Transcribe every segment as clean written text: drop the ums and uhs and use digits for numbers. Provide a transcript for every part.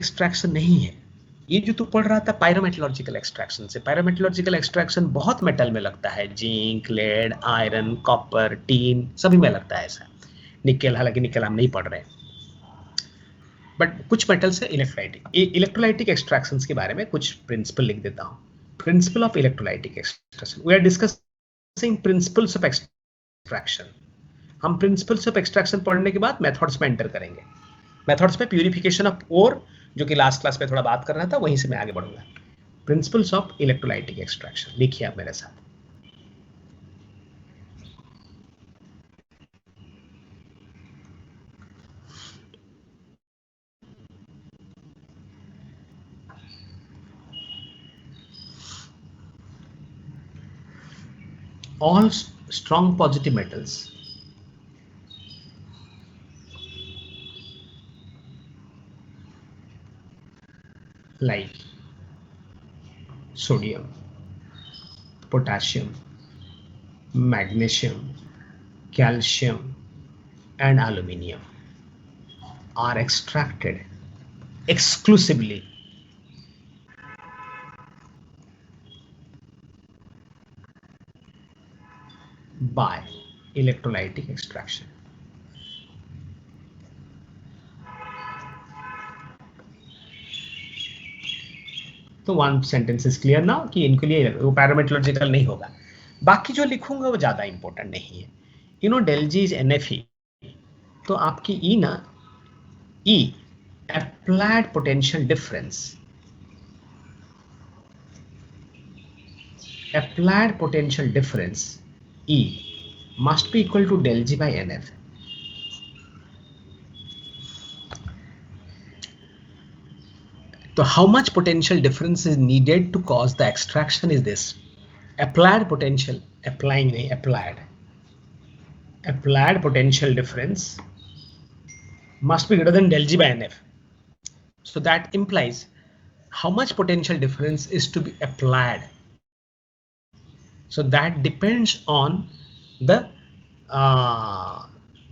Extraction नहीं है। ये जो तू पढ़ रहा था पायरोमेटलॉजिकल एक्सट्रैक्शन से, पायरोमेटलॉजिकल एक्सट्रैक्शन बहुत मेटल में लगता है, zinc, lead, iron, copper, tin, सभी में लगता है ऐसा। निकेल, हालांकि निकेल हम नहीं पढ़ रहे हैं, बट कुछ मेटल्स है इलेक्ट्रोलाइटिक। इलेक्ट्रोलाइटिक एक्सट्रैक्शंस के बारे में कुछ प्रिंसिपल लिख देता हूं। Principle of electrolytic extraction, we are discussing principles of extraction. हम प्रिंसिपल्स ऑफ एक्सट्रैक्शन पढ़ने के बाद मेथड्स में एंटर करेंगे। मेथड्स में प्यूरिफिकेशन ऑफ ओर, जो कि लास्ट क्लास में थोड़ा बात कर रहा था, वहीं से मैं आगे बढ़ूंगा। प्रिंसिपल्स ऑफ इलेक्ट्रोलाइटिक एक्सट्रैक्शन लिखिए आप मेरे साथ। All strong positive metals like sodium, potassium, magnesium, calcium and aluminium are extracted exclusively by electrolytic extraction. तो वन सेंटेंस इज क्लियर ना कि इनके लिए वो पैरामेटलॉजिकल नहीं होगा। बाकी जो लिखूंगा वो ज्यादा इंपॉर्टेंट नहीं है। यू नो डेल जी इज NFE, तो आपकी ई ना, E applied potential difference, applied potential difference E must be equal to del G by NF. So how much potential difference is needed to cause the extraction is this. Applied potential, applying nahi, applied potential difference must be greater than del G by NF. So that implies how much potential difference is to be applied. So that depends on the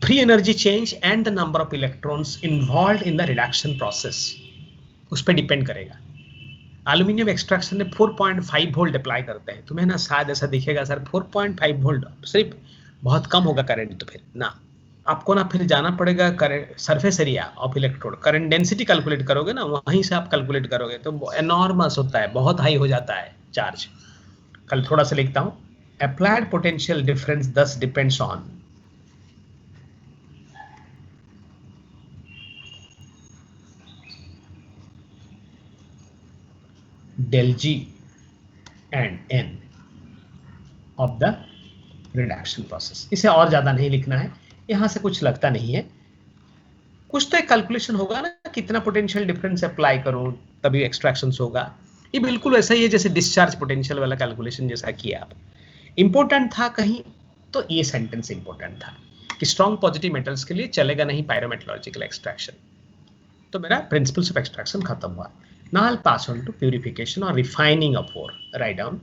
free energy change and the number of electrons involved in the reduction process. उस पर depend करेगा। Aluminium extraction में 4.5 volt apply करते हैं। तुम्हें ना शायद ऐसा दिखेगा सर 4.5 वोल्ट सिर्फ बहुत कम होगा करंट, तो फिर ना आपको ना फिर जाना पड़ेगा current surface area of electrode, current density calculate करोगे ना, वहीं से आप कैलकुलेट करोगे तो एनॉर्मस होता है, बहुत हाई हो जाता है चार्ज। कल थोड़ा सा लिखता हूं, अप्लाइड पोटेंशियल डिफरेंस दस depends on del G and N of the reduction process. इसे और ज्यादा नहीं लिखना है, यहां से कुछ लगता नहीं है। कुछ तो एक कैलकुलेशन होगा ना, कितना पोटेंशियल डिफरेंस अप्लाई करूं तभी एक्सट्रैक्शन होगा। ये बिल्कुल वैसा ही है जैसे डिस्चार्ज पोटेंशियल वाला कैलकुलेशन जैसा किया आप। इंपॉर्टेंट था कहीं तो ये सेंटेंस इंपॉर्टेंट था कि स्ट्रॉन्ग पॉजिटिव मेटल्स के लिए चलेगा नहीं पायरोमेटलॉजिकल एक्सट्रैक्शन। तो मेरा प्रिंसिपल्स ऑफ एक्सट्रैक्शन खत्म हुआ। Now I pass on to purification और refining of ore. Write down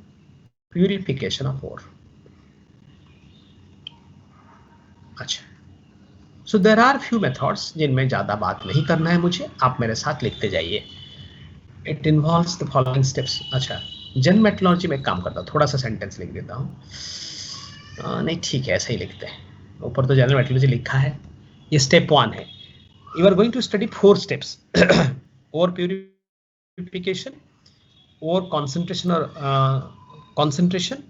purification of ore. अच्छा, so there are few methods जिनमें ज्यादा बात नहीं करना है मुझे, आप मेरे साथ लिखते जाइए। It involves the following steps. अच्छा, जनरल मेटलॉजी में काम करता हूँ, थोड़ा सा सेंटेंस लिख देता हूँ। नहीं ठीक है, ऐसे ही लिखते हैं, ऊपर तो जनरल मेटलॉजी लिखा है। ये स्टेप 1 है। You are going to study 4 steps. और प्यूरिफिकेशन, और कॉन्सेंट्रेशन, और कॉन्सेंट्रेशन,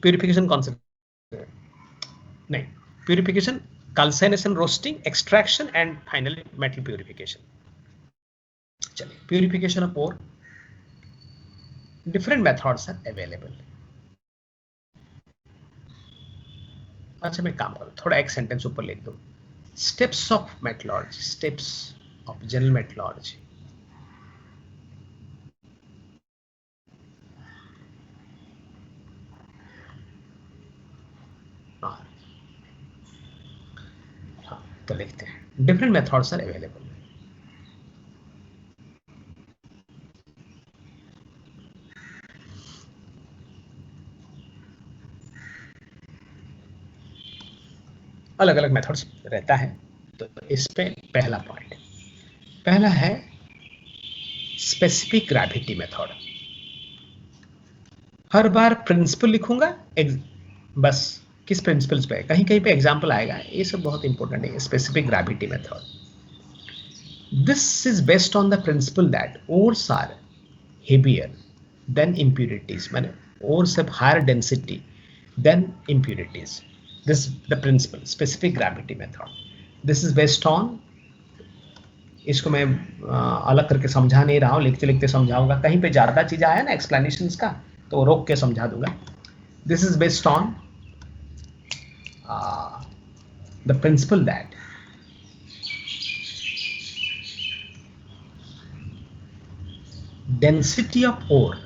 प्यूरिफिकेशन, कॉन्सेंट्रेशन नहीं, purification, calcination, roasting, extraction and finally metal purification. चलिए, purification of ore, different methods are available. अच्छा, मैं काम करूँ, थोड़ा एक सेंटेंस ऊपर लिख दूं। Steps of metallurgy, steps of general metallurgy. हाँ, तो लिखते हैं different methods are available. अलग अलग मेथड्स रहता है। तो इस पे पहला पॉइंट, पहला है स्पेसिफिक ग्रेविटी मेथड। हर बार प्रिंसिपल लिखूंगा बस, किस प्रिंसिपल्स पे, कहीं कहीं पे एग्जांपल आएगा, ये सब बहुत इंपॉर्टेंट है। Specific gravity method, this is based on the principle that ores are heavier than impurities, माने ores have higher density than impurities. This is the principle, specific gravity method. This is based on, इसको मैं अलग करके समझा नहीं रहा हूँ, लिखते लिखते समझाऊंगा, कहीं पे ज्यादा चीज आया ना एक्सप्लेनेशंस का तो रोक के समझा दूंगा। This is based on the principle that density of ore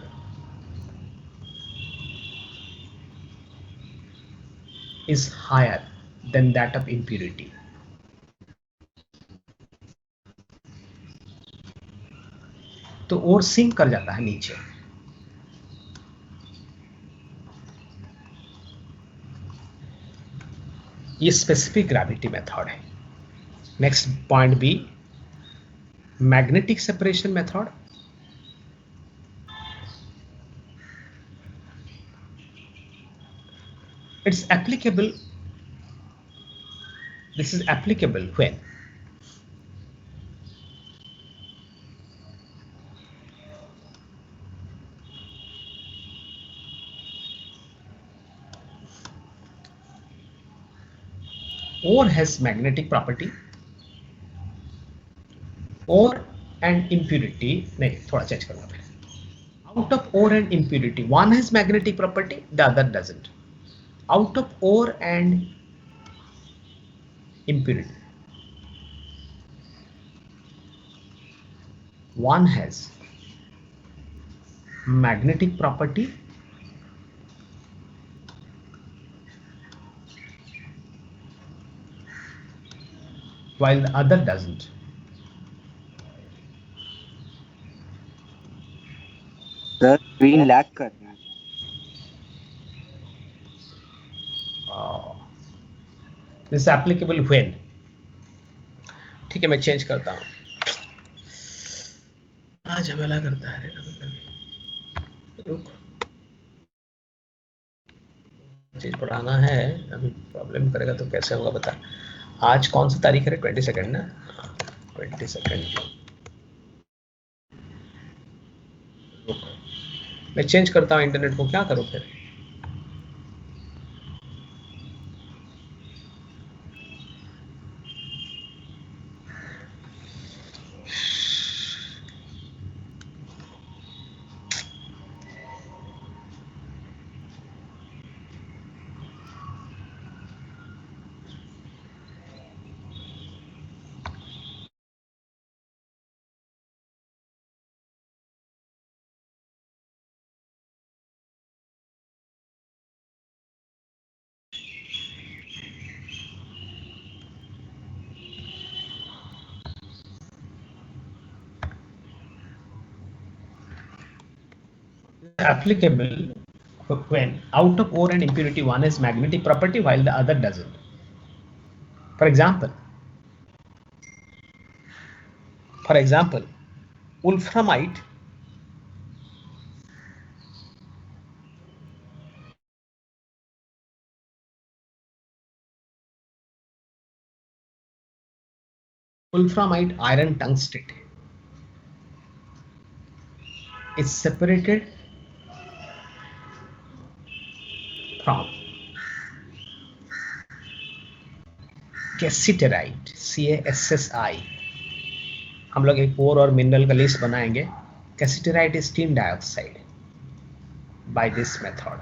is higher than that of impurity. तो और सिंक कर जाता है नीचे। ये स्पेसिफिक ग्रेविटी मेथड है। Next point B, magnetic separation method. It's applicable, this is applicable when ore has magnetic property, ore and impurity, नहीं थोड़ा चेंज करूंगा पहले, out of ore and impurity one has magnetic property, the other doesn't. Out of ore and impurity one has magnetic property while the other doesn't. Sir screen lag कर रही है। This applicable when, ठीक है मैं change करता हूं, आज झमेला करता है रुक, चीज पढ़ाना है, अभी प्रॉब्लम करेगा तो कैसे होगा बता। आज कौन सी तारीख है? 22 ना, 22। मैं चेंज करता हूँ इंटरनेट को, क्या करूँ फिर? Applicable when out of ore and impurity one has magnetic property while the other doesn't. For example, wolframite iron tungstate is separated from cassiterite, CaSSI। हम लोग एक ओर और मिनरल का लिस्ट बनाएंगे। Cassiterite is tin dioxide by this method.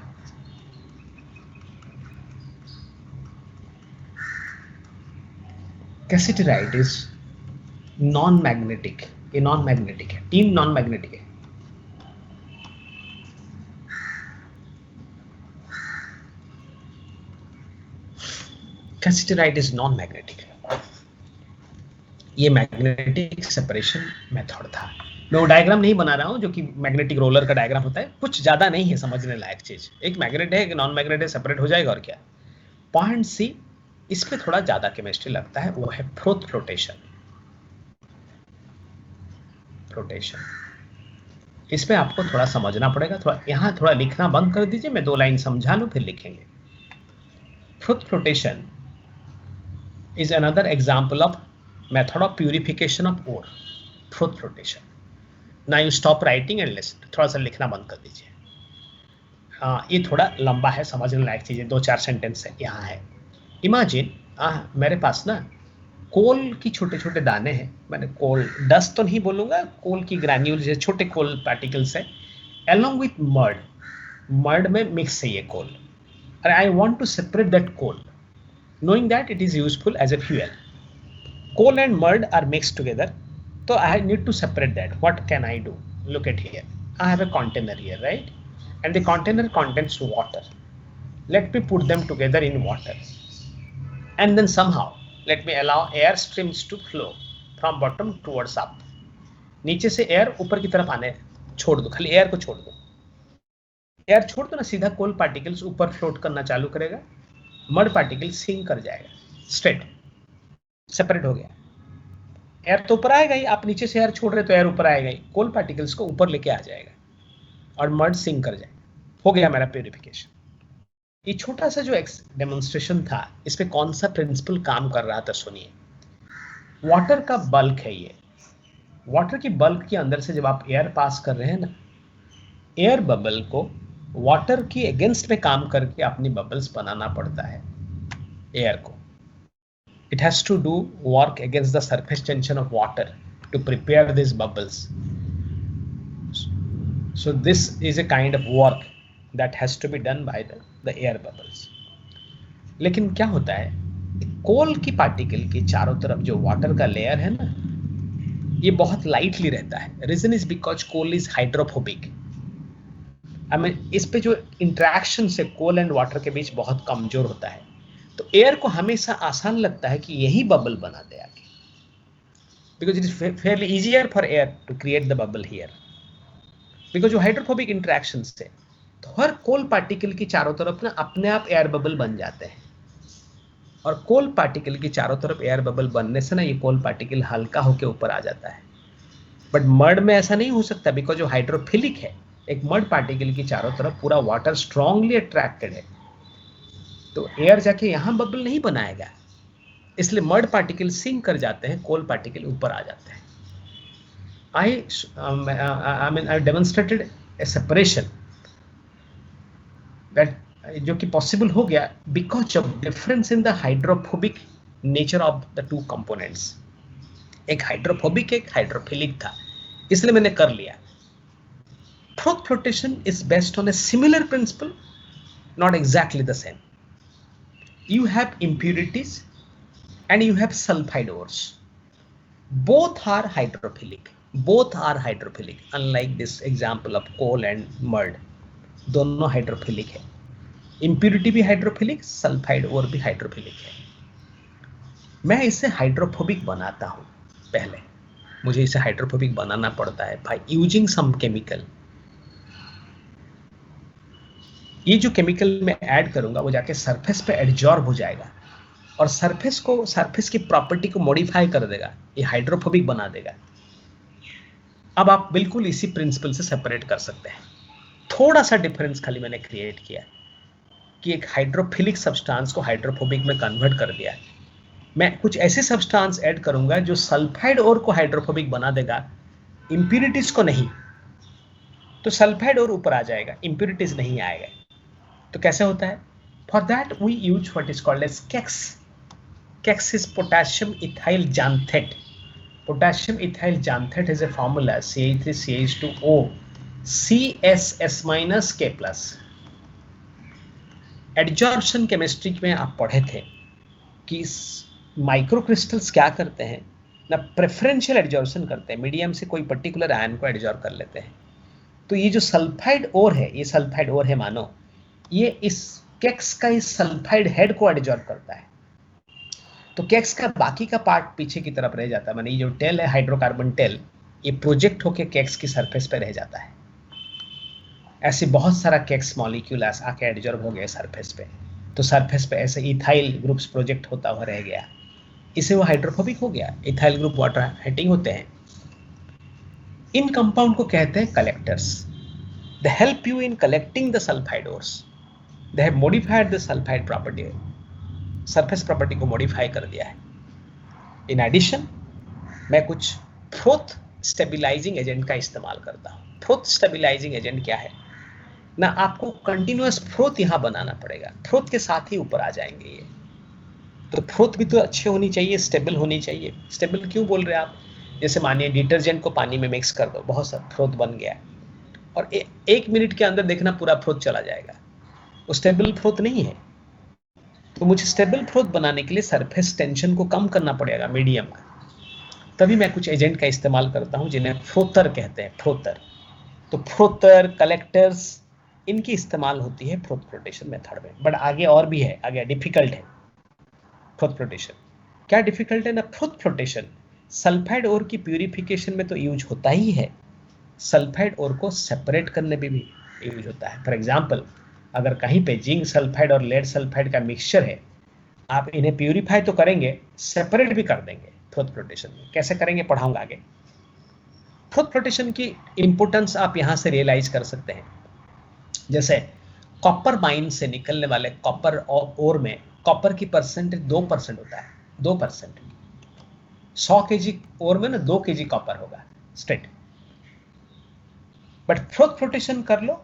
Cassiterite is non magnetic, ये non magnetic है, tin non magnetic है। Cassiterite is non magnetic, ये मैग्नेटिक सेपरेशन मेथड था। मैं वो डायग्राम नहीं बना रहा हूं जो कि मैग्नेटिक रोलर का डायग्राम होता है, कुछ ज्यादा नहीं है समझने लायक चीज। एक मैग्नेट है, एक नॉन मैग्नेट है, सेपरेट हो जाएगा और क्या। पॉइंट सी, इस पे थोड़ा ज्यादा केमिस्ट्री लगता है, वो है फ्रोथ फ्लोटेशन। इस पे आपको थोड़ा समझना पड़ेगा, थोड़ा यहाँ थोड़ा लिखना बंद कर दीजिए, मैं 2 लाइन समझा लूँ फिर लिखेंगे। Fruit flotation is another example of method of purification of ore, fruit flotation. Now you stop writing and listen. थोड़ा सा लिखना बंद कर दीजिए। ये थोड़ा लंबा है, समझने लायक चीज़ें, 2-4 सेंटेंस है यहाँ है। इमेजिन मेरे पास ना कोल की छोटे छोटे दाने हैं, मैंने कोल डस्ट तो नहीं बोलूँगा, कोल की ग्रैन्यूल जैसे छोटे कोल पार्टिकल्स है, along with mud में मिक्स है ये कोल, and I want to separate that coal, knowing that it is useful as a fuel. Coal and mud are mixed together, so I need to separate that. What can I do? Look at here. I have a container here, right? And the container contains water. Let me put them together in water. And then somehow, let me allow air streams to flow from bottom towards up. नीचे से air ऊपर की तरफ आने छोड़ दो, खाली air को छोड़ दो। एयर छोड़ दो ना, सीधा कोल पार्टिकल्स ऊपर फ्लोट करना चालू करेगा, मड पार्टिकल सिंक कर जाएगा, स्ट्रेट सेपरेट हो गया। एयर तो ऊपर आएगा ही, आप नीचे से एयर छोड़ रहे तो एयर ऊपर आएगा ही, कोल पार्टिकल्स को ऊपर लेके आ जाएगा और मड सिंक कर जाएगा। हो गया मेरा प्यूरिफिकेशन। ये छोटा सा जो डेमोन्स्ट्रेशन था, इस पे कौन सा प्रिंसिपल काम कर रहा था सुनिए। वाटर का बल्क है ये, वाटर की बल्क के अंदर से जब आप एयर पास कर रहे हैं ना, एयर बबल को वाटर की अगेंस्ट में काम करके अपनी बबल्स बनाना पड़ता है एयर को। It has to do work against the surface tension of water to prepare these bubbles. So this is a kind of work that has to be done by the air bubbles. लेकिन क्या होता है, कोल की particle के चारों तरफ जो water का लेयर है ना, ये बहुत लाइटली रहता है। Reason is because coal is hydrophobic. इस पे जो इंटरेक्शन से कोल एंड वाटर के बीच बहुत कमजोर होता है, तो एयर को हमेशा आसान लगता है कि यही बबल बना दे आगे, because it is fairly easier for air to create the bubble here, because जो हाइड्रोफोबिक इंटरेक्शन से तो हर कोल पार्टिकल की चारों तरफ ना अपने आप एयर बबल बन जाते हैं, और कोल पार्टिकल की चारों तरफ एयर बबल बनने से ना ये कोल पार्टिकल हल्का होकर ऊपर आ जाता है। बट मड में ऐसा नहीं हो सकता, बिकॉज जो हाइड्रोफिलिक है, एक मड पार्टिकल की चारों तरफ पूरा वाटर स्ट्रांगली अट्रैक्टेड है, तो एयर जाके यहां बबल नहीं बनाएगा, इसलिए मड पार्टिकल सिंक कर जाते हैं, कोल पार्टिकल ऊपर आ जाते हैं। I demonstrated a separation that जो कि पॉसिबल हो गया because of difference in the hydrophobic nature of the two components. एक हाइड्रोफोबिक एक हाइड्रोफिलिक था, इसलिए मैंने कर लिया। Froth flotation is based on a similar principle, not exactly the same. You have impurities and you have sulfide ores. Both are hydrophilic. Unlike this example of coal and mud. दोनों hydrophilic है। Impurity भी hydrophilic, sulphide ओर भी hydrophilic है। मैं इसे hydrophobic बनाता हूं। पहले मुझे इसे हाइड्रोफोबिक बनाना पड़ता है बाय यूजिंग सम केमिकल। ये जो केमिकल मैं ऐड करूंगा वो जाके सरफेस पे एडजॉर्ब हो जाएगा और सरफेस की प्रॉपर्टी को मॉडिफाई कर देगा, ये हाइड्रोफोबिक बना देगा। अब आप बिल्कुल इसी प्रिंसिपल से सेपरेट कर सकते हैं। थोड़ा सा डिफरेंस खाली मैंने क्रिएट किया कि एक हाइड्रोफिलिक सब्सटेंस को हाइड्रोफोबिक में कन्वर्ट कर दिया। मैं कुछ ऐसे सब्सटेंस ऐड करूंगा जो सल्फाइड ओर को हाइड्रोफोबिक बना देगा, इंप्यूरिटीज को नहीं। तो सल्फाइड ओर ऊपर आ जाएगा, इंप्यूरिटीज नहीं आएगा। तो कैसे होता है? For that we use what is called as KEX. KEX is potassium ethyl xanthate. Potassium ethyl xanthate is a formula CH3CH2O CSS-K+। Adsorption chemistry में आप पढ़े थे कि माइक्रो क्रिस्टल्स क्या करते हैं ना, प्रेफरेंशियल एडजॉर्प्शन करते हैं, मीडियम से कोई पर्टिकुलर आयन को एडजॉर्ब कर लेते हैं। तो ये जो सल्फाइड ओर है, ये सल्फाइड ओर है मानो, ये इस केक्स का इस सल्फाइड हेड को एडजॉर्ब करता है। तो केक्स का बाकी का पार्ट पीछे की तरफ रह जाता है, माने ये जो टेल है, हाइड्रोकार्बन टेल, ये प्रोजेक्ट होके केक्स की सरफेस पे रह जाता है। ऐसे बहुत सारा केक्स मॉलिक्यूल आके एडजॉर्ब हो गए सरफेस पे, तो सरफेस पे ऐसे इथाइल ग्रुप्स प्रोजेक्ट होता हुआ रह गया, इसे वो हाइड्रोफोबिक हो गया। इथाइल ग्रुप वाटर हाइटिंग होते हैं। इन कंपाउंड को कहते हैं collectors. They help you in collecting the sulphide ores. They have modified the sulphide property, surface property को मॉडिफाई कर दिया है. इन एडिशन मैं कुछ फ्रोथ स्टेबिलाइजिंग एजेंट का इस्तेमाल करता हूँ. फ्रोथ स्टेबिलाइजिंग एजेंट क्या है ना, आपको कंटिन्यूअस फ्रोथ यहाँ बनाना पड़ेगा, फ्रोथ के साथ ही ऊपर आ जाएंगे ये. तो फ्रोथ भी तो अच्छी होनी चाहिए, स्टेबल होनी चाहिए. स्टेबल क्यों बोल रहे हैं आप? जैसे मानिए डिटर्जेंट को पानी में मिक्स कर दो, बहुत सा फ्रोथ बन गया है, और 1 मिनट के अंदर देखना पूरा फ्रोथ चला जाएगा. वो स्टेबल फ्रोथ नहीं है. तो मुझे स्टेबल फ्रोथ बनाने के लिए सरफेस टेंशन को कम करना पड़ेगा, मीडियम का. तभी मैं कुछ एजेंट का इस्तेमाल करता हूं जिन्हें फ्रोथर कहते हैं, फ्रोथर. तो फ्रोथर, कलेक्टर्स, इनकी इस्तेमाल होती है फ्रोथ फ्लोटेशन मेथड में. बट आगे और भी है, आगे डिफिकल्ट है फ्रोथ फ्लोटेशन. क्या डिफिकल्ट है ना, फ्रोथ फ्लोटेशन सल्फाइड ओर की प्यूरिफिकेशन में तो यूज होता ही है, सल्फाइड ओर को सेपरेट करने में भी यूज होता है. फॉर एग्जाम्पल, अगर कहीं पे जिंक सल्फाइड और लेड सल्फाइड का मिक्सचर है, आप इन्हें प्यूरिफाई तो करेंगे, सेपरेट भी कर देंगे फ्रोथ फ्लोटेशन में. कैसे करेंगे पढ़ाऊंगा आगे. फ्रोथ फ्लोटेशन की इंपोर्टेंस आप यहां से रियलाइज कर सकते हैं. जैसे कॉपर माइन से निकलने वाले कॉपर ओर में कॉपर की परसेंटेज 2% होता है, 2%. 100 kg ओर में ना 2 kg कॉपर होगा स्ट्रेट. बट फ्रोथ फ्लोटेशन कर लो,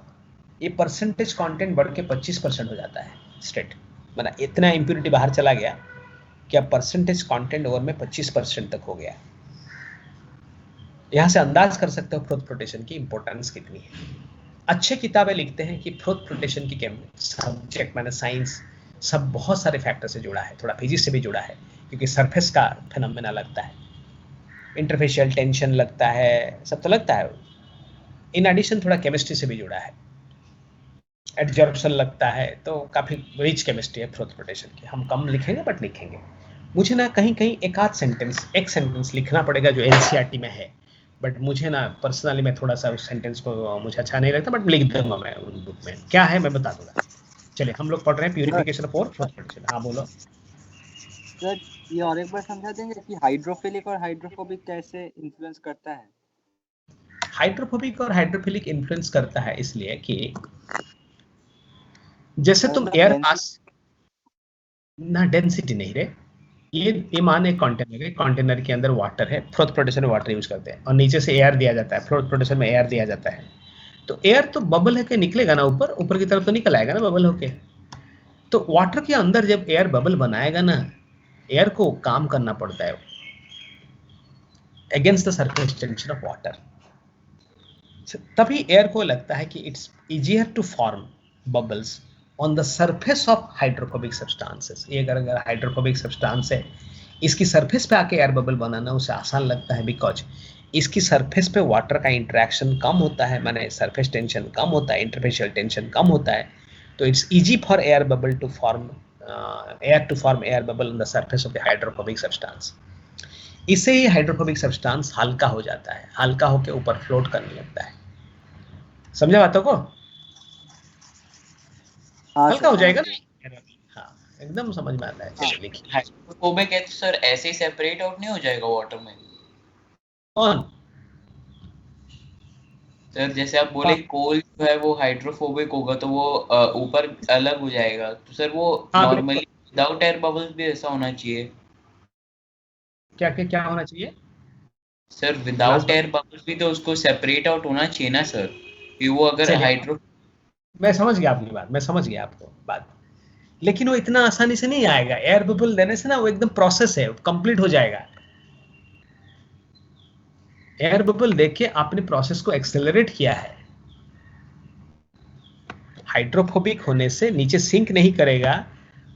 ये परसेंटेज कंटेंट बढ़ के 25% हो जाता है स्ट्रेट. मतलब इतना इंप्योरिटी बाहर चला गया कि अब परसेंटेज कंटेंट ओर में 25% तक हो गया. यहां से अंदाज कर सकते हो फ्रोथ फ्लोटेशन की इंपॉर्टेंस कितनी है. अच्छे किताबें लिखते हैं कि फ्रोथ फ्लोटेशन की सब्जेक्ट मैंने साइंस सब बहुत सारे फैक्टर से जुड़ा है, थोड़ा फिजिक्स से भी जुड़ा है, क्योंकि सरफेस का फिनोमेना लगता है, इंटरफेशियल टेंशन लगता है, सब तो लगता है. इन एडिशन थोड़ा केमिस्ट्री से भी जुड़ा है, एडजॉर्प्शन लगता है. तो काफी रिच केमिस्ट्री है फ्रोथ फ्लोटेशन की. हम कम लिखेंगे बट लिखेंगे. मुझे ना कहीं कहीं एक सेंटेंस लिखना पड़ेगा जो एनसीईआरटी में है, बट मुझे ना पर्सनली मैं थोड़ा सा उस सेंटेंस को मुझे अच्छा नहीं लगता, बट लिख दूंगा मैं उस बुक में. क्या है मैं बता दूंगा. चलिए हम लोग पढ़ रहे हैं प्यूरिफिकेशन ऑफ फ्रोथ फ्लोटेशन. हाँ बोलो. सर, ये और एक बार समझा देंगे कि हाइड्रोफिलिक और हाइड्रोफोबिक कैसे इन्फ्लुएंस करता है? हाइड्रोफोबिक और हाइड्रोफिलिक इन्फ्लुएंस करता है इसलिए कि जैसे तुम मतलब एयर डेंसिटी. पास ना, डेंसिटी नहीं रे. ये मान एक कंटेनर है, कंटेनर के अंदर वाटर है, फ्रोथ फ्लोटेशन में वाटर यूज करते हैं, और नीचे से एयर दिया जाता है, फ्लोट फ्लोटेशन में एयर दिया जाता है. तो एयर तो बबल है के निकलेगा ना, ऊपर ऊपर की तरफ तो निकल आएगा ना बबल होके. तो वाटर के अंदर जब एयर बबल बनाएगा ना, एयर को काम करना पड़ता है against the surface tension of water. तभी एयर को लगता है कि it's easier to form bubbles on the surface of hydrophobic substances. ये अगर हाइड्रोफोबिक सब्सटेंस है, इसकी सरफेस पे आके एयर बबल बनाना उसे आसान लगता है, बिकॉज इसकी सरफेस पे वाटर का इंटरेक्शन कम होता है, माने सरफेस टेंशन कम होता है, इंटरफेशियल टेंशन कम होता है. तो it's easy for air bubble to form air bubble on the surface of the hydrophobic substance. इससे ही हाइड्रोफोबिक सब्सटेंस हल्का हो जाता है, हल्का होकर ऊपर फ्लोट करने लगता है. समझा बातों को? हाँ हल्का सर, हो समझ जाएगा गया. ना. हाँ एकदम समझ में आता है. हाँ, चलिए लिखिए. हाइड्रोफोबिक है तो सर ऐसे ही सेपरेट आउट नहीं हो जाएगा वाटर में? कौन? सर जैसे आप बोले कोल जो है वो हाइड्रोफोबिक होगा तो वो ऊपर अलग हो जाएगा, तो सर वो हाँ नॉर्मली बिल्कुल. विदाउट एयर बबल्स भी ऐसा होना चाहिए? क्या क्या क्या होना चाहिए? सर लास्ट विदाउट बात. एयर बबल्स भी तो उसको सेपरेट आउट होना चाहिए ना सर, कि वो अगर चलिए हाइड्रो. मैं समझ गया आपकी बात, मैं समझ गया आपको बात. लेकिन वो इतना आसानी से नहीं आएगा. एयर बबल देने से ना वो एकदम प्रोसेस है, कंप्लीट हो जाएगा. एयर बबल देखिए आपने प्रोसेस को एक्सेलरेट किया है. हाइड्रोफोबिक होने से नीचे सिंक नहीं करेगा,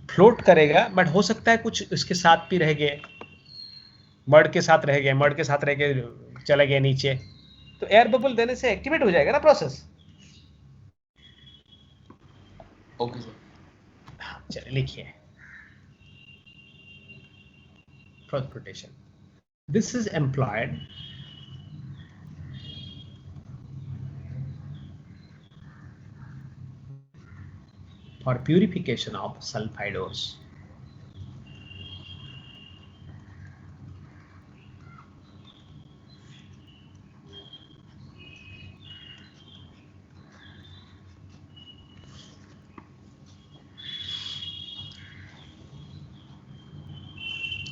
फ्लोट करेगा, बट हो सकता है कुछ उसके साथ भी रह गए, मर्ड के साथ रह गए, मर्ड के साथ रह के चले गए नीचे. तो एयर बबल देने से एक्टिवेट हो जाएगा ना प्रोसेस. Okay sir. चलिए लिखिए. Froth flotation. This is employed for purification of sulfide ores.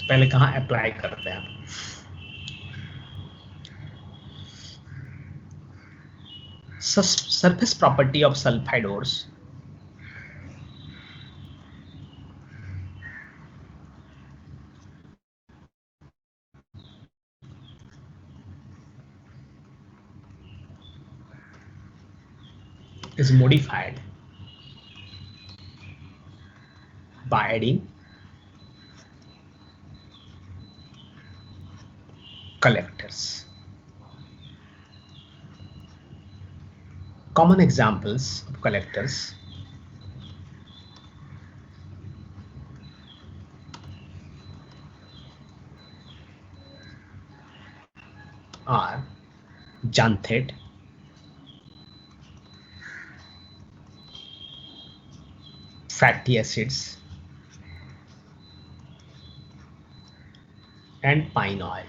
पहले कहाँ अप्लाई करते हैं? Surface property of sulfide ores is modified by adding collectors. Common examples of collectors are xanthate, fatty acids and pine oil.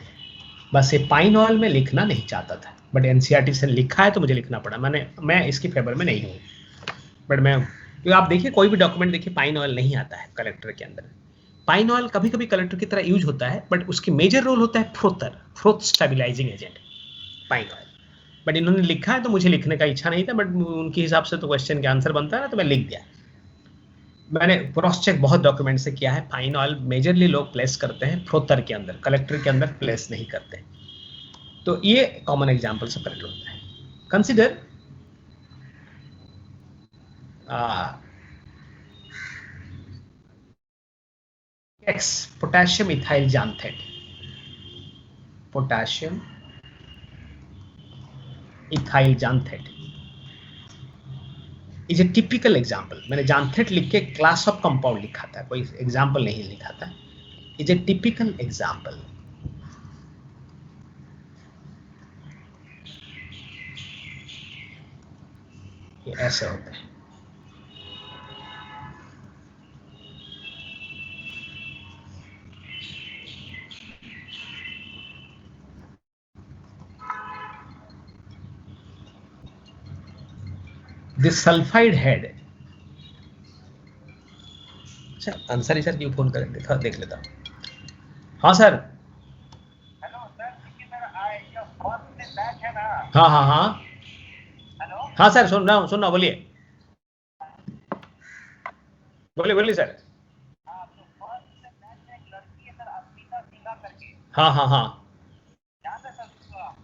बस ये pine oil में लिखना नहीं चाहता था, बट एनसीईआरटी से लिखा है तो मुझे लिखना पड़ा। मैं इसकी फेवर में नहीं हूँ, बट मैं, क्योंकि आप देखिए कोई भी डॉक्यूमेंट देखिए पाइन ऑयल नहीं आता है कलेक्टर के अंदर। पाइन ऑयल कभी कभी कलेक्टर की तरह यूज होता है, बट उसकी मेजर रोल होता है froth stabilising agent pine oil. But इन्होंने लिखा है तो मुझे लिखने का इच्छा नहीं था, बट उनके हिसाब से तो क्वेश्चन का आंसर बनता है ना, तो मैं लिख दिया। मैंने क्रॉस चेक बहुत डॉक्यूमेंट से किया है, पाइन ऑयल मेजरली लोग प्लेस करते हैं फ्रोथर के अंदर, कलेक्टर के अंदर प्लेस नहीं करते। तो ये कॉमन एग्जांपल से पहले होता है। Consider ex potassium ethyl xanthate, potassium ethyl xanthate is a typical example. मैंने जानथेट लिख के क्लास ऑफ कंपाउंड लिखा था, कोई एग्जाम्पल नहीं लिखा था। Is a typical example. ये ऐसे होता है। दिस सल्फाइड हेड, अच्छा अंसारी सर क्यों फोन करें, देख लेता हूँ। हाँ सर। हेलो सर, ये फर्स्ट से बैच है ना? हाँ हाँ हाँ। हेलो हाँ सर, सुन रहा हूँ, बोलिए बोलिए सर। हाँ, तो फर्स्ट से बैच में एक लड़की है सर, अस्मिता सिंघा करके, हाँ हाँ हाँ। याद है सर उसको?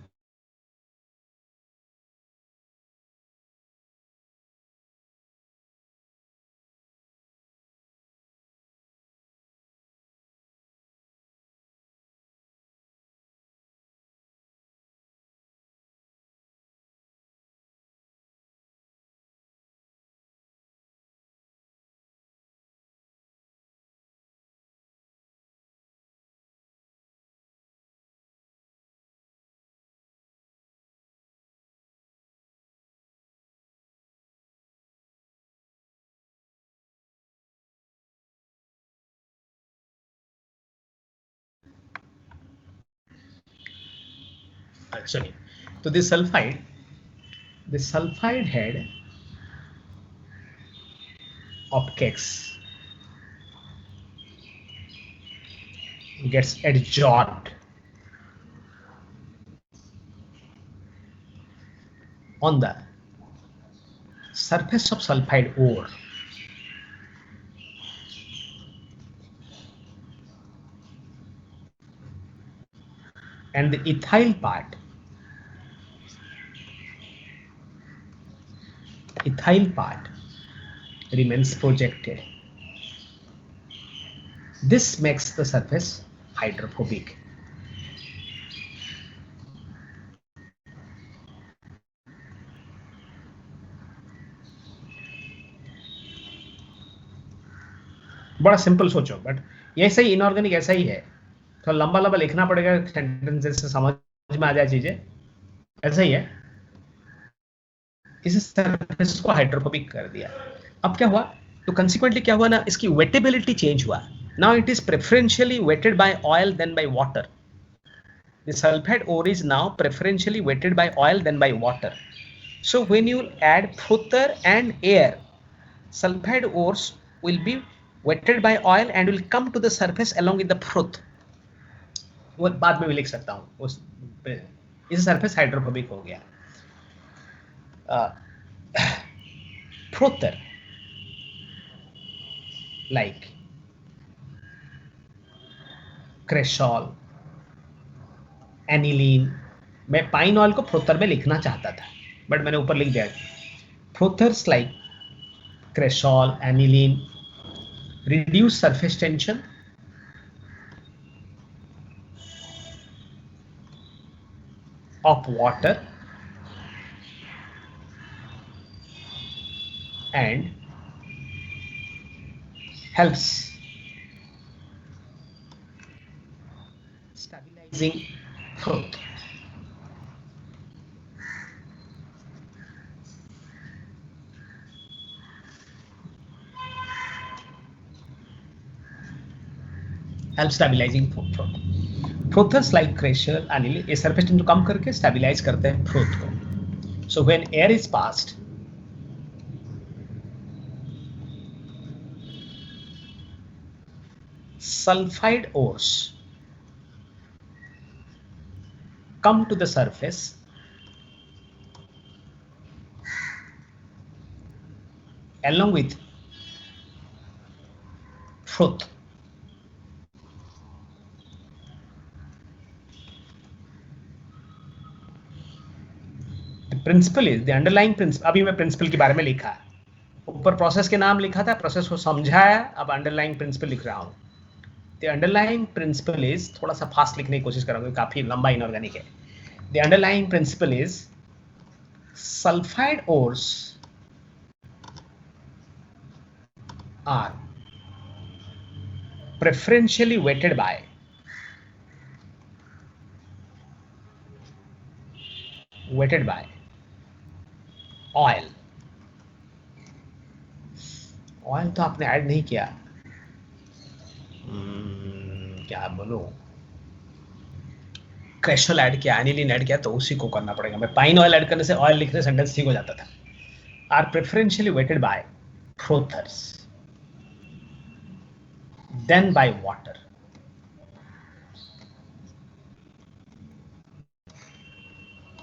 सुनिए, तो this sulphide head of Kex gets adsorbed on the surface of sulfide ore and the ethyl part remains projected. This makes the surface hydrophobic. बड़ा सिंपल सोचो, बट ऐसा ही इनऑर्गेनिक ऐसा ही है, तो लंबा लंबा लिखना पड़ेगा सेंटेंसेस से समझ में आ जाए चीजें, ऐसा ही है। इस सरफेस को हाइड्रोफोबिक कर दिया। अब क्या हुआ, तो कंसिक्वेंटली क्या हुआ ना, इसकी वेटेबिलिटी चेंज हुआ। Now it is preferentially wetted by oil than by water. The sulphide ore is now preferentially wetted by oil than by water. So when you add further and air, sulfide ores will be wetted by oil and will come to the surface along with the froth. वो बाद में भी लिख सकता हूँ उस, इस surface hydrophobic हो गया. Frother like cresol, aniline. मैं पाइन ऑयल को फ्रोथर में लिखना चाहता था बट मैंने ऊपर लिख दिया. Frothers like cresol, aniline reduce surface tension of water and helps stabilizing froth. Helps stabilizing froth. Frothers like crusher annealing ये surface tension कम करके stabilize करते हैं froth को. So when air is passed, sulfide ores come to the surface along with froth. Principle is the underlying principle. अभी मैं principal के बारे में लिखा, ऊपर प्रोसेस के नाम लिखा था, प्रोसेस को समझाया, अब अंडरलाइंग प्रिंसिपल लिख रहा हूं. द अंडरलाइंग प्रिंसिपल इज, थोड़ा सा फास्ट लिखने की कोशिश करूंगा, काफी लंबा इनऑर्गेनिक है. The underlying principle is sulphide ores are preferentially wetted by oil. Oil तो आपने ऐड नहीं किया, क्या बोलो, क्रैशल ऐड किया, एनिलीन ऐड किया, तो उसी को करना पड़ेगा. मैं पाइन ऑयल ऐड करने से ऑयल लिखने सेंटेंस ठीक हो जाता था. Are preferentially wetted by frothers than by water.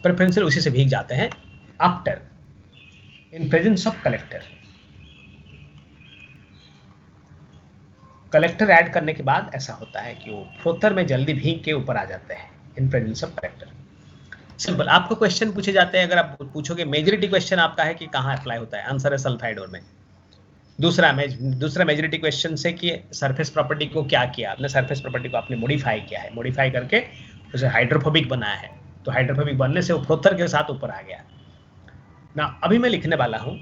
Preferential उसी से भीग जाते हैं. After in presence of collector, collector add करने के बाद ऐसा होता है कि वो फ्रोथर में जल्दी भीग के ऊपर आ जाते हैं इन प्रेजेंस ऑफ कलेक्टर. सिंपल. आपको क्वेश्चन पूछे जाते हैं, अगर आप पूछोगे, मेजॉरिटी क्वेश्चन आपका है कि कहाँ अप्लाई होता है, आंसर है सल्फाइड ओर में. दूसरा मेजॉरिटी क्वेश्चन से कि सरफेस प्रॉपर्टी को क्या किया आपने, सरफेस प्रॉपर्टी को आपने मॉडिफाई किया है, मॉडिफाई करके उसे हाइड्रोफोबिक बनाया है, तो हाइड्रोफोबिक बनने से वो फ्रोथर के साथ ऊपर आ गया ना. अभी मैं लिखने वाला हूं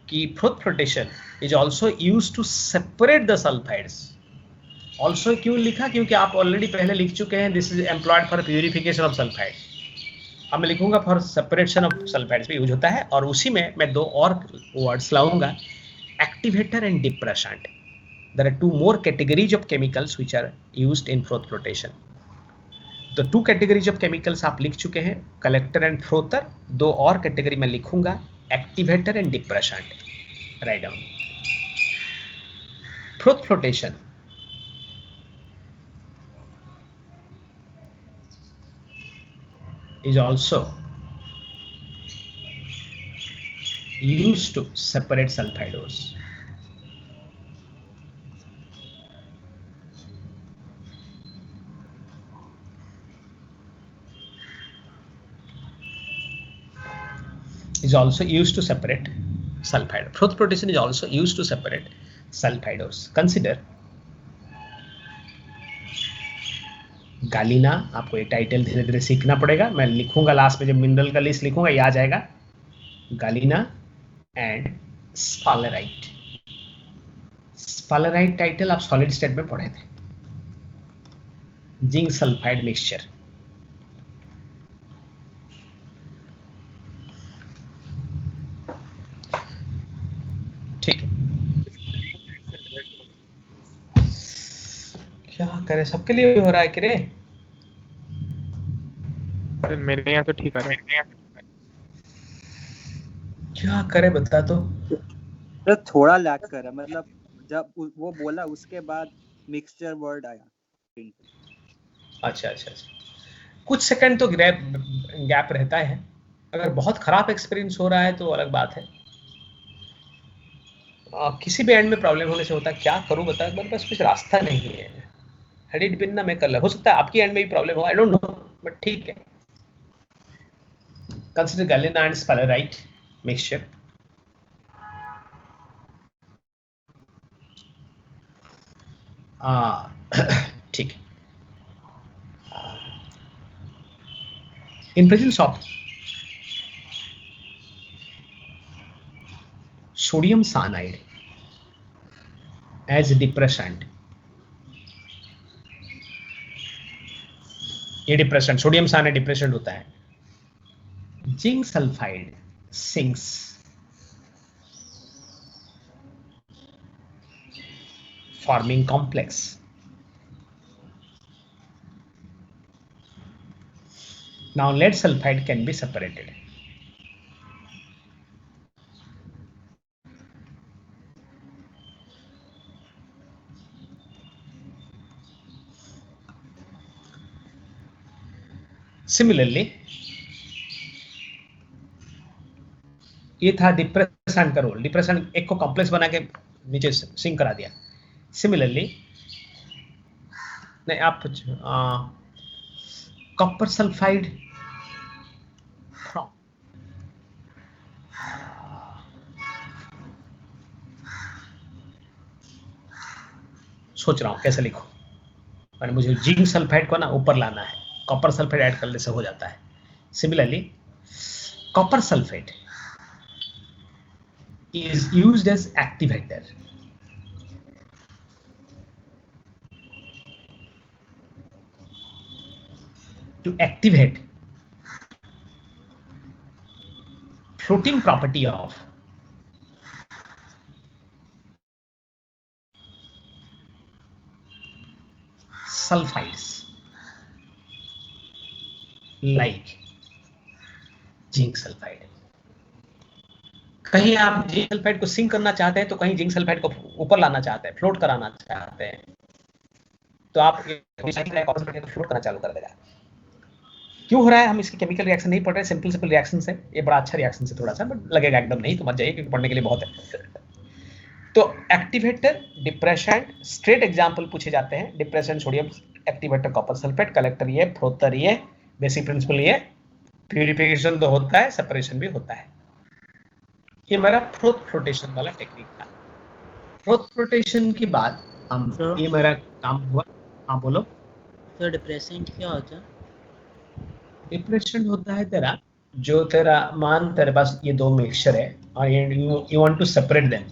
कि froth flotation is also use to separate the sulphides. Also क्यों लिखा, क्योंकि आप ऑलरेडी पहले लिख चुके हैं this is employed for purification of sulphide. अब मैं लिखूंगा फॉर सेपरेशन ऑफ सल्फाइड्स भी यूज होता है, और उसी में मैं दो और वर्ड्स लाऊंगा, activator and depressant. There are two more categories of chemicals which are used in froth flotation. तो two categories of chemicals आप लिख चुके हैं, collector and frother. दो और कैटेगरी में लिखूंगा, activator and depressant. Write down. Froth flotation is also used to separate sulfide ores. Is also used to separate sulfide. Froth flotation is also used to separate sulfide ores. Consider गालिना. आपको ये title धीरे धीरे सीखना पड़ेगा, मैं लिखूंगा last में, जब मिनरल का लिस्ट लिखूंगा ये आ जाएगा. गालिना एंड स्फालेराइट. स्फालेराइट टाइटल आप सॉलिड स्टेट में पढ़े थे. Zinc sulphide mixture. ठीक है, क्या करे, सबके लिए हो रहा है कि रे? मेरे यहाँ तो ठीक है. क्या करे बता तो. तो थोड़ा लैग कर रहा, मतलब जब वो बोला उसके बाद मिक्सचर वर्ड आया. अच्छा अच्छा अच्छा, कुछ सेकंड तो गैप रहता है। अगर बहुत खराब एक्सपीरियंस हो रहा है तो अलग बात है। किसी भी एंड में प्रॉब्लम होने से होता है, क्या करूं बता, मेरे पास कुछ रास्ता नहीं है। हैड इट बीन ना मैं कर, हो सकता है आपकी एंड में भी प्रॉब्लम हो, आई डोंट नो, बट ठीक है। Consider galena and sphalerite mixture. ठीक है। In presence of sodium cyanide as depressant, ये डिप्रेसेंट, सोडियम साइनाइड डिप्रेसेंट होता है। Zinc sulphide sinks forming complex. Now lead sulfide can be separated. Similarly, ये था depressant का रोल। डिप्रेसेंट एक को कॉम्प्लेक्स बना के नीचे सिंक करा दिया। सिमिलरली नहीं, आप कॉपर सल्फाइड सोच रहा हूं कैसे लिखूं, और मुझे जिंक सल्फाइड को ना ऊपर लाना है, कॉपर सल्फाइड ऐड करने से हो जाता है। Similarly copper sulphate is used as activator to activate floating property of sulfides like zinc sulphide. कहीं आप जिंक सल्फाइड को सिंक करना चाहते हैं तो कहीं जिंक सल्फाइड को ऊपर लाना चाहते हैं, फ्लोट कराना चाहते हैं, तो आप फ्लोट करना चालू कर देगा। क्यों हो रहा है हम इसकी केमिकल रिएक्शन नहीं पढ़ रहे, सिंपल रिएक्शन है। ये बड़ा अच्छा रिएक्शन है थोड़ा सा, बट लगेगा एकदम नहीं तो मत जाइए क्योंकि पढ़ने के लिए बहुत है। तो एक्टिवेटर, डिप्रेसेंट, स्ट्रेट एग्जांपल पूछे जाते हैं। Depressant sodium, activator copper sulphate, collector ये, फ्लोटर ये, बेसिक प्रिंसिपल ये, प्यूरिफिकेशन तो होता है, सेपरेशन भी होता है। ये मेरा फ्लोटेशन वाला टेक्निक था। फ्लोटेशन के बाद हम ये मेरा काम हुआ। हाँ बोलो। तो डिप्रेसेंट क्या होता है? डिप्रेसेंट होता है तेरा, जो तेरा मान तेरे पास ये दो मिक्सचर है और you want to separate them.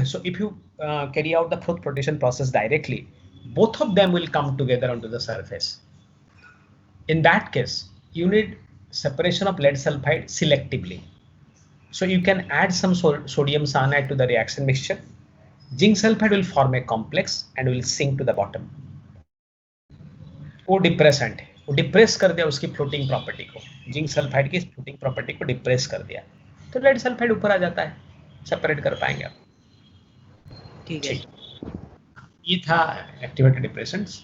So if you carry out the flotation process directly, both of them will come together onto the surface. In that case, you need separation of lead sulfide selectively. So you can add some sodium cyanide to the reaction mixture. Zinc sulfide will form a complex and will sink to the bottom. वो depressant है, वो depress कर दिया उसकी floating property को, zinc sulphide की floating property को depress कर दिया, तो लेड सल्फाइड ऊपर आ जाता है, सेपरेट कर पाएंगे आप। ठीक है। ये था एक्टिवेटेड डिप्रेसेंट्स।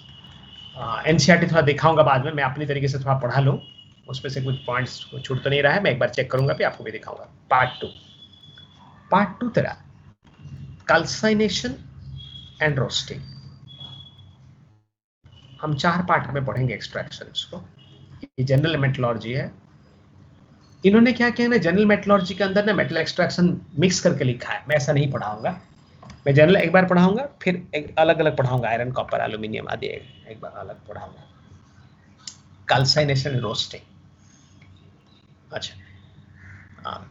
एनसीईआरटी थोड़ा दिखाऊंगा बाद में, मैं अपनी तरीके से थोड़ा पढ़ा लूँ, उसमें से कुछ पॉइंट्स छूट तो नहीं रहा है, मैं एक बार चेक करूंगा फिर आपको भी दिखाऊंगा। पार्ट टू तेरा कैल्साइनेशन एंड रोस्टिंग। हम 4 पार्ट में पढ़ेंगे एक्सट्रैक्शंस को। ये जनरल मेटलर्जी है। इन्होंने क्या किया ना, जनरल मेटलर्जी के अंदर ना मेटल एक्सट्रैक्शन मिक्स करके लिखा है। मैं ऐसा नहीं पढ़ाऊंगा, मैं जनरल एक बार पढ़ाऊंगा, फिर एक अलग अलग पढ़ाऊंगा, आयरन, कॉपर, एल्यूमिनियम आदि एक बार अलग पढ़ाऊंगा। कैल्साइनेशन रोस्टिंग। अच्छा,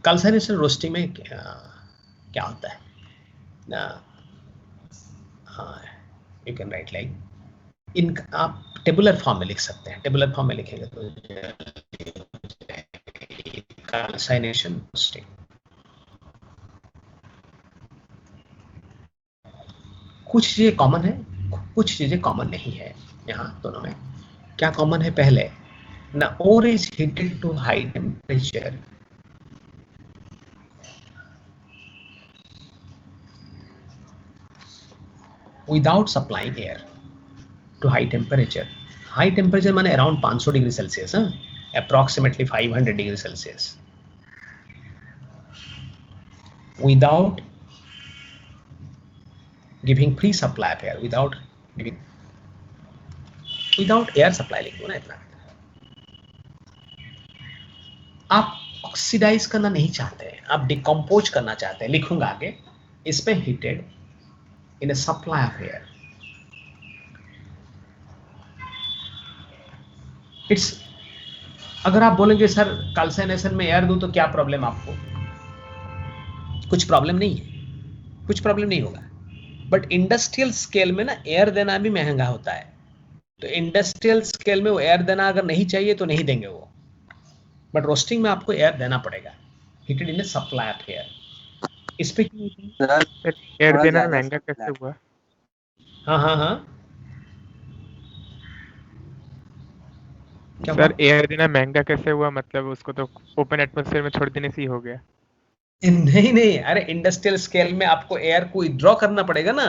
कैल्साइनेशन रोस्टिंग में क्या होता है? You can write like in, आप टेबुलर फॉर्म में लिख सकते हैं। टेबुलर फॉर्म में लिखेंगे तो कैल्साइनेशन रोस्टिंग। कुछ चीजें कॉमन है, कुछ चीजें कॉमन नहीं है। यहाँ दोनों में क्या कॉमन है? पहले ना, ore is heated to high temperature without supplying air to high temperature high temperature माने around 500 degree Celsius, approximately 500 degree Celsius, without giving free supply of air, without air supply लिख दो ना इतना। आप ऑक्सीडाइज करना नहीं चाहते हैं, आप डिकम्पोज करना चाहते हैं, लिखूंगा आगे इसमें heated in A supply of air. It's, अगर आप बोलेंगे सर कैल्सिनेशन में एयर दूं तो क्या प्रॉब्लम आपको, कुछ प्रॉब्लम नहीं है, कुछ प्रॉब्लम नहीं होगा। बट इंडस्ट्रियल स्केल में ना एयर देना भी महंगा होता है, तो इंडस्ट्रियल स्केल में वो एयर देना अगर नहीं चाहिए तो नहीं देंगे वो, बट रोस्टिंग में आपको एयर देना पड़ेगा, heated in A supply of air. इस पे क्यों एयर देना महंगा कैसे हुआ? हाँ सर एयर देना महंगा कैसे हुआ, मतलब उसको तो ओपन एटमॉस्फेयर में छोड़ देने से ही हो गया। नहीं, अरे इंडस्ट्रियल स्केल में आपको एयर को विथड्रॉ करना पड़ेगा ना,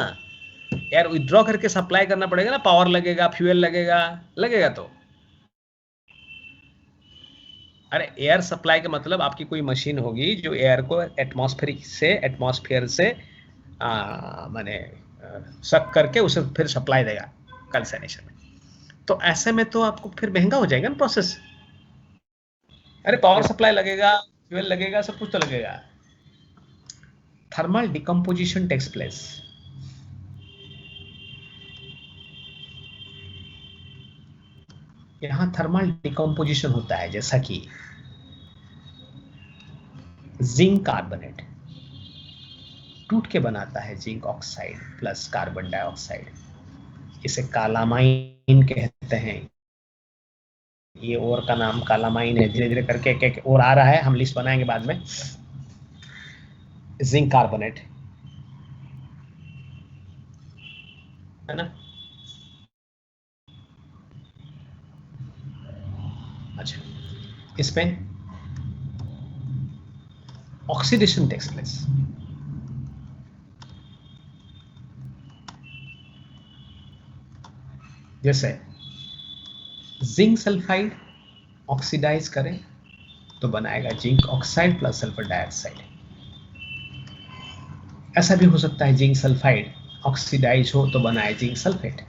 एयर विथड्रॉ करके सप्लाई करना पड़ेगा ना, पावर लगेगा, फ्यूल लगेगा तो। अरे एयर सप्लाई का मतलब आपकी कोई मशीन होगी जो एयर को एटमॉस्फेयर से माने सक करके उसे फिर सप्लाई देगा कैल्सिनेशन में, तो ऐसे में तो आपको फिर महंगा हो जाएगा ना प्रोसेस। अरे पावर सप्लाई लगेगा, फ्यूल लगेगा, सब कुछ तो लगेगा। थर्मल डिकम्पोजिशन टेक्स प्लेस, यहां थर्मल डिकम्पोजिशन होता है, जैसा कि जिंक कार्बोनेट टूट के बनाता है zinc oxide plus carbon dioxide, इसे कालामाइन कहते हैं। ये और का नाम कालामाइन है, धीरे धीरे करके एक और आ रहा है, हम लिस्ट बनाएंगे बाद में। जिंक कार्बोनेट है ना। अच्छा, इसमें ऑक्सीडेशन टेक्स प्लेस, जैसे जिंक सल्फाइड ऑक्सीडाइज करें तो बनाएगा zinc oxide plus sulphur dioxide. ऐसा भी हो सकता है जिंक सल्फाइड ऑक्सीडाइज हो तो बनाए zinc sulphate.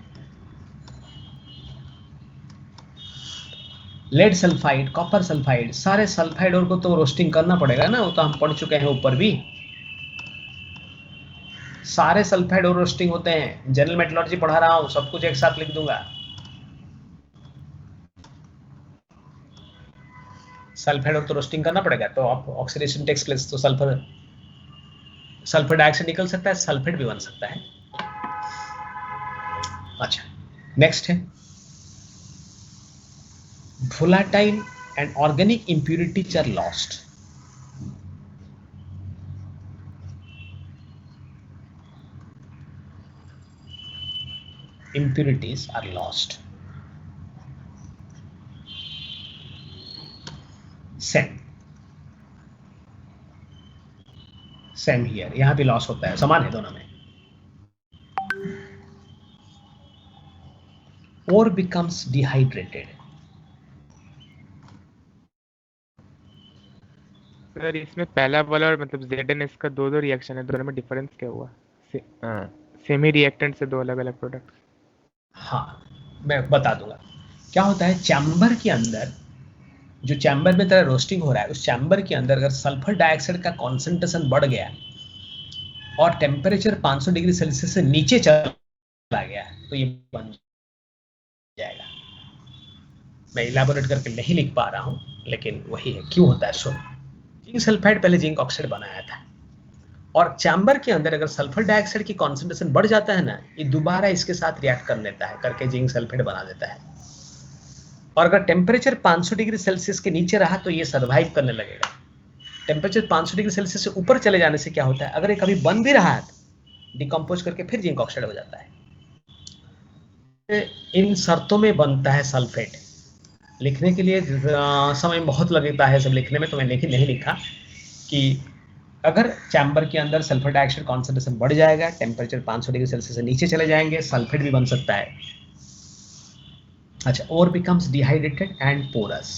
Lead sulphide, copper sulphide, सारे सल्फाइड और को तो रोस्टिंग करना पड़ेगा ना, वो तो हम पढ़ चुके हैं ऊपर भी। सारे सल्फाइड और रोस्टिंग होते हैं, जनरल मेटलर्जी पढ़ा रहा हूं, सब कुछ एक साथ लिख दूंगा। सल्फाइड और तो रोस्टिंग करना पड़ेगा, तो आप ऑक्सीडेशन टेक्स प्लेस, तो सल्फर डाइऑक्साइड निकल सकता है, सल्फेट भी बन सकता है। अच्छा, नेक्स्ट है volatile and organic impurities are lost. Impurities are lost. Same here, यहां भी लॉस होता है, समान है दोनों में। Ore becomes dehydrated. सर इसमें पहला वाला और मतलब ZNS का दो रिएक्शन है, दोनों में डिफरेंस क्या हुआ? सेम ही रिएक्टेंट से दो अलग अलग प्रोडक्ट। हाँ, मैं बता दूंगा क्या होता है। चैम्बर के अंदर, जो चैम्बर में तेरा रोस्टिंग हो रहा है, उस चैम्बर के अंदर अगर सल्फर डाइऑक्साइड का कॉन्सेंट्रेशन बढ़ गया और टेम्परेचर 500 डिग्री सेल्सियस से नीचे चला गया तो ये बन जाएगा। मैं इलैबोरेट करके नहीं लिख पा रहा हूं, लेकिन वही है क्यों होता है। सो जिंक सल्फाइड पहले जिंक ऑक्साइड बनाया था, और चैम्बर के अंदर अगर सल्फर डाइऑक्साइड की कॉन्सेंट्रेशन बढ़ जाता है ना, ये दोबारा इसके साथ रिएक्ट कर लेता है, करके जिंक सल्फेट बना देता है। और अगर टेम्परेचर 500 डिग्री सेल्सियस के नीचे रहा तो ये सर्वाइव करने लगेगा। टेम्परेचर 500 डिग्री सेल्सियस से ऊपर चले जाने से क्या होता है, अगर ये कभी बन भी रहा है डिकम्पोज करके फिर जिंक ऑक्साइड हो जाता है। इन शर्तों में बनता है सल्फेट। लिखने के लिए समय बहुत लगता है सब लिखने में, तो मैंने नहीं लिखा कि अगर चैम्बर के अंदर सल्फर डाइऑक्साइड कॉन्सेंट्रेशन बढ़ जाएगा, टेम्परेचर 500 डिग्री सेल्सियस से नीचे चले जाएंगे, सल्फेट भी बन सकता है। अच्छा, ore becomes dehydrated and porous.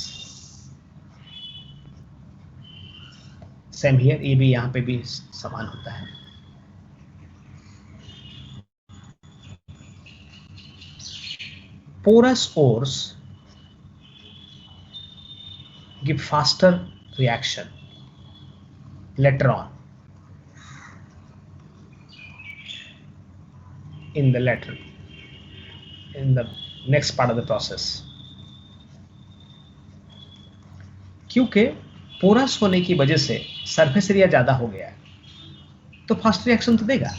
Same here, ये भी यहाँ पे भी समान होता है. Porous ores give faster reaction later on in the next part of the process. क्योंकि पोरस होने की वजह से सरफेस एरिया ज्यादा हो गया है, तो फास्ट रिएक्शन तो देगा.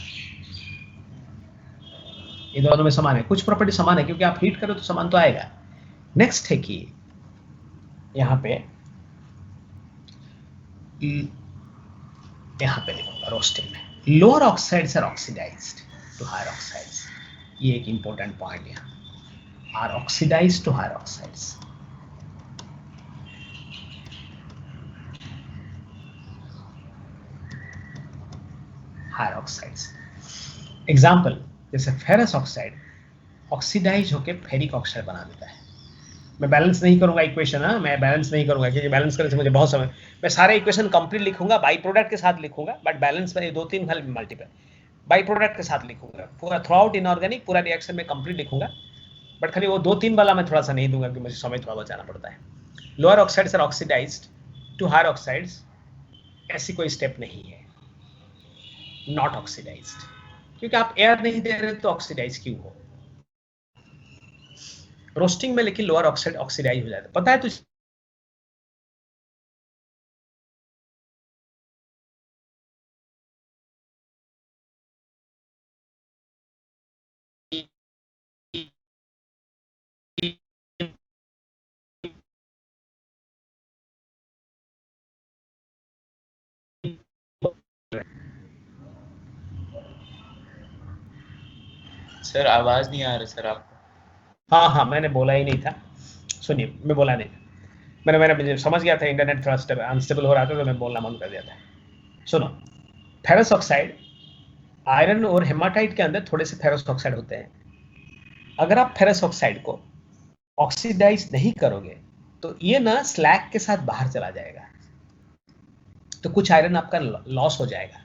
ये दोनों में समान है, कुछ प्रॉपर्टी समान है, क्योंकि आप हीट करो तो समान तो आएगा. नेक्स्ट है कि यहां पे लिखूंगा रोस्टिंग में, lower oxides are oxidised to higher oxides. ये एक इंपॉर्टेंट पॉइंट यहाँ, are oxidised to higher oxides. Higher oxides example, जैसे फेरस ऑक्साइड ऑक्सीडाइज होकर फेरिक ऑक्साइड बना देता है. मैं बैलेंस नहीं करूंगा इक्वेशन, मैं बैलेंस नहीं करूंगा क्योंकि बैलेंस करने से मुझे बहुत समय, मैं सारे इक्वेशन कंप्लीट लिखूंगा, बाई प्रोडक्ट के साथ लिखूंगा, बट बैलेंस में 2-3 खाली मल्टीपल बाई प्रोडक्ट के साथ लिखूंगा. पूरा थ्रू आउट इनऑर्गेनिक पूरा रिएक्शन में कंप्लीट लिखूंगा, बट खाली वो 2-3 वाला मैं थोड़ा सा नहीं दूंगा क्योंकि मुझे समय थोड़ा बचाना पड़ता है. Lower oxides are oxidised to higher oxides, ऐसी कोई स्टेप नहीं है. नॉट ऑक्सीडाइज्ड, क्योंकि आप एयर नहीं दे रहे तो ऑक्सीडाइज क्यों हो. रोस्टिंग में लेकिन लोअर ऑक्साइड ऑक्सीडाइज हो जाता है, पता है तुझे. सर आवाज नहीं आ रहा सर आपको. हाँ, मैंने बोला ही नहीं था. सुनिए, मैं बोला नहीं था, मैंने समझ गया था इंटरनेट थोड़ा अनस्टेबल हो रहा था तो मैं बोलना बंद कर दिया था. सुनो, फेरस ऑक्साइड, आयरन और हेमाटाइट के अंदर थोड़े से फेरस ऑक्साइड होते हैं. अगर आप फेरस ऑक्साइड को ऑक्सीडाइज नहीं करोगे तो ये ना स्लैग के साथ बाहर चला जाएगा, तो कुछ आयरन आपका लॉस हो जाएगा.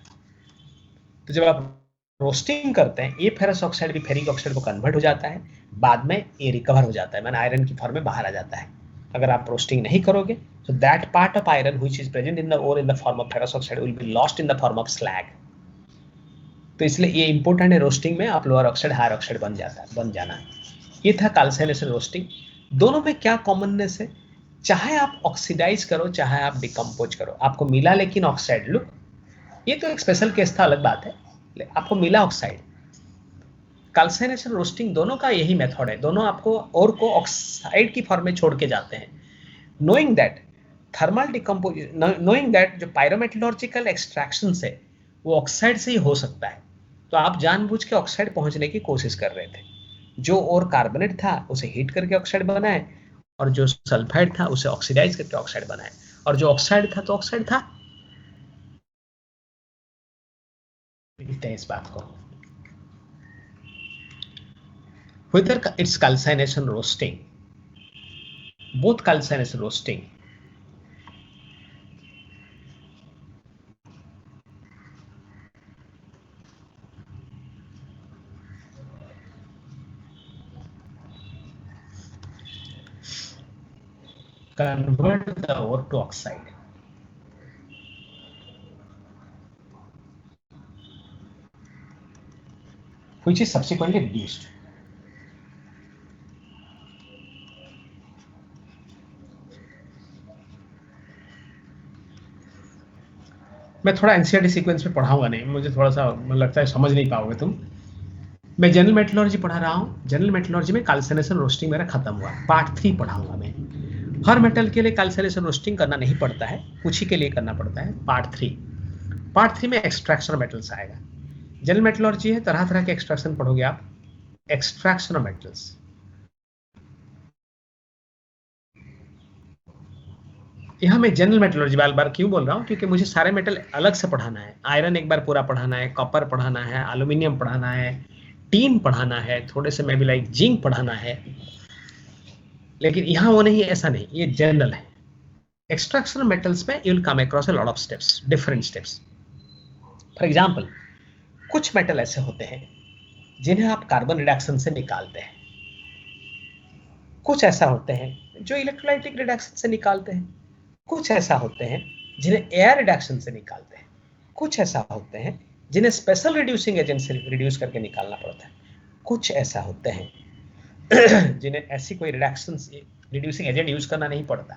तो जब आप रोस्टिंग करते हैं, ये फेरस ऑक्साइड भी फेरिक ऑक्साइड को कन्वर्ट हो जाता है, बाद में ये रिकवर हो जाता है, मैंने आयरन की फॉर्म में बाहर आ जाता है. अगर आप रोस्टिंग नहीं करोगे तो that part of iron which is present in the ore in the form of ferrous oxide will be lost in the form of slag. तो इसलिए ये इंपॉर्टेंट है, रोस्टिंग में आप लोअर ऑक्साइड हायर ऑक्साइड बन जाना. ये था कैल्साइनेशन रोस्टिंग. दोनों में क्या कॉमननेस है, चाहे आप ऑक्सीडाइज करो चाहे आप डिकम्पोज करो, आपको मिला लेकिन ऑक्साइड. लुक, ये तो एक स्पेशल केस था, अलग बात है, आपको मिला ऑक्साइड. कैल्साइनेशन रोस्टिंग दोनों का यही मेथड है, दोनों आपको और को ऑक्साइड की फॉर्म में छोड़ के जाते हैं. Knowing that thermal decompose, knowing that जो पायरोमेटलर्जिकल एक्सट्रैक्शन है वो ऑक्साइड से ही हो सकता है, तो आप जानबूझ के ऑक्साइड पहुंचने की कोशिश कर रहे थे. जो और कार्बोनेट था उसे हीट करके ऑक्साइड बनाए, और जो सल्फाइड था उसे ऑक्सीडाइज करके ऑक्साइड बनाए, और जो ऑक्साइड था तो ऑक्साइड था. इस बात को whether it's calcination roasting, both calcination roasting convert the ore to oxide. Which is subsequently reduced. मैं थोड़ा एनसीईआरटी सीक्वेंस में पढ़ाऊंगा नहीं, मुझे थोड़ा सा लगता है समझ नहीं पाओगे तुम. मैं जनरल मेटलर्जी पढ़ा रहा हूँ, जनरल मेटलर्जी में कैल्साइनेशन रोस्टिंग मेरा खत्म हुआ, पार्ट 3 पढ़ाऊंगा मैं. हर मेटल के लिए कैल्साइनेशन रोस्टिंग करना नहीं पड़ता है, कुछ ही के लिए करना पड़ता है. पार्ट 3 में एक्सट्रैक्शन मेटल्स आएगा. जनरल मेटलर्जी है, तरह तरह के एक्सट्रैक्शन पढ़ोगे आप. एक्सट्रैक्शन मेटल्स, यहाँ मैं जनरल मेटलर्जी बार क्यों बोल रहा हूँ, क्योंकि मुझे सारे मेटल अलग से पढ़ाना है. आयरन एक बार पूरा पढ़ाना है, कॉपर पढ़ाना है, एल्यूमिनियम पढ़ाना है, टीन पढ़ाना है, थोड़े से मे भी लाइक जिंक पढ़ाना है. लेकिन यहाँ वो नहीं, ऐसा नहीं, ये जनरल है। एक्सट्रैक्शन मेटल्स में you will come across a lot of steps, different steps. For example, कुछ मेटल ऐसे होते हैं जिन्हें आप कार्बन रिडक्शन से निकालते हैं, कुछ ऐसा होते हैं जो इलेक्ट्रोलाइटिक रिडक्शन से निकालते हैं, कुछ ऐसा होते हैं जिन्हें एयर रिडक्शन से निकालते हैं, कुछ ऐसा होते हैं जिन्हें स्पेशल रिड्यूसिंग एजेंट से रिड्यूस करके निकालना पड़ता है, कुछ ऐसा होते हैं जिन्हें ऐसी कोई रिडक्शन रिड्यूसिंग एजेंट यूज करना नहीं पड़ता।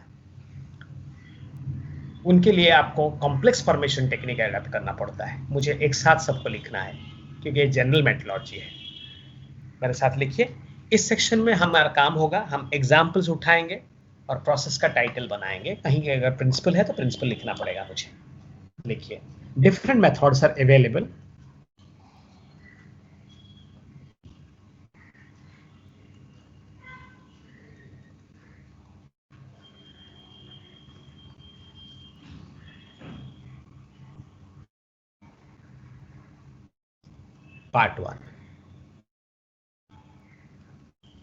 उनके लिए आपको कॉम्प्लेक्स फॉर्मेशन टेक्निक एडॉप्ट करना पड़ता है। मुझे एक साथ सबको लिखना है क्योंकि ये जनरल मेटलॉजी है। मेरे साथ लिखिए। इस सेक्शन में हमारा काम होगा, हम एग्जाम्पल्स उठाएंगे और प्रोसेस का टाइटल बनाएंगे। कहीं अगर प्रिंसिपल है तो प्रिंसिपल लिखना पड़ेगा मुझे। लिखिए, different methods are available part 1।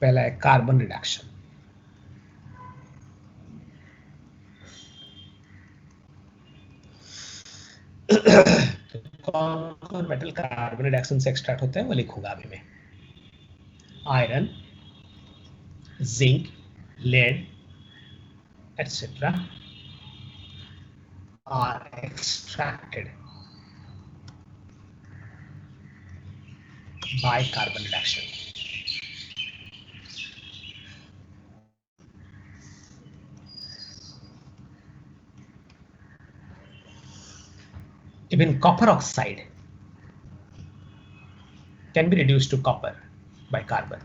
पहला है कार्बन रिडक्शन। कौन मेटल कार्बन रिडक्शन से एक्सट्रैक्ट होते हैं वो लिखूंगा अभी मैं। Iron, zinc, lead etc. are extracted by carbon reduction. Even copper oxide can be reduced to copper by carbon.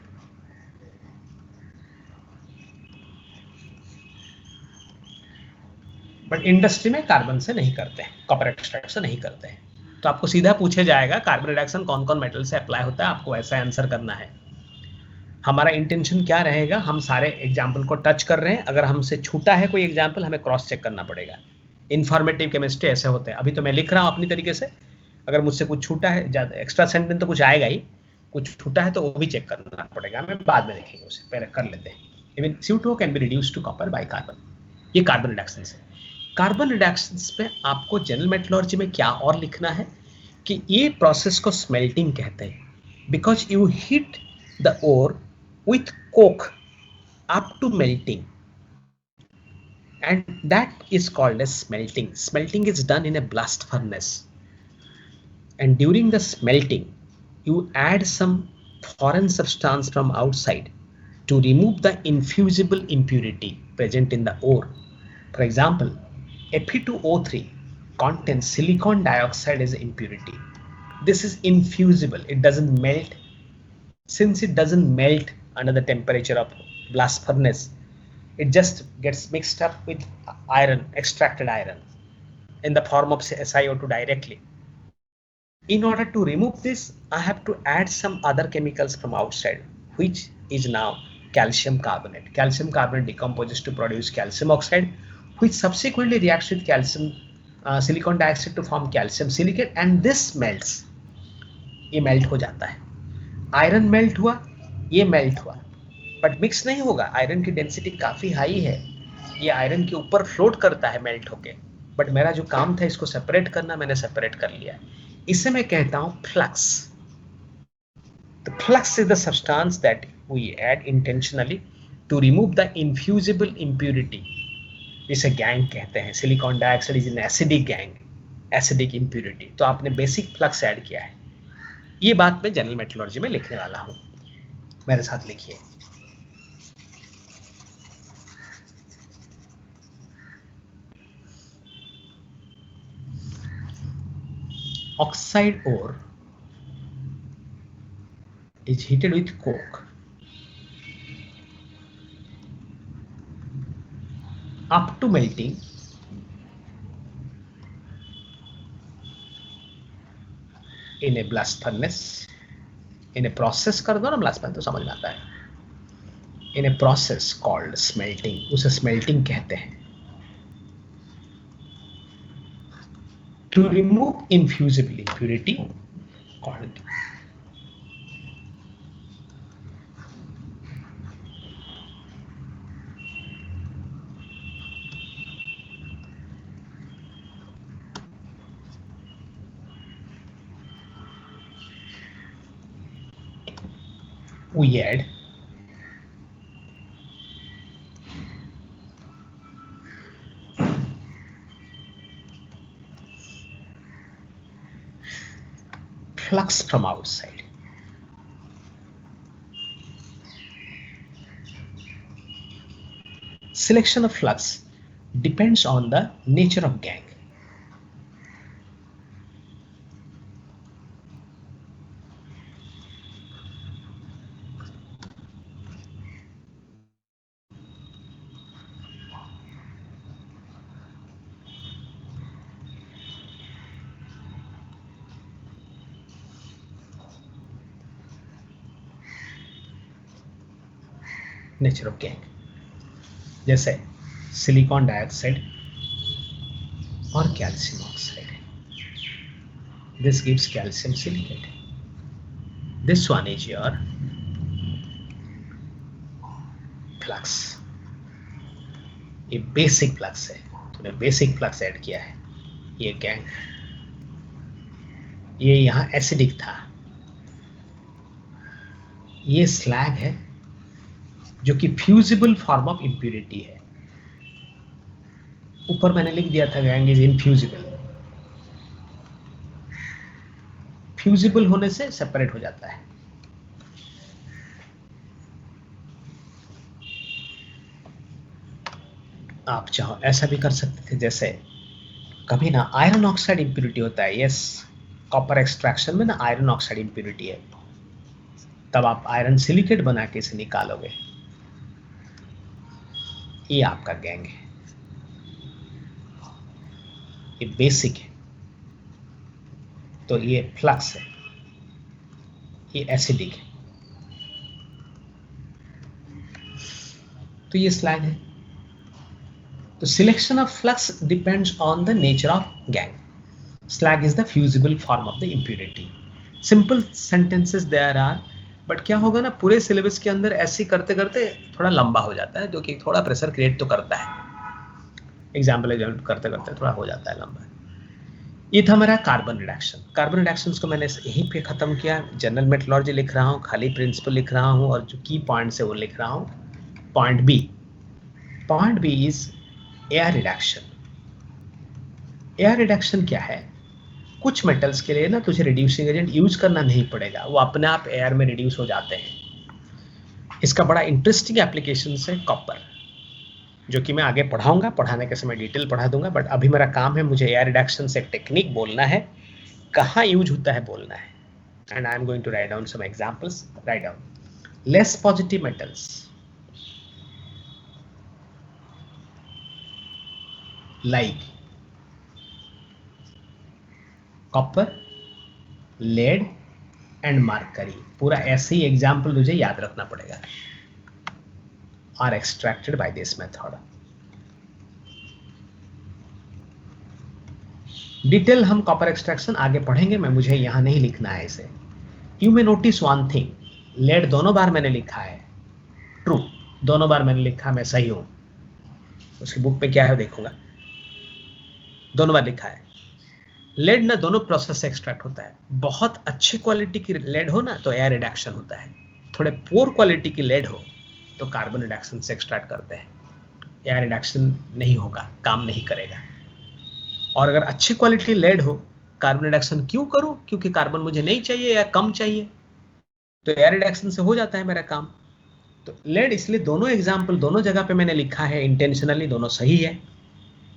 But industry में कार्बन से नहीं करते हैं, कॉपर एक्सट्रैक्ट से नहीं करते हैं। तो आपको सीधा पूछा जाएगा कार्बन रिडक्शन कौन कौन मेटल से अप्लाई होता है, आपको ऐसा आंसर करना है। हमारा इंटेंशन क्या रहेगा, हम सारे एग्जाम्पल को टच कर रहे हैं, अगर हमसे छूटा है कोई एग्जाम्पल हमें क्रॉस चेक करना पड़ेगा। इन्फॉर्मेटिव केमिस्ट्री ऐसे होते हैं। अभी तो मैं लिख रहा हूँ अपनी तरीके से, अगर मुझसे कुछ छूटा है, ज़्यादा एक्स्ट्रा सेंटेंस तो कुछ आएगा ही, कुछ छूटा है तो वो भी चेक करना पड़ेगा, मैं बाद में देखेंगे उसे, पहले कर लेते हैं। Even CO2 can be reduce to copper by carbon, ये कार्बन रिडक्शन से। कार्बन रिडक्शंस पे आपको जनरल मेटलर्जी में क्या और लिखना है कि ये प्रोसेस को स्मेल्टिंग कहते हैं, because you heat the ore with coke up to melting, and that is called as smelting. Smelting is done in a blast furnace, and during the smelting you add some foreign substance from outside to remove the infusible impurity present in the ore. For example, Fe2O3 contains silicon dioxide as impurity. This is infusible, it doesn't melt. Since it doesn't melt under the temperature of blast furnace, it just gets mixed up with iron, extracted iron, in the form of SiO2 directly. In order to remove this, I have to add some other chemicals from outside, which is now calcium carbonate. Calcium carbonate decomposes to produce calcium oxide, which subsequently reacts with calcium silicon dioxide to form calcium silicate, and this melts. ये melt हो जाता है। Iron melt हुआ, ये melt हुआ, but mix नहीं होगा। Iron की डेंसिटी काफी हाई है, ये आयरन के ऊपर फ्लोट करता है मेल्ट होके, बट मेरा जो काम था इसको सेपरेट करना, मैंने सेपरेट कर लिया। इसे मैं कहता हूं flux. The flux is the substance that we add intentionally to remove the infusible impurity. इसे गैंग कहते हैं। Silicon dioxide is an acidic gang, acidic impurity. तो आपने बेसिक फ्लक्स ऐड किया है। ये बात मैं जनरल मेटलर्जी में लिखने वाला हूं, मेरे साथ लिखिए। Oxide ore is heated with coke up to melting in a blast furnace. In a process कर दो ना, blast furnace तो समझ में आता है। In a process called smelting, उसे smelting कहते हैं। To remove infusible impurity called we add flux from outside. Selection of flux depends on the nature of gang. Nature of gang, जैसे सिलिकॉन डाइऑक्साइड और calcium oxide. This gives calcium silicate. This one is your flux. ये basic flux है, तूने basic flux add किया है. ये gang, ये यहाँ एसिडिक था. ये स्लैग है जो कि फ्यूजिबल फॉर्म ऑफ इम्प्यूरिटी है. ऊपर मैंने लिख दिया था गैंग इज इनफ्यूजिबल. फ्यूजिबल होने से सेपरेट हो जाता है. आप चाहो ऐसा भी कर सकते थे, जैसे कभी ना आयरन ऑक्साइड इम्प्यूरिटी होता है. यस, कॉपर एक्सट्रैक्शन में ना आयरन ऑक्साइड इम्प्यूरिटी है, तब आप आयरन सिलिकेट बना के इसे निकालोगे. ये आपका गैंग है, ये बेसिक है. तो ये फ्लक्स है, ये एसिडिक है. तो ये स्लैग है. तो selection of flux depends on the nature of gang. slag is the fusible form of the impurity. Simple sentences there are, but क्या होगा ना, पूरे सिलेबस के अंदर ऐसे करते करते थोड़ा लंबा हो जाता है, जो कि थोड़ा प्रेशर क्रिएट तो करता है. एग्जाम्पल करते करते थोड़ा हो जाता है लंबा. ये था मेरा कार्बन रिडक्शन. कार्बन रिडक्शंस को मैंने यहीं पे खत्म किया. जनरल मेथोडोलॉजी लिख रहा हूँ, खाली प्रिंसिपल लिख रहा हूँ, और जो की पॉइंट्स है वो लिख रहा हूँ. Point B is air reduction. Air reduction क्या है? कुछ मेटल्स के लिए ना तुझे रिड्यूसिंग एजेंट यूज करना नहीं पड़ेगा, वो अपने आप एयर में रिड्यूस हो जाते हैं. इसका बड़ा इंटरेस्टिंग एप्लीकेशन है कॉपर, जो कि मैं आगे पढ़ाऊंगा, पढ़ाने के समय डिटेल पढ़ा दूंगा. बट अभी मेरा काम है, मुझे एयर रिडक्शन से एक टेक्निक बोलना है, कहाँ यूज होता है बोलना है. And I am going to write down some examples. Write down. Less positive metals like copper, lead and mercury. पूरा ऐसे ही एग्जाम्पल तुझे याद रखना पड़ेगा. Are extracted by this method. Detail हम कॉपर एक्सट्रैक्शन आगे पढ़ेंगे, मैं मुझे यहां नहीं लिखना है इसे. You may notice one thing, lead दोनों बार मैंने लिखा है. ट्रू, दोनों बार मैंने लिखा, मैं सही हूं. उसकी बुक पे क्या है देखूंगा, दोनों बार लिखा है. लेड ना दोनों प्रोसेस से एक्सट्रैक्ट होता है. बहुत अच्छी क्वालिटी की लेड हो ना तो एयर रिडक्शन होता है. थोड़े पोर क्वालिटी की लेड हो तो कार्बन रिडक्शन से एक्सट्रैक्ट करते हैं. एयर रिडक्शन नहीं होगा, काम नहीं करेगा. और अगर अच्छी क्वालिटी लेड हो, कार्बन रिडक्शन क्यों करूं? क्योंकि कार्बन मुझे नहीं चाहिए या कम चाहिए, तो एयर रिडक्शन से हो जाता है मेरा काम. तो लेड, इसलिए दोनों एग्जाम्पल दोनों जगह पे मैंने लिखा है इंटेंशनली, दोनों सही है.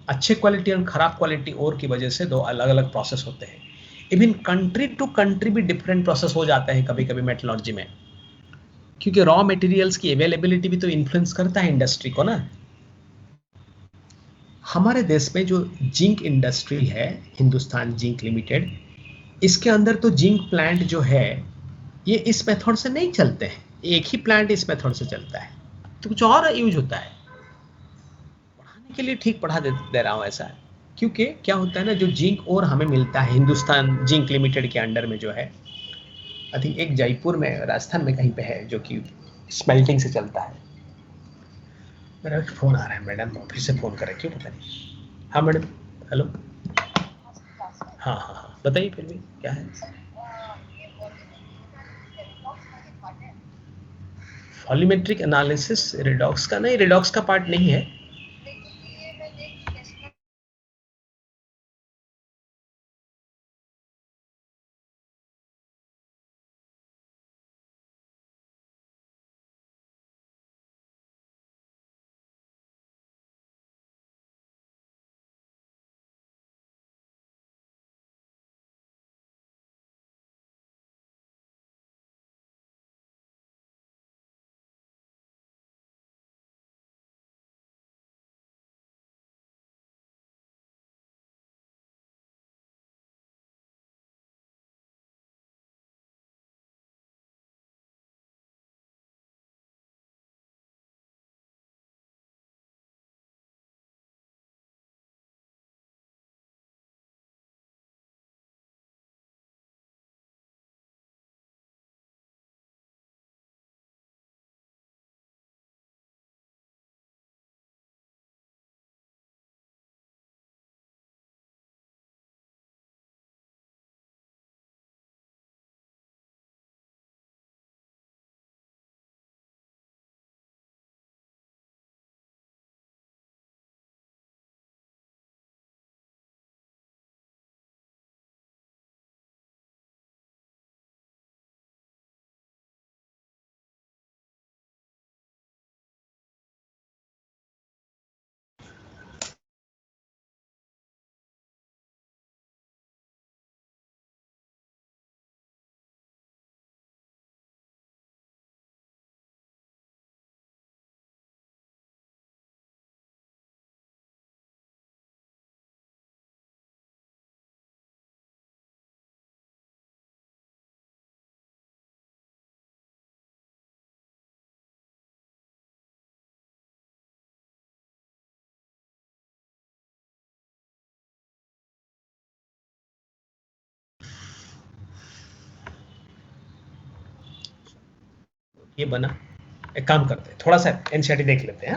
अच्छे क्वालिटी और खराब क्वालिटी और की वजह से दो अलग अलग प्रोसेस होते हैं. इवन कंट्री टू कंट्री भी डिफरेंट प्रोसेस हो जाता है कभी कभी मेटलर्जी में, क्योंकि रॉ मटेरियल्स की अवेलेबिलिटी भी तो इन्फ्लुएंस करता है इंडस्ट्री को ना. हमारे देश में जो जिंक इंडस्ट्री है, हिंदुस्तान जिंक लिमिटेड, इसके अंदर तो जिंक प्लांट जो है ये इस मेथड से नहीं चलते हैं. एक ही प्लांट इस मेथड से चलता है, तो कुछ और यूज होता है. के लिए ठीक पढ़ा दे रहा हूं ऐसा, क्योंकि क्या होता है ना, जो जिंक और हमें मिलता है हिंदुस्तान जिंक लिमिटेड के अंडर में जो है, आई थिंक एक जयपुर में, राजस्थान में कहीं पे है, जो कि स्मेल्टिंग से चलता है. मेरा एक फोन आ रहा है, मैडम ऑफिस से फोन कर रहे, क्यों पता नहीं. हाँ मैडम, हेलो. हाँ हाँ हाँ, बताइए. फिर भी क्या है? वॉल्यूमेट्रिक एनालिसिस रिडॉक्स का नहीं, रिडॉक्स का पार्ट नहीं है। ये बना, एक काम करते हैं, थोड़ा सा एनसीईआरटी देख लेते हैं,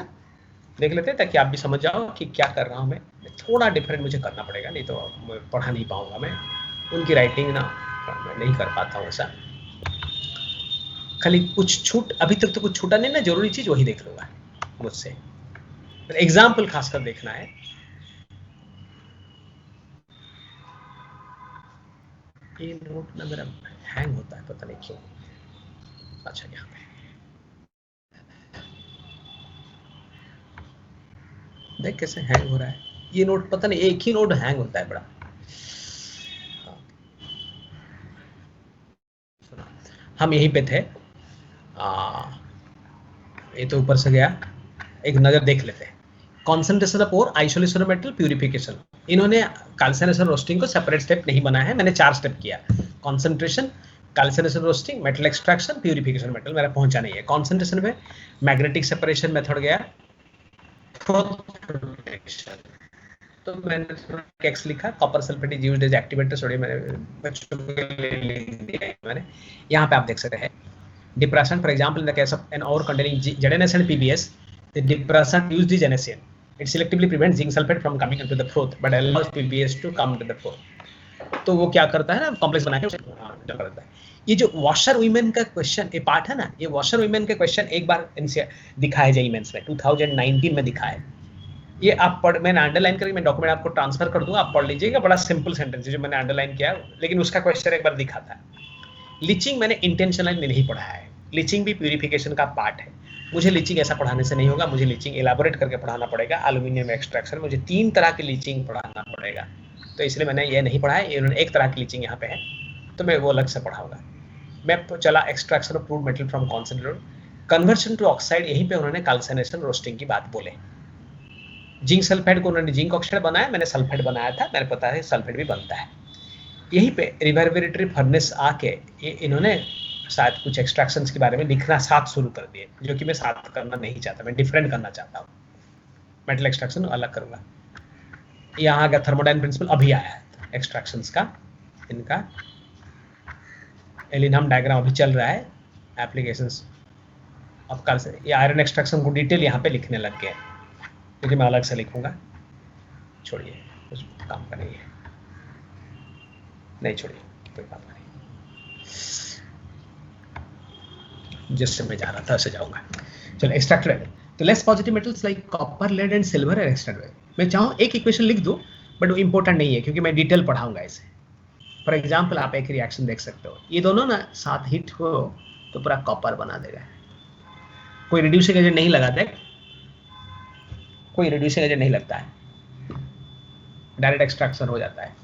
देख लेते हैं ताकि आप भी समझ जाओ कि क्या कर रहा हूँ मैं। थोड़ा डिफरेंट मुझे करना पड़ेगा, नहीं तो मैं पढ़ा नहीं पाऊंगा। मैं उनकी राइटिंग ना मैं नहीं कर पाता हूँ ऐसा। खाली कुछ छूट, अभी तक तो कुछ छूटा नहीं ना, जरूरी चीज वही देख लूंगा मुझसे। एग्जाम्पल खासकर देखना है। ये नोट ना मेरा हैंग होता है, पता नहीं क्यों। अच्छा, यहाँ पे देख कैसे हैंग हो रहा है ये नोट, पता नहीं एक ही नोट हैंग होता है बड़ा। हम यहीं पे थे, ये तो ऊपर से गया, एक नजर देख लेते हैं। Concentration of ore, isolation of metal, purification. इन्होंने कैल्सिनेशन रोस्टिंग को सेपरेट स्टेप नहीं बनाया है, मैंने 4 स्टेप किया। Concentration, calcination roasting, metal extraction, purification metal, मेरा पहुंचा नहीं है। कॉन्सेंट्रेशन में मैग्नेटिक सेपरेशन मेथड गया, प्रोटेक्शन, तो मैंने एक्स लिखा, copper sulphate is used as activator sodium, मैंने बच्चों के लिए लिख दिया है मैंने। यहाँ पे आप देख सकते हैं depressant, for example in the case of an ore containing ZnS and PbS, the depressant used is NaCN. It selectively prevents zinc sulfate from coming into the froth but allows PbS to come into the froth। तो वो क्या करता है ना, complex बना के करता है। ये जो वॉशर वीमेन का क्वेश्चन, ये पार्ट है ना, ये वॉशर वीमेन के क्वेश्चन एक बार इनसे दिखा है जेईई मेंस में, 2019 में दिखा है। ये आप पढ़, मैंने अंडरलाइन करके मैं डॉक्यूमेंट आपको ट्रांसफर कर दूंगा, आप पढ़ लीजिएगा। बड़ा सिंपल सेंटेंस है जो मैंने अंडरलाइन किया है, लेकिन उसका क्वेश्चन एक बार दिखा था। लीचिंग मैंने इंटेंशनली नहीं पढ़ा है, लीचिंग भी प्यूरिफिकेशन का पार्ट है। मुझे लीचिंग ऐसा पढ़ाने से नहीं होगा, मुझे लीचिंग एलाबोरेट करके पढ़ाना पड़ेगा। एल्यूमिनियम एक्सट्रैक्शन, मुझे 3 तरह की लीचिंग पढ़ाना पड़ेगा, तो इसलिए मैंने ये नहीं पढ़ा है। इन्होंने एक तरह की लीचिंग यहाँ पे है, तो मैं वो अलग से पढ़ाऊंगा। मैं चला extraction of crude metal from concentrate, conversion to oxide, यहीं पे उन्होंने कैल्सिनेशन रोस्टिंग की बात बोले। जिंक सल्फाइड को उन्होंने जिंक ऑक्साइड बनाया, मैंने सल्फाइड बनाया था, मैंने पता है सल्फाइड भी बनता है। यहीं पे रिवर्बरेटरी फर्नेस आके ये इन्होंने शायद कुछ एक्सट्रैक्शंस के बारे में लिखना साथ शुरू कर दिए, जो कि मैं साथ करना नहीं चाहता, मैं डिफरेंट करना चाहता हूँ। मेटल एक्सट्रैक्शन अलग करूंगा। यहाँ का थर्मोडाइन प्रिंसिपल अभी आया है एक्सट्रैक्शंस का, इनका एलिनहम डायग्राम अभी चल रहा है, एप्लीकेशंस। अब कल से ये आयरन एक्सट्रैक्शन को डिटेल यहाँ पे लिखने लग गए, क्योंकि मैं अलग से लिखूंगा। छोड़िए, उस काम का नहीं है, नहीं छोड़िए, कोई बात नहीं। जिससे मैं जा रहा था वैसे जाऊंगा। चलो एक्सट्रैक्टेड, तो less positive metals like copper, lead and silver है एक्सट्रैक्टेड। मैं चाहूँ एक इक्वेशन लिख दूँ, बट वो इंपॉर्टेंट नहीं है क्योंकि मैं डिटेल पढ़ाऊंगा इसे। फॉर एग्जाम्पल आप एक रिएक्शन देख सकते हो, ये दोनों ना साथ हिट हो तो पूरा कॉपर बना देगा। कोई रिड्यूसिंग एजेंट नहीं लगाता है, कोई रिड्यूसिंग एजेंट नहीं लगता है, डायरेक्ट एक्सट्रैक्शन हो जाता है।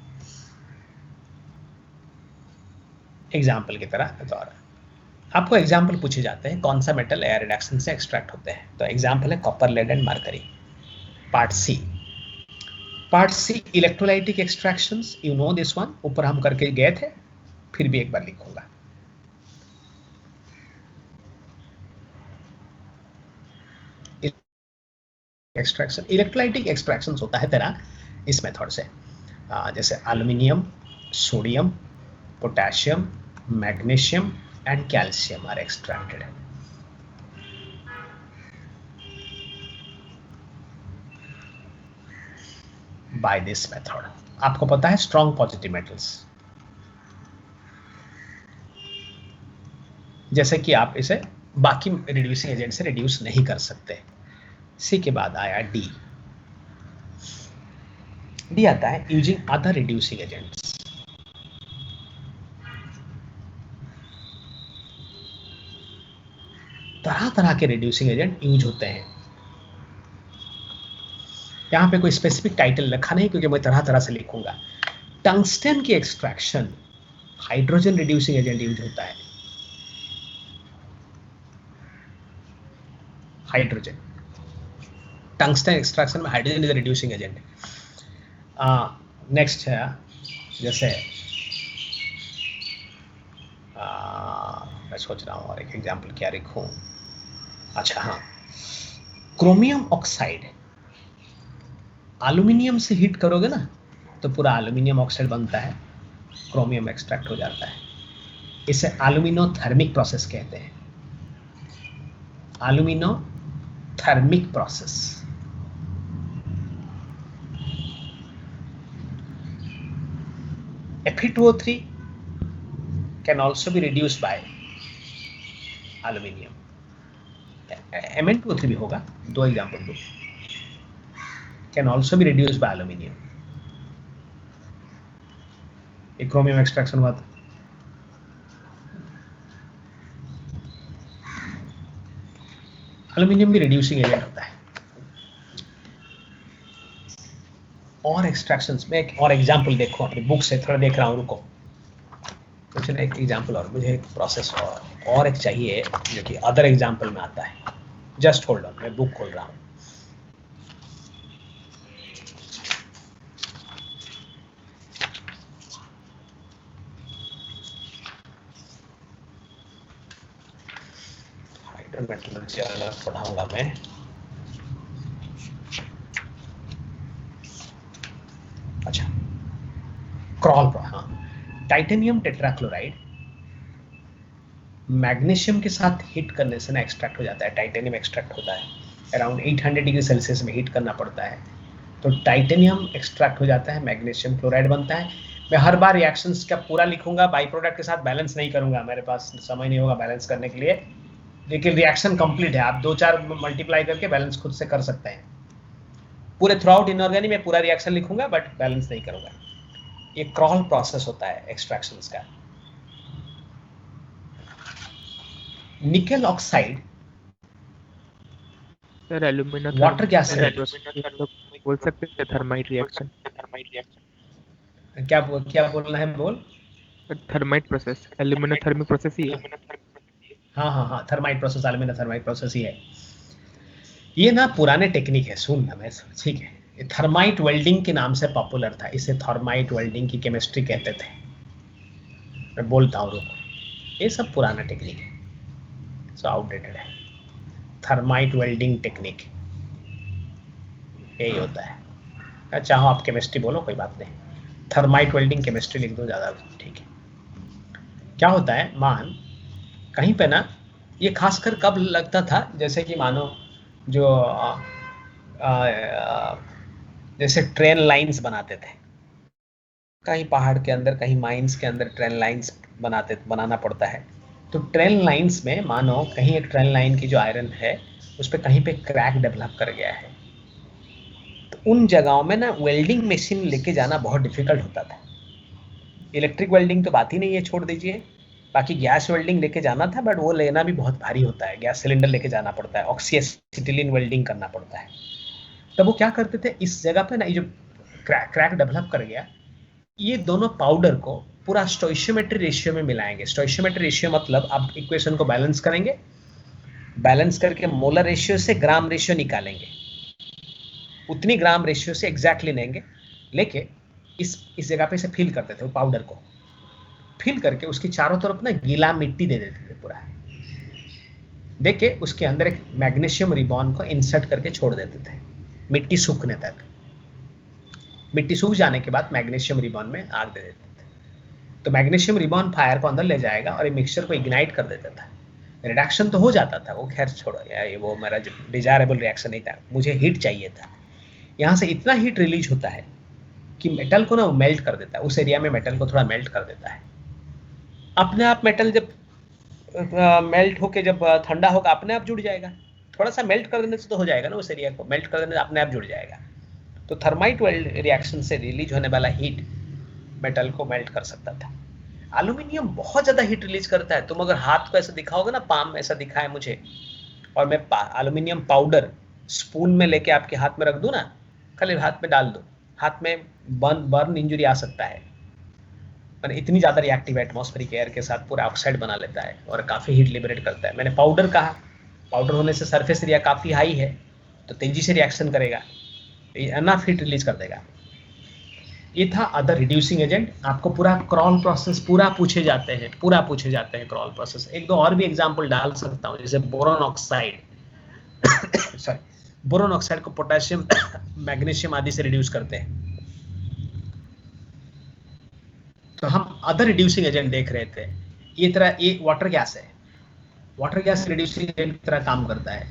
एग्जाम्पल की तरह द्वारा आपको एग्जाम्पल पूछे जाते हैं कौन सा मेटल एयर रिडक्शन से एक्सट्रैक्ट होते हैं। तो एग्जाम्पल है copper, lead and mercury. Part C, part C electrolytic extractions, you know this one, ऊपर हम करके गए थे, फिर भी एक बार लिखूंगा। एक्सट्रैक्शन, इलेक्ट्रोलाइटिक एक्सट्रैक्शन होता है तेरा इस मेथड से, जैसे aluminium, sodium, potassium, magnesium and calcium are extracted. By this method. आपको पता है स्ट्रॉन्ग पॉजिटिव मेटल्स, जैसे कि आप इसे बाकी रिड्यूसिंग एजेंट से रिड्यूस नहीं कर सकते। सी के बाद आया डी। डी आता है यूजिंग अदर रिड्यूसिंग एजेंट्स। तरह तरह के रिड्यूसिंग एजेंट यूज होते हैं। यहां पे कोई स्पेसिफिक टाइटल रखा नहीं क्योंकि मैं तरह तरह से लिखूंगा। टंगस्टन की extraction hydrogen reducing agent use होता है, हाइड्रोजन। टंगस्टन एक्सट्रैक्शन में hydrogen is reducing agent. Next है जैसे मैं सोच रहा हूँ और एक एग्जांपल क्या लिखूं। अच्छा हाँ, क्रोमियम ऑक्साइड, एल्यूमिनियम से हीट करोगे ना तो पूरा एल्यूमिनियम ऑक्साइड बनता है, क्रोमियम एक्सट्रैक्ट हो जाता है। इसे एल्यूमिनोथर्मिक प्रोसेस कहते हैं, एल्यूमिनोथर्मिक process. Fe2O3 can also be reduced by aluminium. Mn2O3 भी होगा, दो एग्जांपल दो। Can also be reduced by aluminium. एक क्रोमियम एक्सट्रैक्शन हुआ था, एल्यूमिनियम भी रिड्यूसिंग एजेंट होता है। और एक्सट्रैक्शंस में एक और एग्जांपल देखो, अपनी बुक से थोड़ा देख रहा हूँ, रुको कुछ ना, एक एग्जांपल और, मुझे एक प्रोसेस और एक चाहिए जो कि अदर एग्जांपल में आता है। जस्ट होल्ड ऑन, मैं बुक खोल रहा हूँ। हाइड्रोमेटलर्जी अलग पढ़ाऊंगा मैं। अच्छा, क्रॉल, हाँ, टाइटेनियम टेट्राक्लोराइड मैग्नीशियम के साथ हीट करने से ना एक्सट्रैक्ट हो जाता है। टाइटेनियम एक्सट्रैक्ट होता है, अराउंड 800 डिग्री सेल्सियस में हीट करना पड़ता है, तो टाइटेनियम एक्सट्रैक्ट हो जाता है, मैग्नीशियम क्लोराइड बनता है। मैं हर बार रिएक्शंस का पूरा लिखूंगा, बाई प्रोडक्ट के साथ बैलेंस नहीं करूंगा, मेरे पास समय नहीं होगा बैलेंस करने के लिए, लेकिन रिएक्शन कंप्लीट है, आप 2-4 मल्टीप्लाई करके बैलेंस खुद से कर सकते हैं। पूरे थ्रू आउट इनऑर्गेनिक में पूरा रिएक्शन लिखूंगा बट बैलेंस नहीं करूंगा। ये क्रॉल प्रोसेस होता है एक्सट्रैक्शंस का। Nickel oxide, sir alumina water gas बोल सकते हैं, थर्माइट रिएक्शन। क्या बोलना है, बोल। Thermite process, alumina thermic process ही है। हाँ, thermite process, alumina thermite process ही है। ये ना पुराने टेक्निक है, सुन ना, मैं ठीक है, ये थर्माइट वेल्डिंग के नाम से पॉपुलर था, इसे थर्माइट वेल्डिंग की केमिस्ट्री कहते थे। मैं बोलता हूँ, रुको, ये सब पुराना टेक्निक है, सो आउटडेटेड है। थर्माइट वेल्डिंग टेक्निक यही होता है। चाहो आप केमिस्ट्री बोलो, कोई बात नहीं, थर्माइट वेल्डिंग केमिस्ट्री लिख दो, ज़्यादा ठीक है। क्या होता है, मान कहीं पे ना, ये खासकर कब लगता था, जैसे कि मानो जो जैसे ट्रेन लाइंस बनाते थे, कहीं पहाड़ के अंदर, कहीं माइंस के अंदर ट्रेन लाइंस बनाना पड़ता है, तो ट्रेन लाइंस में मानो कहीं एक ट्रेन लाइन की जो आयरन है उस पर कहीं पे क्रैक डेवलप कर गया है, तो उन जगहों में ना वेल्डिंग मशीन लेके जाना बहुत डिफिकल्ट होता था। इलेक्ट्रिक वेल्डिंग तो बात ही नहीं है, छोड़ दीजिए, बाकी गैस वेल्डिंग लेके जाना था, बट वो लेना भी बहुत भारी होता है, गैस सिलेंडर लेके जाना पड़ता है, ऑक्सीएसिटिलीन वेल्डिंग करना पड़ता है। तब वो क्या करते थे, इस जगह पे ना ये जो क्रैक डेवलप कर गया, ये दोनों पाउडर को पूरा स्टोइशियोमेट्री रेशियो में मिलाएंगे। स्टोइशियोमेट्री रेशियो मतलब आप इक्वेशन को बैलेंस करेंगे, बैलेंस करके मोलर रेशियो से ग्राम रेशियो निकालेंगे, उतनी ग्राम रेशियो से एग्जैक्टली लेंगे, लेके इस जगह पे इसे फिल करते थे, वो पाउडर को फिल करके उसकी चारों तरफ ना गीला मिट्टी दे देते थे पूरा, देके उसके अंदर एक मैग्नीशियम रिबॉन को इंसर्ट करके छोड़ देते थे मिट्टी सूखने तक। मिट्टी सूख जाने के बाद मैग्नीशियम रिबॉन में आग दे देते थे, तो मैग्नीशियम रिबॉन फायर को अंदर ले जाएगा और ये मिक्सचर को इग्नाइट कर देता था। रिडक्शन तो हो जाता था, वो खैर छोड़ो यार, ये वो मेरा डिजायरेबल रिएक्शन नहीं था, मुझे हीट चाहिए था। यहाँ से इतना हीट रिलीज होता है कि मेटल को ना वो मेल्ट कर देता है, उस एरिया में मेटल को थोड़ा मेल्ट कर देता है। अपने आप मेटल जब मेल्ट होके जब ठंडा होगा अपने आप जुड़ जाएगा, थोड़ा सा मेल्ट कर देने से तो हो जाएगा ना, उस एरिया को मेल्ट कर देने से अपने आप जुड़ जाएगा। तो थर्माइट वेल्ड रिएक्शन से रिलीज होने वाला हीट मेटल को मेल्ट कर सकता था। एल्यूमिनियम बहुत ज्यादा हीट रिलीज करता है, तुम अगर हाथ को ऐसा दिखाओगे ना, पाम ऐसा दिखा है मुझे, और मैं एल्यूमिनियम पाउडर स्पून में लेके आपके हाथ में रख दूं ना, खाली हाथ में डाल दो, हाथ में बर्न इंजुरी आ सकता है, मैंने इतनी ज्यादा रिएक्टिव एटमॉस्फेरिक एयर के साथ पूरा ऑक्साइड बना लेता है और काफी हीट लिबरेट करता है। मैंने पाउडर कहा, पाउडर होने से सरफेस एरिया काफी हाई है तो तेजी से रिएक्शन करेगा, एनफ हीट रिलीज कर देगा। ये था अदर रिड्यूसिंग एजेंट। आपको पूरा क्रॉल प्रोसेस पूरा पूछे जाते हैं क्रॉल प्रोसेस। एक दो और भी एग्जांपल डाल सकता हूँ, जैसे boron oxide sorry boron oxide को पोटेशियम मैग्नीशियम आदि से रिड्यूस करते हैं। तो हम अदर रिड्यूसिंग एजेंट देख रहे थे। ये वाटर गैस है, वाटर गैस रिड्यूसिंग एजेंट की तरह काम करता है।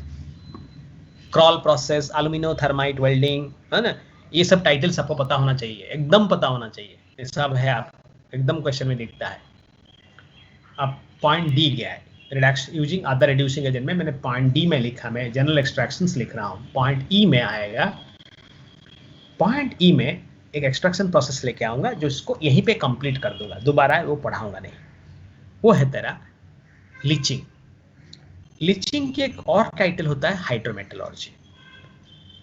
Crawl process, alumino thermite welding, है ना, ये सब टाइटल सबको पता होना चाहिए, एकदम पता होना चाहिए, ये सब है, आप एकदम क्वेश्चन में दिखता है। अब पॉइंट डी क्या है, reduction using other reducing agent में मैंने पॉइंट डी में लिखा, मैं जनरल एक्सट्रैक्शंस लिख रहा हूँ। पॉइंट ई में आएगा, पॉइंट ई में एक एक्सट्रैक्शन प्रोसेस लेके आऊंगा जो इसको यहीं पे कंप्लीट कर दूंगा, दोबारा वो पढ़ाऊंगा नहीं। वो है तेरा लीचिंग। लीचिंग की एक और टाइटल होता है hydrometallurgy.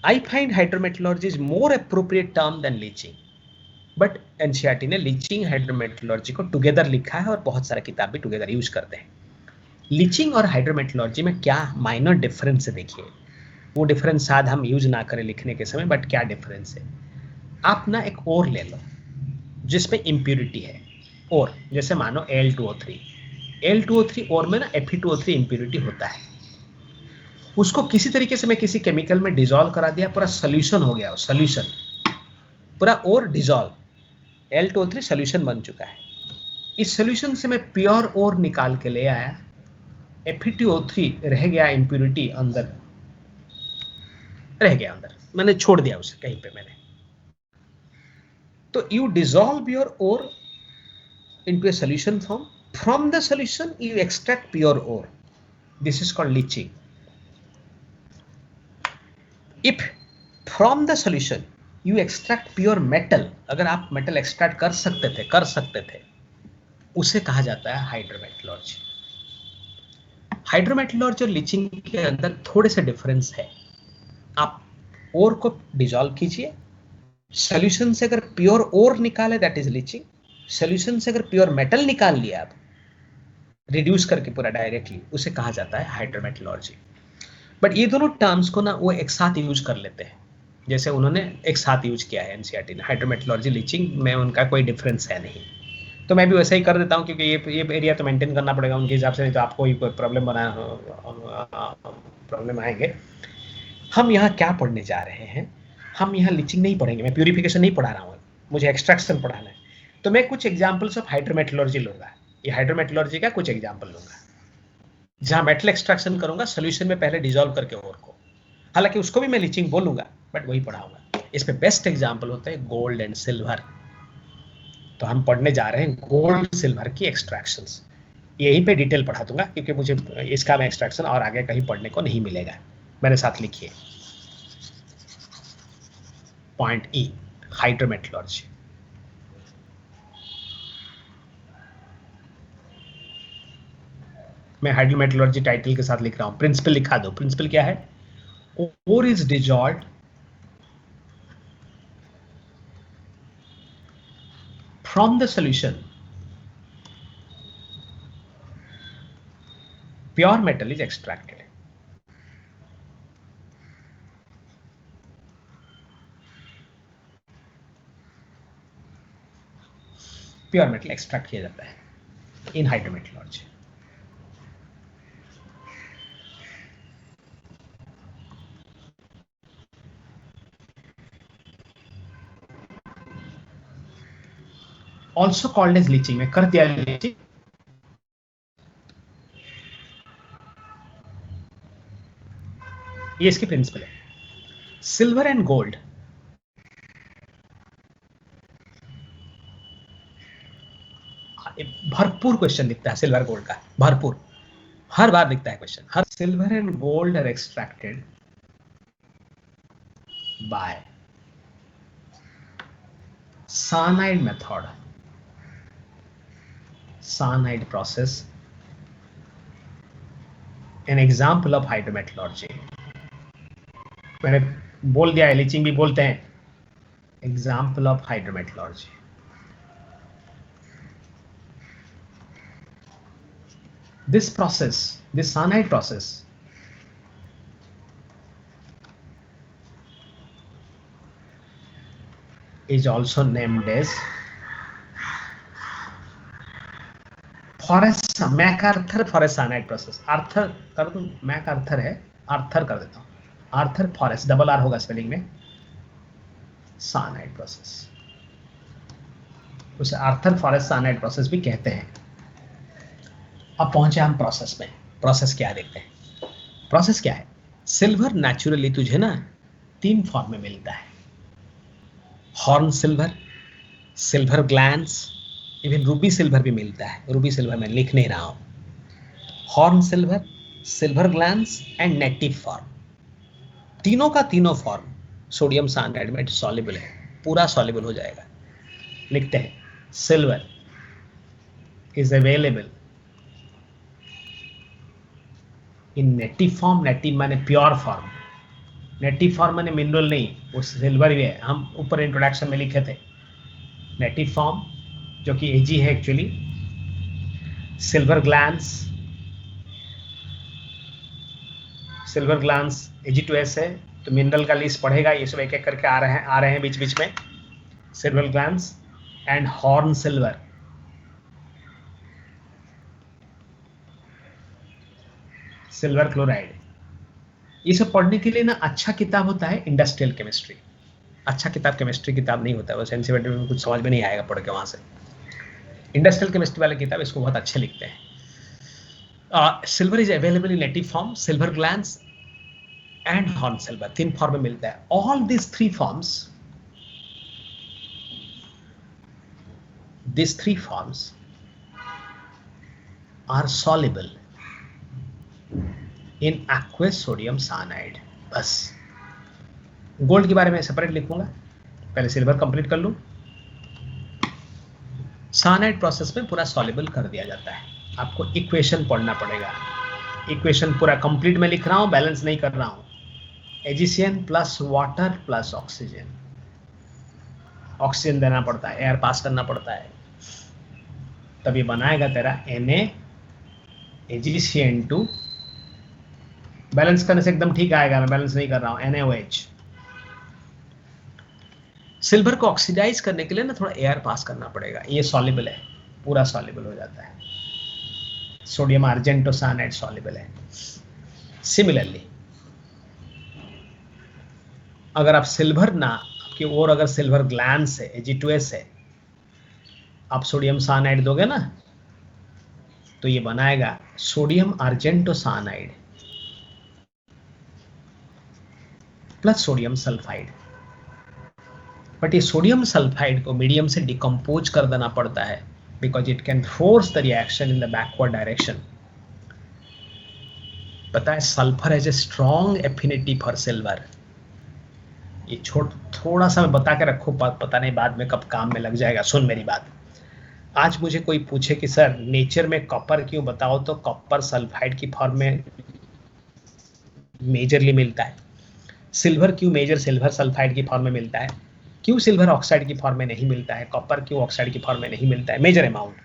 I find hydrometallurgy is more appropriate term than leaching, but NCERT ने लीचिंग हाइड्रोमेटलर्जी को टुगेदर लिखा है और बहुत सारा किताब भी टुगेदर यूज करते हैं। लीचिंग और हाइड्रोमेटलर्जी में क्या माइनर डिफरेंस है देखिए, वो डिफरेंस शायद हम यूज ना करें लिखने के समय, बट क्या डिफरेंस है। आप ना एक ओर ले लो जिसमें इम्प्यूरिटी है, और जैसे मानो Al2O3 और में ना Fe2O3 इम्प्यूरिटी होता है, उसको किसी तरीके से मैं किसी केमिकल में डिसॉल्व करा दिया, पूरा सोल्यूशन हो गया, सोल्यूशन पूरा और डिसॉल्व, Al2O3 सोल्यूशन बन चुका है। इस सोल्यूशन से मैं प्योर और निकाल के ले आया, Fe2O3 रह गया इम्प्यूरिटी अंदर, रह गया अंदर, मैंने छोड़ दिया उसे कहीं पे मैंने। तो you dissolve your ore into a solution form. From the solution you extract pure ore. This is called leaching. If from the solution you extract pure metal, अगर आप metal extract कर सकते थे, उसे कहा जाता है हाइड्रोमेटलर्जी। हाइड्रोमेटलर्जी और लीचिंग के अंदर थोड़े से डिफरेंस है। आप ओर को डिसॉल्व कीजिए, सोल्यूशन से अगर प्योर ओर निकाले दैट इज लीचिंग, सोल्यूशन से अगर प्योर मेटल निकाल लिया आप रिड्यूस करके पूरा डायरेक्टली, उसे कहा जाता है हाइड्रोमेटलर्जी। बट ये दोनों टर्म्स को ना वो एक साथ यूज कर लेते हैं, जैसे उन्होंने एक साथ यूज किया है एनसीईआरटी ने, हाइड्रोमेटलर्जी लीचिंग में उनका कोई डिफरेंस है नहीं। तो मैं भी वैसा ही कर देता हूँ, क्योंकि ये एरिया तो मेंटेन करना पड़ेगा उनके हिसाब से, नहीं तो आपको ही कोई प्रॉब्लम आएंगे। हम यहाँ क्या पढ़ने जा रहे हैं, हम यहाँ लीचिंग नहीं पढ़ेंगे, मैं प्यूरिफिकेशन नहीं पढ़ा रहा हूँ, मुझे एक्सट्रैक्शन पढ़ाना है। तो मैं कुछ एग्जांपल्स ऑफ हाइड्रोमेटलर्जी लूंगा, ये हाइड्रोमेटलर्जी का कुछ एग्जांपल लूंगा जहाँ मेटल एक्सट्रैक्शन करूंगा सोल्यूशन में पहले डिसॉल्व करके ओर को, हालांकि उसको भी मैं लीचिंग बोलूंगा बट वही पढ़ाऊंगा। इसमें बेस्ट एग्जाम्पल होता है गोल्ड एंड सिल्वर। तो हम पढ़ने जा रहे हैं गोल्ड सिल्वर की एक्सट्रैक्शंस। यहीं पे डिटेल पढ़ा दूंगा क्योंकि मुझे इसका मैं एक्सट्रैक्शन और आगे कहीं पढ़ने को नहीं मिलेगा। मेरे साथ लिखिए पॉइंट ई, हाइड्रोमेटलर्जी। मैं हाइड्रोमेटलर्जी टाइटल के साथ लिख रहा हूं, प्रिंसिपल लिखा दो। प्रिंसिपल क्या है? ore is dissolved from the solution, pure metal is extracted. Pure metal extract किया जाता है in hydrometallurgy. Also called as leaching, में कर दिया लीचिंग। ये इसकी प्रिंसिपल है। सिल्वर एंड गोल्ड, भरपूर क्वेश्चन दिखता है सिल्वर गोल्ड का, भरपूर, हर बार दिखता है क्वेश्चन। हर silver and gold are extracted by cyanide method, cyanide process, an example of hydrometallurgy। मैंने बोल दिया है, लीचिंग भी बोलते हैं, example of hydrometallurgy. This process, this cyanide process, is also named as forest MacArthur forest cyanide process. Arthur कर दूं, MacArthur है, आर्थर कर देता हूं, आर्थर फॉरेस्ट, डबल आर होगा स्पेलिंग में, साइनाइड प्रोसेस, उसे आर्थर फॉरेस्ट साइनाइड प्रोसेस भी कहते हैं। अब पहुंचे हम प्रोसेस में। प्रोसेस क्या देखते हैं? प्रोसेस क्या है? सिल्वर नेचुरली तुझे ना 3 फॉर्म में मिलता है, horn silver, silver glance, even ruby silver भी मिलता है। रूबी सिल्वर मैं लिख नहीं रहा हूं। Horn silver, silver glance and native form, तीनों का तीनों फॉर्म सोडियम साइनाइड में सॉल्युबल है, पूरा सॉल्युबल हो जाएगा। लिखते हैं, silver is available in native form. Native माने प्योर फॉर्म, नेटिव फॉर्म माने मिनरल नहीं, वो सिल्वर ही है। हम ऊपर इंट्रोडक्शन में लिखे थे नेटिव फॉर्म जो कि Ag है actually, silver glance, silver glance Ag2S है, तो मिनरल का लिस्ट पढ़ेगा, ये सब एक एक करके आ रहे हैं बीच बीच में। Silver glance and horn silver, silver chloride. ये सब पढ़ने के लिए ना अच्छा किताब होता है इंडस्ट्रियल केमिस्ट्री। अच्छा किताब केमिस्ट्री किताब नहीं होता है, बस एनसीईआरटी में कुछ समझ में नहीं आएगा पढ़ के वहां से। इंडस्ट्रियल केमिस्ट्री वाले किताब इसको बहुत अच्छे लिखते हैं। Silver is available in native form, silver glance and horn silver, 3 form में मिलता है। All this 3 forms, these 3 forms are soluble in aqueous sodium cyanide। बस गोल्ड के बारे में सेपरेट लिखूंगा, पहले सिल्वर कंप्लीट कर लूं। साइनाइड प्रोसेस में पूरा सॉल्युबल कर दिया जाता है। आपको इक्वेशन पढ़ना पड़ेगा, इक्वेशन पूरा कंप्लीट में लिख रहा हूं, बैलेंस नहीं कर रहा हूं। एजिशियन plus water plus oxygen, oxygen देना पड़ता है, एयर पास करना पड़ता है, तब ये बनाएगा तेरा NaAgCN2। बैलेंस करने से एकदम ठीक आएगा, मैं बैलेंस नहीं कर रहा हूं, NaOH। सिल्वर को ऑक्सीडाइज करने के लिए ना थोड़ा एयर पास करना पड़ेगा, ये सॉल्युबल है, पूरा सॉल्युबल हो जाता है। सोडियम आर्जेंटोसाइनाइड सॉल्युबल है। सिमिलरली अगर आप सिल्वर ना, आपकी और अगर सिल्वर ग्लैंस है, Ag2S है, आप सोडियम साइनाइड दोगे ना, तो ये बनाएगा sodium argentocyanide plus sodium sulphide. But ये सोडियम सल्फाइड को मीडियम से डिकम्पोज कर देना पड़ता है, because it can force the reaction in the backward direction. पता है sulphur has a strong affinity for silver. ये थोड़ा सा मैं बता के रखो, पता नहीं बाद में कब काम में लग जाएगा. सुन मेरी बात, आज मुझे कोई पूछे कि सर नेचर में कॉपर क्यों, बताओ तो कॉपर सल्फाइड की फॉर्म में मेजरली मिलता है. सिल्वर क्यों मेजर सिल्वर सल्फाइड की फॉर्म में मिलता है, क्यों सिल्वर ऑक्साइड की फॉर्म में नहीं मिलता है, कॉपर क्यों ऑक्साइड की फॉर्म में नहीं मिलता है मेजर अमाउंट,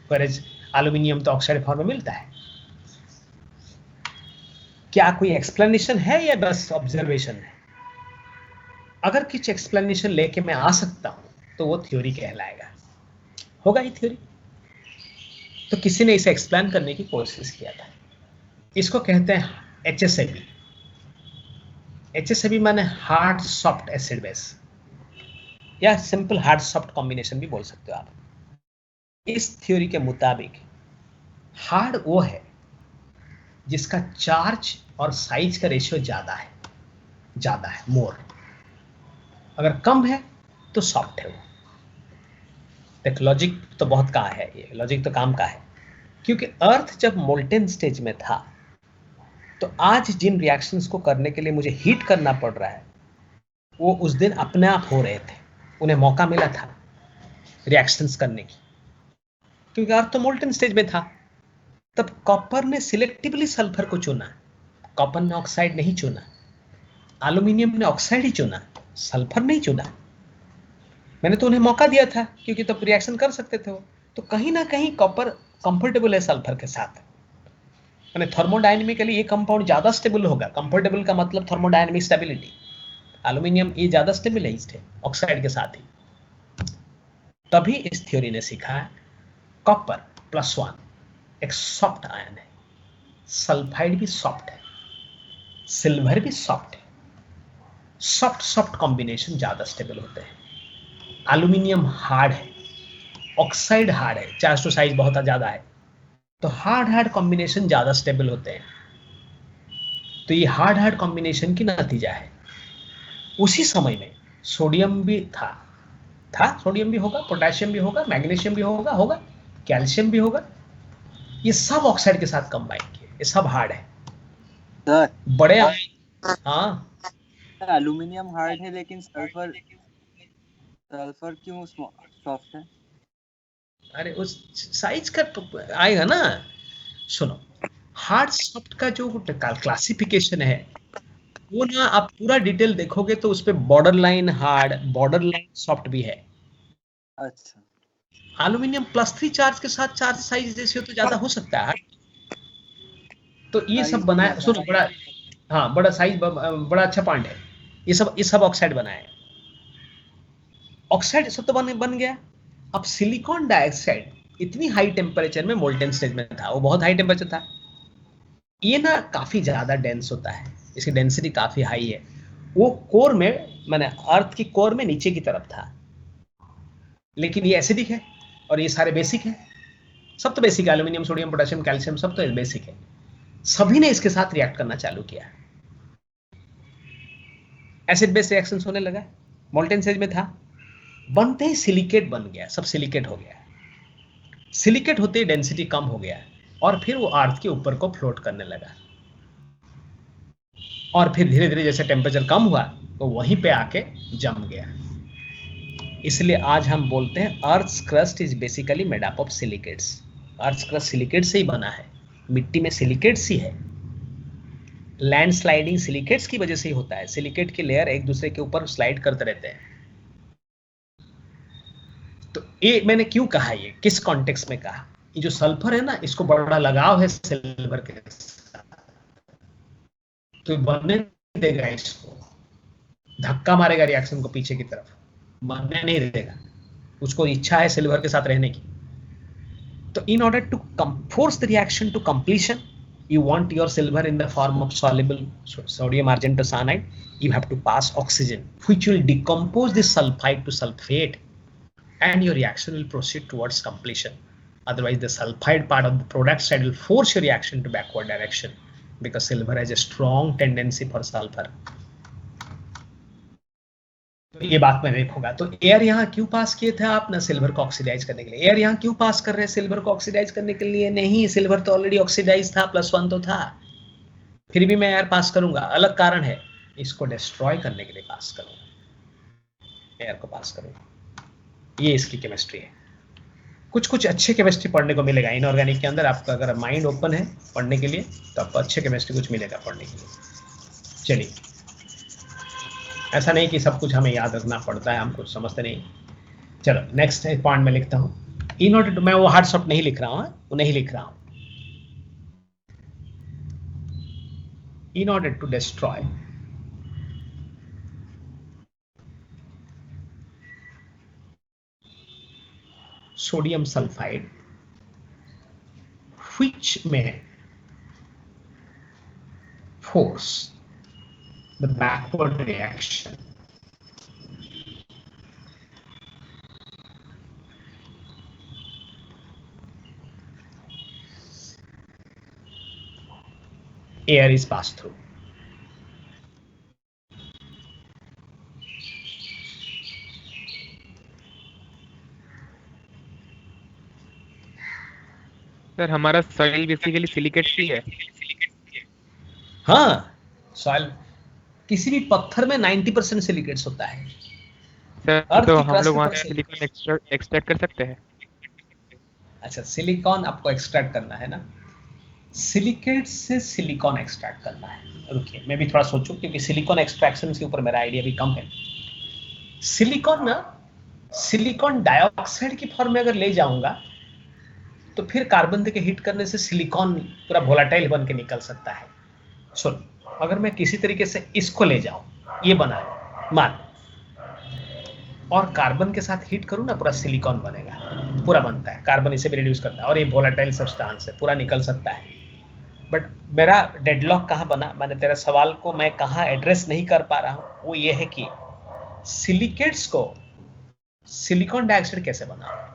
व्हेरेज एल्यूमिनियम तो ऑक्साइड फॉर्म में मिलता है. क्या कोई एक्सप्लेनेशन है या बस ऑब्जर्वेशन है? अगर कुछ एक्सप्लेनेशन लेके मैं आ सकता हूं तो वो थ्योरी कहलाएगा. होगा ये थ्योरी? तो किसी ने इसे एक्सप्लेन करने की कोशिश किया था. इसको कहते हैं HSAB. HSAB माने हार्ड सॉफ्ट एसिड बेस, या सिंपल हार्ड सॉफ्ट कॉम्बिनेशन भी बोल सकते हो आप. इस थ्योरी के मुताबिक हार्ड वो है जिसका चार्ज और साइज का रेशियो ज्यादा है, मोर. अगर कम है तो सॉफ्ट है वो. देख लॉजिक तो बहुत का है, ये लॉजिक तो काम का है. क्योंकि अर्थ जब मोल्टेन स्टेज में था तो आज जिन रिएक्शंस को करने के लिए मुझे हीट करना पड़ रहा है वो उस दिन अपने आप हो रहे थे. उन्हें मौका मिला था रिएक्शंस करने की, क्योंकि अर्थ तो मोल्टेन स्टेज में था. तब कॉपर ने सिलेक्टिवली सल्फर को चुना, कॉपर ने ऑक्साइड नहीं चुना. एल्यूमिनियम ने ऑक्साइड ही चुना, सल्फर नहीं चुना. मैंने तो उन्हें मौका दिया था क्योंकि तब रिएक्शन कर सकते थे वो. तो कहीं ना कहीं कॉपर कंफर्टेबल है सल्फर के साथ. मैंने थर्मोडायनेमिकली ये कंपाउंड ज्यादा स्टेबल होगा. कंफर्टेबल का मतलब थर्मोडायनेमिक स्टेबिलिटी. एल्यूमिनियम ये ज्यादा स्टेबलाइज्ड है ऑक्साइड के साथ ही. तभी इस थ्योरी ने सीखा है कॉपर +1 एक सॉफ्ट आयन है, सल्फाइड भी सॉफ्ट है, सिल्वर भी सॉफ्ट है. सॉफ्ट कॉम्बिनेशन ज्यादा स्टेबल होते हैं. एल्यूमिनियम हार्ड है, ऑक्साइड हार्ड है, चार्ज टू साइज बहुत ज्यादा है, तो हार्ड कॉम्बिनेशन ज्यादा स्टेबल होते हैं. तो ये हार्ड कॉम्बिनेशन की नतीजा है. उसी समय में सोडियम भी था, सोडियम भी होगा, पोटेशियम भी होगा, मैग्नीशियम भी होगा, कैल्शियम भी होगा. ये सब ऑक्साइड के साथ कंबाइन किए, ये सब हार्ड है. सर बड़े हाँ एल्यूमिनियम हार्ड है लेकिन सल्फर क्यों सॉफ्ट है? अरे उस साइज का तो आएगा ना. सुनो, हार्ड सॉफ्ट का जो क्लासिफिकेशन है वो ना आप पूरा डिटेल देखोगे तो उस पे border line hard, border line soft भी है. अच्छा. एल्यूमिनियम +3 चार्ज के साथ चार्ज साइज रेशियो तो ज्यादा हो सकता है. तो ये सब बनाया, सुनो बड़ा साइज बड़ा अच्छा पॉइंट है. ये सब ऑक्साइड बनाए. ऑक्साइड सब तो बन गया. अब सिलिकॉन डाइऑक्साइड इतनी हाई टेम्परेचर में मोल्टेन स्टेज में था, वो बहुत हाई टेम्परेचर था. ये ना काफी ज्यादा डेंस होता है, इसकी डेंसिटी काफी हाई है. वो कोर में, मैंने अर्थ की कोर में नीचे की तरफ था, लेकिन ये एसिडिक है और ये सारे बेसिक है. सब तो बेसिक है, एल्यूमिनियम, सोडियम, पोटेशियम, कैल्शियम सब तो बेसिक है. सभी ने इसके साथ रिएक्ट करना चालू किया. एसिड बेस रिएक्शंस होने लगा. मोल्टेन स्टेज में था, बनते ही सिलिकेट बन गया, सब सिलिकेट हो गया. सिलिकेट होते ही डेंसिटी कम हो गया और फिर वो अर्थ के ऊपर को फ्लोट करने लगा. और फिर धीरे धीरे जैसे टेम्परेचर कम हुआ तो वहीं पे आके जम गया. इसलिए आज हम बोलते हैं earth's crust is basically made up of silicates. Earth's crust silicate से ही बना है, मिट्टी में सिलिकेट्स ही है. लैंड स्लाइडिंग सिलिकेट्स की वजह से ही होता है. सिलिकेट की लेयर एक दूसरे के ऊपर स्लाइड करते रहते हैं. तो ये मैंने क्यों कहा, ये किस कॉन्टेक्स्ट में कहा? ये जो सल्फर है ना, इसको बड़ा लगाव है सिल्वर के साथ, तो बनने नहीं देगा, इसको धक्का मारेगा रिएक्शन को पीछे की तरफ, बनने नहीं देगा. उसको इच्छा है सिल्वर के साथ रहने की. तो in order to force the reaction to completion, you want your silver in the form of soluble sodium argentocyanide, you have to pass oxygen, which will decompose the sulfide to sulfate, and your reaction will proceed towards completion. Otherwise, the sulfide part of the product side will force your reaction to backward direction, because silver has a strong tendency for sulfur. तो ये बात मैंने देखोगा। तो air यहाँ क्यों पास किए थे आप ना, सिल्वर को ऑक्सीडाइज करने के लिए। एयर यहाँ क्यों पास कर रहे हैं, सिल्वर को ऑक्सीडाइज करने के लिए नहीं, सिल्वर तो ऑलरेडी ऑक्सीडाइज था, +1 तो था, फिर भी मैं एयर पास करूंगा, अलग कारण है, इसको डिस्ट्रॉय करने के लिए पास करूंगा, एयर को पास करूंगा। ये इसकी केमिस्ट्री है। कुछ कुछ अच्छे केमिस्ट्री पढ़ने को मिलेगा इनऑर्गेनिक के अंदर। आपका अगर माइंड ओपन है पढ़ने के लिए तो आपको अच्छे केमिस्ट्री कुछ मिलेगा पढ़ने के लिए। चलिए, ऐसा नहीं कि सब कुछ हमें याद रखना पड़ता है, हम कुछ समझते नहीं। चलो नेक्स्ट पॉइंट में लिखता हूँ। इन ऑर्डर टू, मैं वो हार्ड सॉफ्ट नहीं लिख रहा हूँ, वो नहीं लिख रहा हूँ। In order to destroy sodium sulfide which may force the backward reaction air is passed through. Sir हमारा सॉइल बेसिकली सिलिकेट ही है। हाँ, सॉइल किसी भी पत्थर में 90% सिलिकेट्स होता है। सर अर्थ तो की हम क्रस्ट लोग वहाँ पर से से- सिलिकॉन एक्सट्रैक्ट कर सकते हैं। अच्छा, सिलिकॉन आपको एक्सट्रैक्ट करना है ना, सिलिकेट से सिलिकॉन एक्सट्रैक्ट करना है। रुकिए मैं भी थोड़ा सोचूं, क्योंकि सिलिकॉन एक्सट्रैक्शन के ऊपर मेरा आइडिया भी कम है। सिलिकॉन ना, सिलिकॉन डाइऑक्साइड की फॉर्म में अगर ले जाऊंगा तो फिर कार्बन देके हीट करने से सिलिकॉन पूरा वोलाटाइल बन के निकल सकता है। सुन, अगर मैं किसी तरीके से इसको ले जाऊं, ये बना मान, और कार्बन के साथ हीट करूं ना, पूरा सिलिकॉन बनेगा, पूरा बनता है, कार्बन इसे भी रिड्यूस करता है, और ये वोलाटाइल सब्सटेंस है, पूरा निकल सकता है। बट मेरा डेडलॉक कहाँ बना, मैंने तेरा सवाल को मैं कहाँ एड्रेस नहीं कर पा रहा हूं, वो ये है कि सिलिकेट्स को सिलिकॉन डाइऑक्साइड कैसे बनाऊं।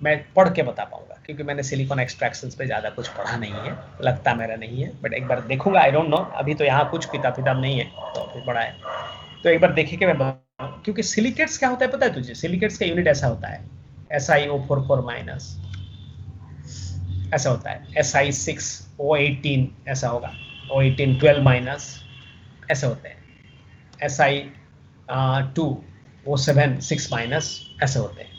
मैं पढ़ के बता पाऊंगा, क्योंकि मैंने सिलिकॉन एक्सट्रैक्शंस पे ज़्यादा कुछ पढ़ा नहीं है, लगता मेरा नहीं है, बट एक बार देखूंगा। आई डोंट नो, अभी तो यहाँ कुछ किताब नहीं है तो फिर पढ़ा है, तो एक बार देखे कि मैं बताऊं। क्योंकि सिलिकेट्स क्या होता है पता है तुझे, सिलिकेट्स का यूनिट ऐसा होता है, SiO44- ऐसा होता है, Si6O18 ऐसा होगा, O18 12- ऐसे होते हैं, Si2O7 6- ऐसे होते हैं।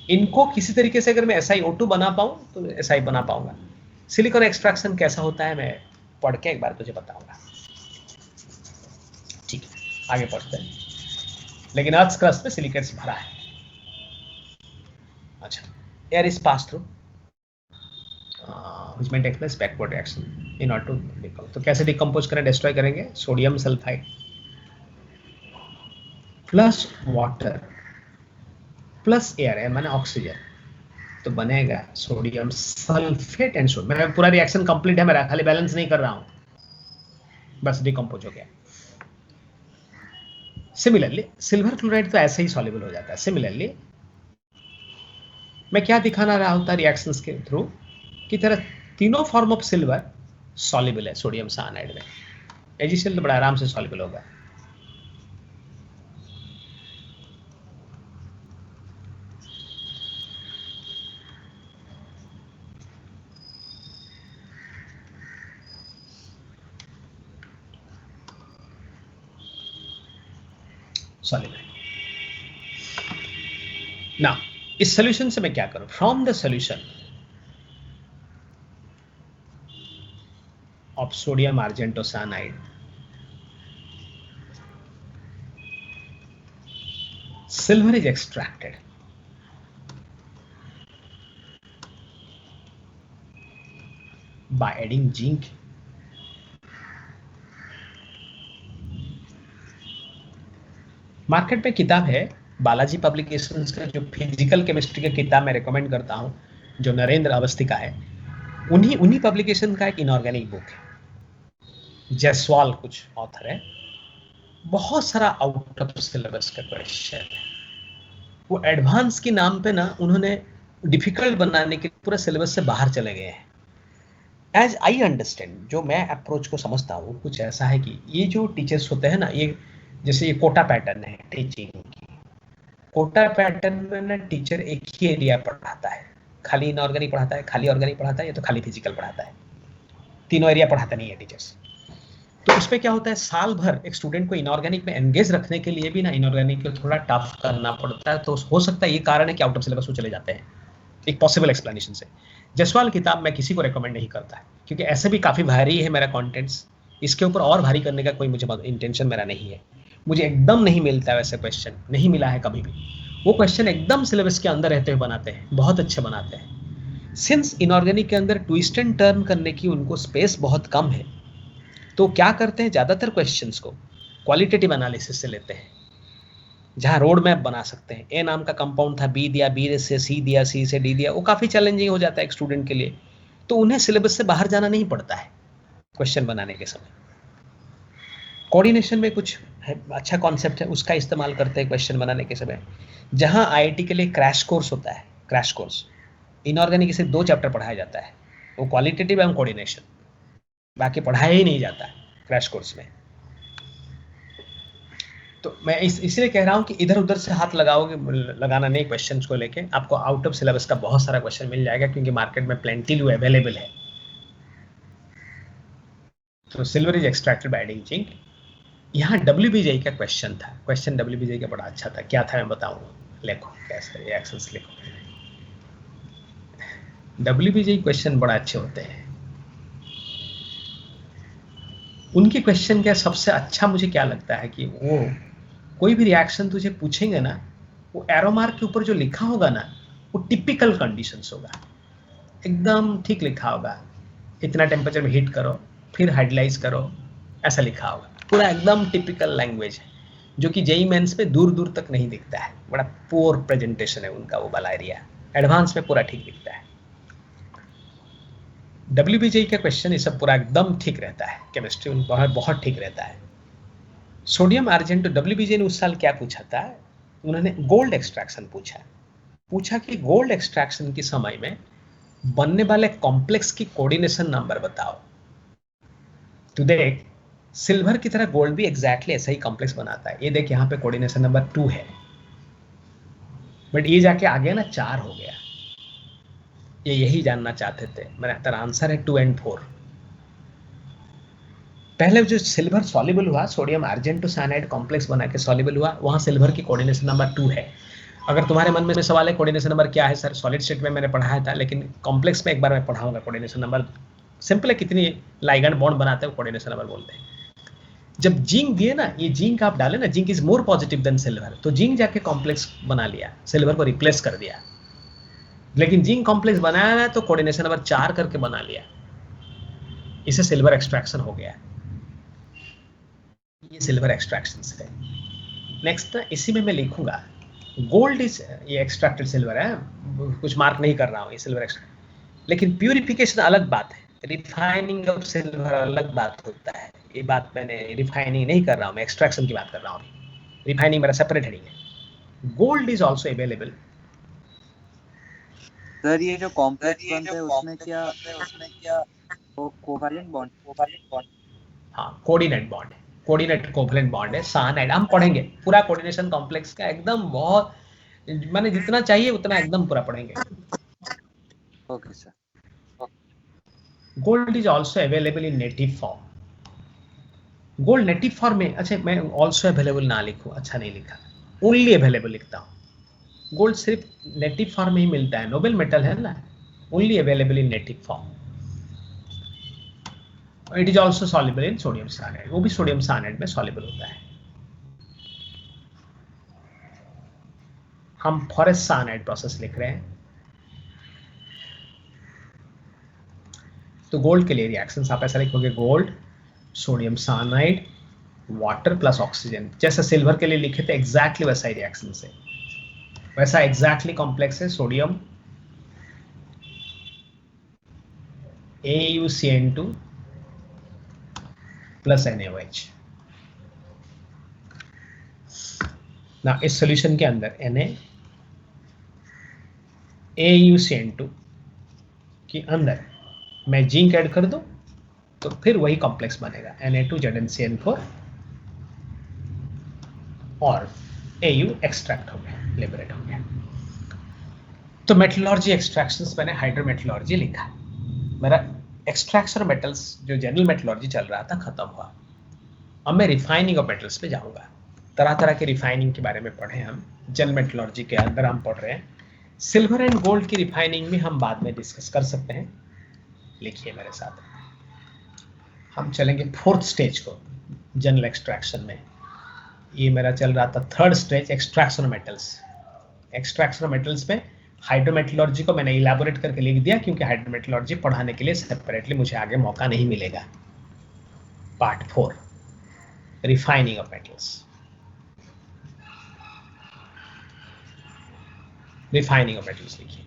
इनको किसी तरीके से अगर मैं SiO2 बना पाऊं तो Si बना पाऊंगा। सिलिकॉन एक्सट्रैक्शन कैसा होता है मैं पढ़ के एक बार तुझे बताऊंगा। ठीक है, आगे पढ़ते हैं। लेकिन अर्थ क्रस्ट में सिलिकेट्स भरा है। अच्छा, air is pass through which may take place backward reaction in order to decompose. तो कैसे डिकम्पोज करें, डिस्ट्रॉय करेंगे, sodium sulphide plus water plus air है, माने ऑक्सीजन, तो बनेगा सोडियम सल्फेट एंड सोडियम। मेरा पूरा रिएक्शन कंप्लीट है, मेरा खाली बैलेंस नहीं कर रहा हूं, बस डिकम्पोज हो गया। सिमिलरली सिल्वर क्लोराइड तो ऐसे ही सॉल्युबल हो जाता है। सिमिलरली मैं क्या दिखाना रहा होता रिएक्शंस के थ्रू की तरह, तीनों फॉर्म ऑफ सिल्वर सॉल्युबल है सोडियम साइनाइड में। एजिसिल तो बड़ा आराम से सॉल्युबल होगा। सॉल्युबल। ना इस सॉल्यूशन से मैं क्या करूं, from the solution of sodium argentocyanide, silver is extracted by adding zinc market में किताब है बालाजी पब्लिकेशंस का, जो फिजिकल केमिस्ट्री की किताब मैं रिकमेंड करता हूं, जो नरेंद्र अवस्थी का है, उन्हीं पब्लिकेशन का एक इनऑर्गेनिक बुक है, जयसवाल कुछ ऑथर है, बहुत सारा आउट ऑफ सिलेबस का क्वेश्चन है। वो एडवांस के नाम पे ना उन्होंने डिफिकल्ट बनाने के पूरा सिलेबस से बाहर चले गए हैं। एज आई अंडरस्टैंड, जो मैं अप्रोच को समझता हूँ, कुछ ऐसा है कि ये जो टीचर्स होते हैं ना, ये जैसे ये कोटा पैटर्न है टीचिंग की, कोटा पैटर्न में ना टीचर एक ही एरिया पढ़ाता है, खाली इनऑर्गेनिक पढ़ाता है, खाली ऑर्गेनिक पढ़ाता है, या तो खाली फिजिकल पढ़ाता है, तीनों एरिया पढ़ाता नहीं है टीचर्स। तो उसमें क्या होता है, साल भर एक स्टूडेंट को इनऑर्गेनिक में एंगेज रखने के लिए भी ना इनऑर्गेनिक को थोड़ा टफ करना पड़ता है। तो हो सकता है ये कारण है कि आउट ऑफ सिलेबस वो चले जाते हैं, एक पॉसिबल एक्सप्लेनेशन से। जसवाल किताब मैं किसी को रेकमेंड नहीं करता है, क्योंकि ऐसे भी काफ़ी भारी है मेरा कॉन्टेंट्स, इसके ऊपर और भारी करने का कोई मुझे इंटेंशन मेरा नहीं है। मुझे एकदम नहीं मिलता है वैसे क्वेश्चन, नहीं मिला है कभी भी। वो क्वेश्चन एकदम सिलेबस के अंदर रहते हुए बनाते हैं, बहुत अच्छे बनाते हैं। सिंस इनऑर्गेनिक के अंदर ट्विस्ट एंड टर्न करने की उनको स्पेस बहुत कम है, तो क्या करते हैं, ज़्यादातर क्वेश्चंस को क्वालिटेटिव एनालिसिस से लेते हैं, जहाँ रोड मैप बना सकते हैं। ए नाम का कंपाउंड था, बी दिया, बी से सी दिया, सी से डी दिया, वो काफ़ी चैलेंजिंग हो जाता है एक स्टूडेंट के लिए। तो उन्हें सिलेबस से बाहर जाना नहीं पड़ता है क्वेश्चन बनाने के समय। कोऑर्डिनेशन में कुछ है, अच्छा कॉन्सेप्ट है, उसका इस्तेमाल करते हैं क्वेश्चन बनाने के समय। जहाँ आईआईटी के लिए क्रैश कोर्स होता है, क्रैश कोर्स इनऑर्गेनिक से 2 चैप्टर पढ़ाया जाता है, वो क्वालिटेटिव एंड कोऑर्डिनेशन, बाकी पढ़ाया ही नहीं जाता है क्रैश कोर्स में। तो मैं इसलिए कह रहा हूँ कि इधर उधर से हाथ लगाना नहीं क्वेश्चंस को लेके। आपको आउट ऑफ सिलेबस का बहुत सारा क्वेश्चन मिल जाएगा, क्योंकि मार्केट में प्लेंटी अवेलेबल है। तो silver is extracted by adding zinc. यहाँ WBJ का क्वेश्चन था, क्वेश्चन WBJ का बड़ा अच्छा था। क्या था मैं बताऊंगा, लिखो कैसे रिएक्शंस लिखो। WBJ क्वेश्चन बड़ा अच्छे होते हैं। उनके क्वेश्चन का सबसे अच्छा मुझे क्या लगता है कि वो कोई भी रिएक्शन तुझे पूछेंगे ना, वो एरो मार्क के ऊपर जो लिखा होगा ना, वो टिपिकल कंडीशंस होगा, एकदम ठीक लिखा होगा। इतना टेम्परेचर में हीट करो, फिर हाइड्रोलाइज करो, ऐसा लिखा होगा। पूरा एकदम टिपिकल लैंग्वेज है, जो कि जेईई मेंस में दूर दूर तक नहीं दिखता है। बड़ा पुअर प्रेजेंटेशन है उनका वो वाला एरिया, एडवांस में पूरा ठीक दिखता है। WBJ का क्वेश्चन ये सब पूरा एकदम ठीक रहता है, केमिस्ट्री बहुत ठीक रहता है। सोडियम आर्जेंट WBJ ने उस साल क्या पूछा था, उन्होंने गोल्ड एक्सट्रैक्शन पूछा कि गोल्ड एक्सट्रैक्शन के समय में बनने वाले कॉम्प्लेक्स की कोऑर्डिनेशन नंबर बताओ। तो देख, सिल्वर की तरह गोल्ड भी एग्जैक्टली ऐसा ही कॉम्प्लेक्स बनाता है। ये देख, यहाँ पे कोऑर्डिनेशन नंबर 2 है, बट ये जाके आगे ना 4 हो गया। ये यही जानना चाहते थे, मेरा तेरा आंसर है 2 और 4। पहले जो सिल्वर सॉल्युबल हुआ, सोडियम आर्जेंटोसाइनाइड कॉम्प्लेक्स बना के सॉल्युबल हुआ, वहां सिल्वर की कोऑर्डिनेशन नंबर 2 है। अगर तुम्हारे मन में सवाल है कोऑर्डिनेशन नंबर क्या है सर, सॉलिड स्टेट में मैंने पढ़ाया था, लेकिन कॉम्प्लेक्स में एक बार मैं पढ़ाऊंगा। कोऑर्डिनेशन नंबर सिंपल है, कितनी लाइगैंड बॉन्ड बनाते हैं कोऑर्डिनेशन नंबर बोलते हैं। जब जिंक दिए ना, ये जिंक आप डाले ना, zinc is more positive than silver, तो जिंक जाके कॉम्प्लेक्स बना लिया, सिल्वर को रिप्लेस कर दिया। लेकिन जिंक कॉम्प्लेक्स बनाया ना तो कोऑर्डिनेशन नंबर 4 करके बना लिया, इसे सिल्वर एक्सट्रैक्शन हो गया। ये सिल्वर एक्सट्रैक्शन है। नेक्स्ट इसी में मैं लिखूंगा गोल्ड इज, ये एक्सट्रैक्टेड सिल्वर है, कुछ मार्क नहीं कर रहा हूँ, ये सिल्वर एक्सट्रैक्ट। लेकिन प्यूरिफिकेशन अलग बात है, रिफाइनिंग ऑफ सिल्वर अलग बात होता है। ये बात मैंने रिफाइनिंग नहीं कर रहा हूँ, मैं एक्सट्रैक्शन की बात कर रहा हूँ। रिफाइनिंग मेरा सेपरेट हेडिंग है। Gold is also available. Sir ये जो कॉम्प्लेक्स बनते हैं उसमें क्या वो कोवैलेंट बॉन्ड हाँ, कोऑर्डिनेट बॉन्ड है, कोऑर्डिनेट कोवैलेंट बॉन्ड है। साइनाइड हम पढ़ेंगे पूरा कोऑर्डिनेशन कॉम्प्लेक्स का, एकदम बहुत मैंने जितना चाहिए उतना एकदम पूरा पढ़ेंगे। Okay sir. Gold is also available in native form. Gold native form में, अच्छा मैं ऑल्सो अवेलेबल ना लिखूं, अच्छा नहीं लिखा, ओनली अवेलेबल लिखता हूं। गोल्ड सिर्फ नेटिव फॉर्म में ही मिलता है, नोबल मेटल है ना, only available in native form. It is also soluble in sodium cyanide, वो भी सोडियम साइनाइड में सॉल्युबल होता है। हम फॉरेस्ट साइनाइड प्रोसेस लिख रहे हैं, तो गोल्ड के लिए रिएक्शंस आप ऐसा लिखोगे, gold sodium cyanide water plus oxygen, जैसा सिल्वर के लिए लिखे थे एग्जैक्टली वैसा ही रिएक्शन से, वैसा एग्जैक्टली कॉम्प्लेक्स है। Sodium AuCN2 plus NaOH। ना इस सॉल्यूशन के अंदर AuCN2 के अंदर मैं जिंक ऐड कर दूं तो फिर वही कॉम्प्लेक्स बनेगा, Na2ZnCN4 और AU एक्सट्रैक्ट हो गया, लिबरेट हो गया। तो मेटलर्जी एक्सट्रैक्शंस मैंने हाइड्रोमेटलर्जी लिखा है। मेरा एक्सट्रैक्शन मेटल्स जो जनरल मेटलर्जी चल रहा था खत्म हुआ। अब मैं रिफाइनिंग ऑफ मेटल्स पे जाऊंगा। तरह तरह के रिफाइनिंग के बारे में पढ़े हम, जनरल मेटलर्जी के अंदर हम पढ़ रहे हैं। सिल्वर एंड गोल्ड की रिफाइनिंग में हम बाद में डिस्कस कर सकते हैं। लिखिए मेरे साथ, हम चलेंगे फोर्थ स्टेज को जनरल एक्सट्रैक्शन में। ये मेरा चल रहा था third stage extraction metals. Extraction metals में हाइड्रोमेटलर्जी को मैंने इलैबोरेट करके लिख दिया, क्योंकि हाइड्रोमेटलर्जी पढ़ाने के लिए सेपरेटली मुझे आगे मौका नहीं मिलेगा। Part 4 refining of metals. Refining of metals लिखिए।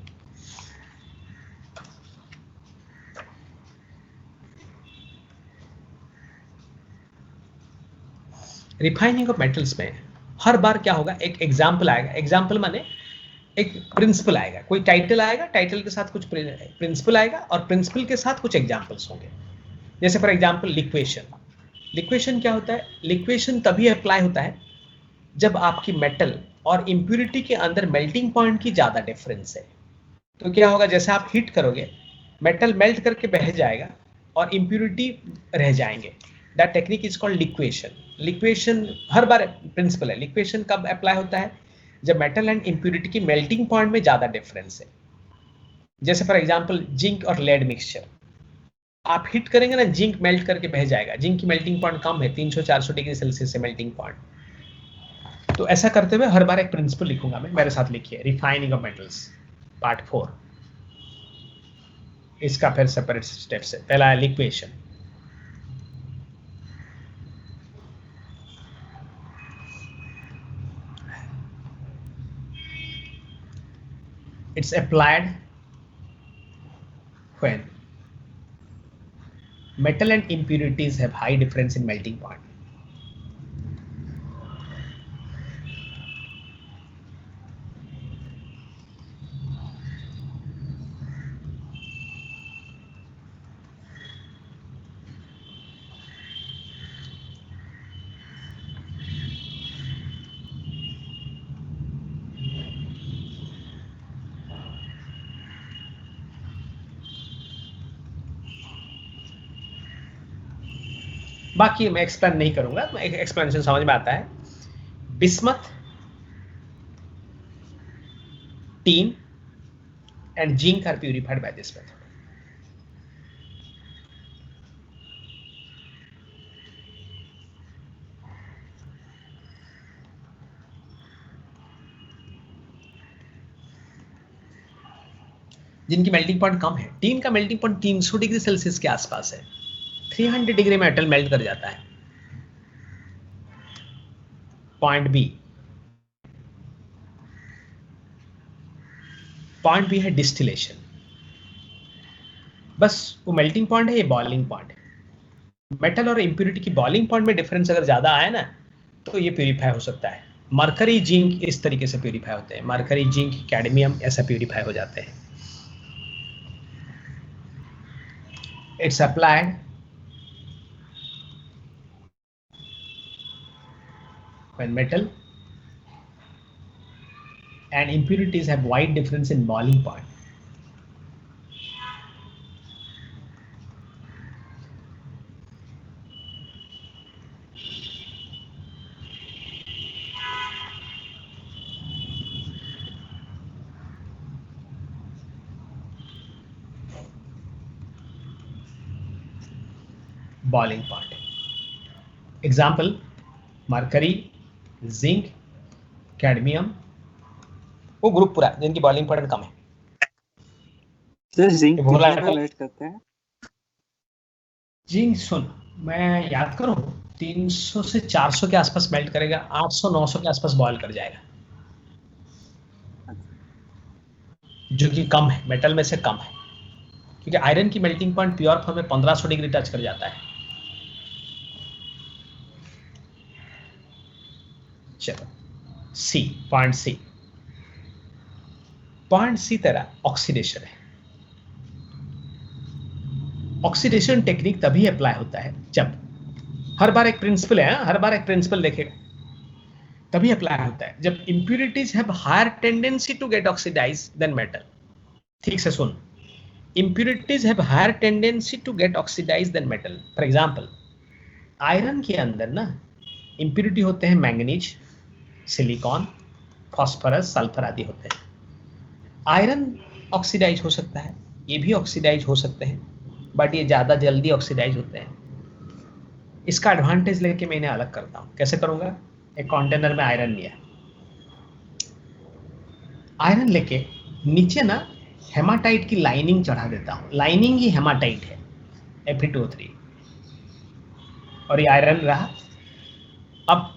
रिफाइनिंग ऑफ मेटल्स में हर बार क्या होगा, एक एग्जाम्पल आएगा। एग्जाम्पल माने एक प्रिंसिपल आएगा, कोई टाइटल आएगा, टाइटल के साथ कुछ प्रिंसिपल आएगा और प्रिंसिपल के साथ कुछ एग्जाम्पल्स होंगे। जैसे फॉर एग्जाम्पल लिक्वेशन। लिक्वेशन क्या होता है? लिक्वेशन तभी अप्लाई होता है जब आपकी मेटल और इम्प्यूरिटी के अंदर मेल्टिंग पॉइंट की ज्यादा डिफरेंस है। तो क्या होगा, जैसे आप हीट करोगे मेटल मेल्ट करके बह जाएगा और इम्प्यूरिटी रह जाएंगे। That technique is called liquation. Liquation हर बार प्रिंसिपल है। लिक्वेशन कब अप्लाई होता है? जब मेटल एंड इम्प्यूरिटी की मेल्टिंग पॉइंट में ज्यादा डिफरेंस है। जैसे फॉर एग्जांपल जिंक और लेड मिक्सचर, आप हिट करेंगे ना, जिंक मेल्ट करके बह जाएगा। जिंक की मेल्टिंग पॉइंट कम है, 300-400 डिग्री सेल्सियस से मेल्टिंग पॉइंट। तो ऐसा करते हुए हर बार एक प्रिंसिपल लिखूंगा मैं, मेरे साथ लिखिए। रिफाइनिंग ऑफ मेटल्स पार्ट 4, इसका फिर सेपरेट स्टेप्स है। पहला है liquation. It's applied when metal and impurities have high difference in melting point. बाकी मैं एक्सप्लेन नहीं करूंगा, मैं एक एक्सप्लेनेशन समझ में आता है। Bismuth, tin and zinc are purified by this method. जिनकी मेल्टिंग पॉइंट कम है, टीन का मेल्टिंग पॉइंट 300 डिग्री सेल्सियस के आसपास है। 300 डिग्री में मेटल मेल्ट कर जाता है। पॉइंट बी, पॉइंट बी है डिस्टिलेशन। बस वो मेल्टिंग पॉइंट है, ये बॉइलिंग पॉइंट है। मेटल और इंप्यूरिटी की बॉइलिंग पॉइंट में डिफरेंस अगर ज्यादा आया ना, तो ये प्यूरिफाई हो सकता है। मरकरी जिंक इस तरीके से प्यूरिफाई होते हैं। मरकरी जिंक कैडमियम ऐसा प्यूरिफाई हो जाते हैं। It's applied when metal and impurities have wide difference in boiling point. Boiling point. Example: mercury, zinc, cadmium, वो ग्रुप पूरा जिनकी बॉइलिंग पॉइंट कम है। सर जिंक बोला कितना है। मेल्ट करते हैं? जिंक सुन, मैं याद करूं, 300 से 400 के आसपास मेल्ट करेगा, 800-900 के आसपास बॉयल कर जाएगा, जो कि कम है, मेटल में से कम है। क्योंकि आयरन की मेल्टिंग पॉइंट प्योर फॉर्म में 1500 डिग्री टच कर जाता है। चलो सी, पॉइंट सी। पॉइंट सी तेरा ऑक्सीडेशन है। ऑक्सीडेशन टेक्निक तभी अप्लाई होता है जब, हर बार एक प्रिंसिपल है, हर बार एक प्रिंसिपल देखेगा। तभी अप्लाई होता है जब impurities have higher tendency to get oxidized than metal. ठीक से सुन, impurities have higher tendency to get oxidized than metal. For example, iron के अंदर ना impurity होते हैं मैंगनीज, सिलिकॉन, फॉस्फोरस, सल्फर आदि होते हैं. आयरन ऑक्सीडाइज हो सकता है, ये भी ऑक्सीडाइज हो सकते हैं, बट ये ज़्यादा जल्दी ऑक्सीडाइज होते हैं. इसका एडवांटेज लेके मैं इन्हें अलग करता हूँ. कैसे करूँगा? एक कंटेनर में आयरन लिया, आयरन लेके नीचे ना हेमाटाइट की लाइनिंग चढ़ा देता हूँ. लाइनिंग ही हेमाटाइट है, Fe2O3, और ये आयरन रहा. अब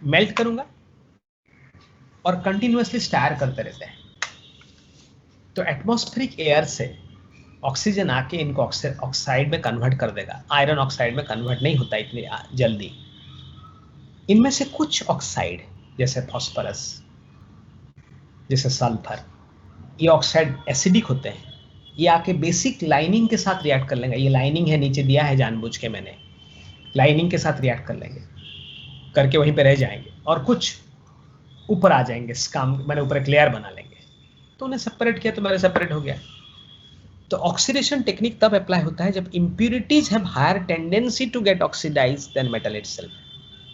मेल्ट करूँगा और कंटिन्यूअसली स्टायर करते रहते हैं, तो एटमॉस्फेरिक एयर से ऑक्सीजन आके इनको ऑक्साइड में कन्वर्ट कर देगा. आयरन ऑक्साइड में कन्वर्ट नहीं होता इतनी जल्दी. इनमें से कुछ ऑक्साइड जैसे फॉस्फोरस, जैसे सल्फर, ये ऑक्साइड एसिडिक होते हैं. ये आके बेसिक लाइनिंग के साथ रिएक्ट कर लेंगे. ये लाइनिंग है, नीचे दिया है जानबूझ के मैंने, लाइनिंग के साथ रिएक्ट कर लेंगे, करके वहीं पे रह जाएंगे. और कुछ ऊपर आ जाएंगे, स्कम, मैंने ऊपर एक लेयर बना लेंगे, तो उन्हें सेपरेट किया तो मेरे सेपरेट हो गया. तो ऑक्सीडेशन टेक्निक तब अप्लाई होता है जब impurities have higher tendency to get oxidized than metal itself.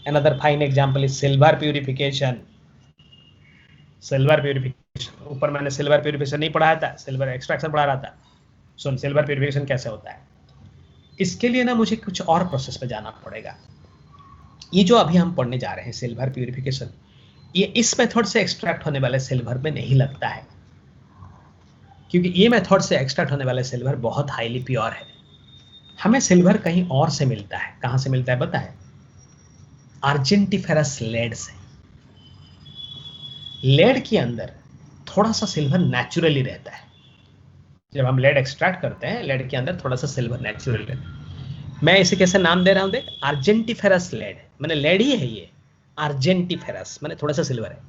Another fine example is silver purification. Silver purification, ऊपर मैंने सिल्वर प्यूरिफिकेशन नहीं पढ़ाया था, सिल्वर एक्सट्रैक्शन पढ़ा रहा था. सुन, सिल्वर प्यूरिफिकेशन कैसे होता है. इसके लिए ना मुझे कुछ और प्रोसेस पे जाना पड़ेगा. ये जो अभी हम पढ़ने जा रहे हैं सिल्वर प्यूरिफिकेशन, ये इस मेथड से एक्सट्रैक्ट होने वाले सिल्वर में नहीं लगता है, क्योंकि ये मेथड से एक्सट्रैक्ट होने वाले सिल्वर बहुत हाईली प्योर है. हमें सिल्वर कहीं और से मिलता है. कहाँ से मिलता है पता है? आर्जेंटिफेरस लेड से. लेड के अंदर थोड़ा सा सिल्वर नेचुरली रहता है. जब हम लेड एक्सट्रैक्ट करते हैं, लेड के अंदर थोड़ा सा सिल्वर नेचुरली रहता है. मैं इसे कैसे नाम दे रहा हूं देख, आर्जेंटिफेरस लेड. मैंने लेड ही है ये, आर्जेंटिफेरस मैंने थोड़ा सा सिल्वर है.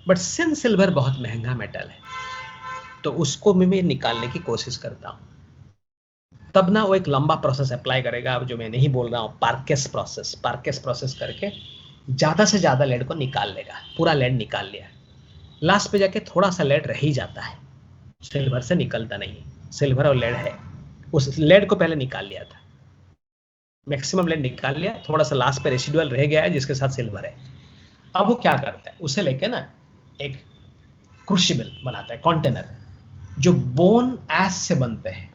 बट सिंस सिल्वर बहुत महंगा मेटल है, तो उसको मैं निकालने की कोशिश करता हूं. तब ना वो एक लंबा प्रोसेस अप्लाई करेगा, जो मैं नहीं बोल रहा हूं, पार्केस प्रोसेस. पार्केस प्रोसेस करके ज़्यादा से ज़्यादा लेड को निकाल लेगा. पूरा लेड निकाल लिया, लास्ट पे जाके थोड़ा सा लेड रह ही जाता है, सिल्वर से निकलता नहीं. सिल्वर और लेड है, उस लेड को पहले निकाल लिया था, मैक्सिमम लेड निकाल लिया, थोड़ा सा लास्ट पे रेसिडुअल रह गया है जिसके साथ सिल्वर है. अब वो क्या करता है, उसे लेके ना एक क्रूसिबल बनाता है, कंटेनर, जो बोन ऐश से बनते हैं.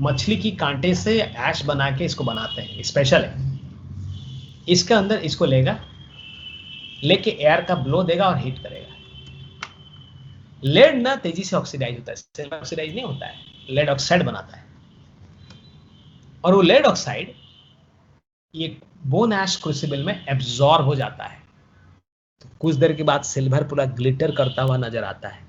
मछली की कांटे से ऐश बना के इसको बनाते हैं, स्पेशल है. इसके अंदर इसको लेगा, लेके एयर का ब्लो देगा और हीट करेगा. लेड ना तेजी से ऑक्सीडाइज होता है, सिल्वर ऑक्सीडाइज नहीं होता है, लेड ऑक्साइड बनाता है. और वो लेड ऑक्साइड ये बोन ऐश क्रूसिबल में एब्जॉर्ब हो जाता है. तो कुछ देर के बाद सिल्वर पूरा ग्लिटर करता हुआ नजर आता है.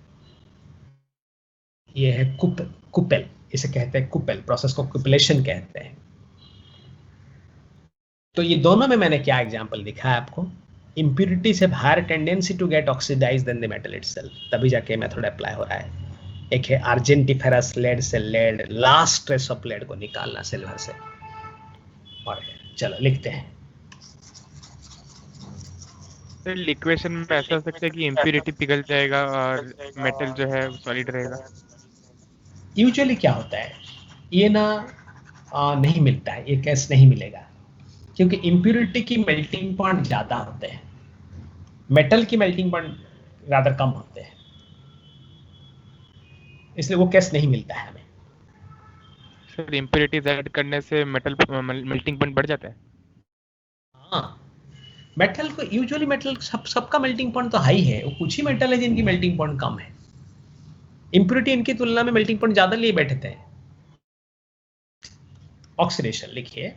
ये है कुपेल, इसे कहते हैं कुपेल. प्रोसेस को कुपेलेशन कहते हैं. तो ये दोनों में मैंने क्या एग्जांपल दिखा है आपको. impurities have higher tendency to get oxidized than the metal itself. तभी जाके मेथड अप्लाई हो रहा है. एक है आर्जेंटिफेरस लेड से lead, last trace of lead को निकालना सिल्वर से. और चलो लिखते हैं. इक्वेशन में ऐसा हो सकता है कि इम्प्यूरिटी पिघल जाएगा और मेटल जो है सॉलिड रहेगा. यूजुअली क्या होता है, ये ना नहीं मिलता है, ये केस नहीं मिलेगा, क्योंकि इम्प्यूरिटी की मेल्टिंग पॉइंट ज़्यादा होते हैं, मेटल की मेल्टिंग पॉइंट ज़्यादा कम होते हैं, इसलिए वो केस नहीं मिलता है हमें. सर इम्प्यूरिटीज ऐड करने से मेटल मेल्टिंग पॉइंट बढ़ जाता है. हाँ, मेटल को यूजुअली मेटल सबका मेल्टिंग पॉइंट तो हाई है. वो कुछ ही मेटल है जिनकी मेल्टिंग पॉइंट कम है. इम्प्यूरिटी इनकी तुलना में मेल्टिंग पॉइंट ज्यादा लिए बैठे थे. ऑक्सीडेशन लिखिए.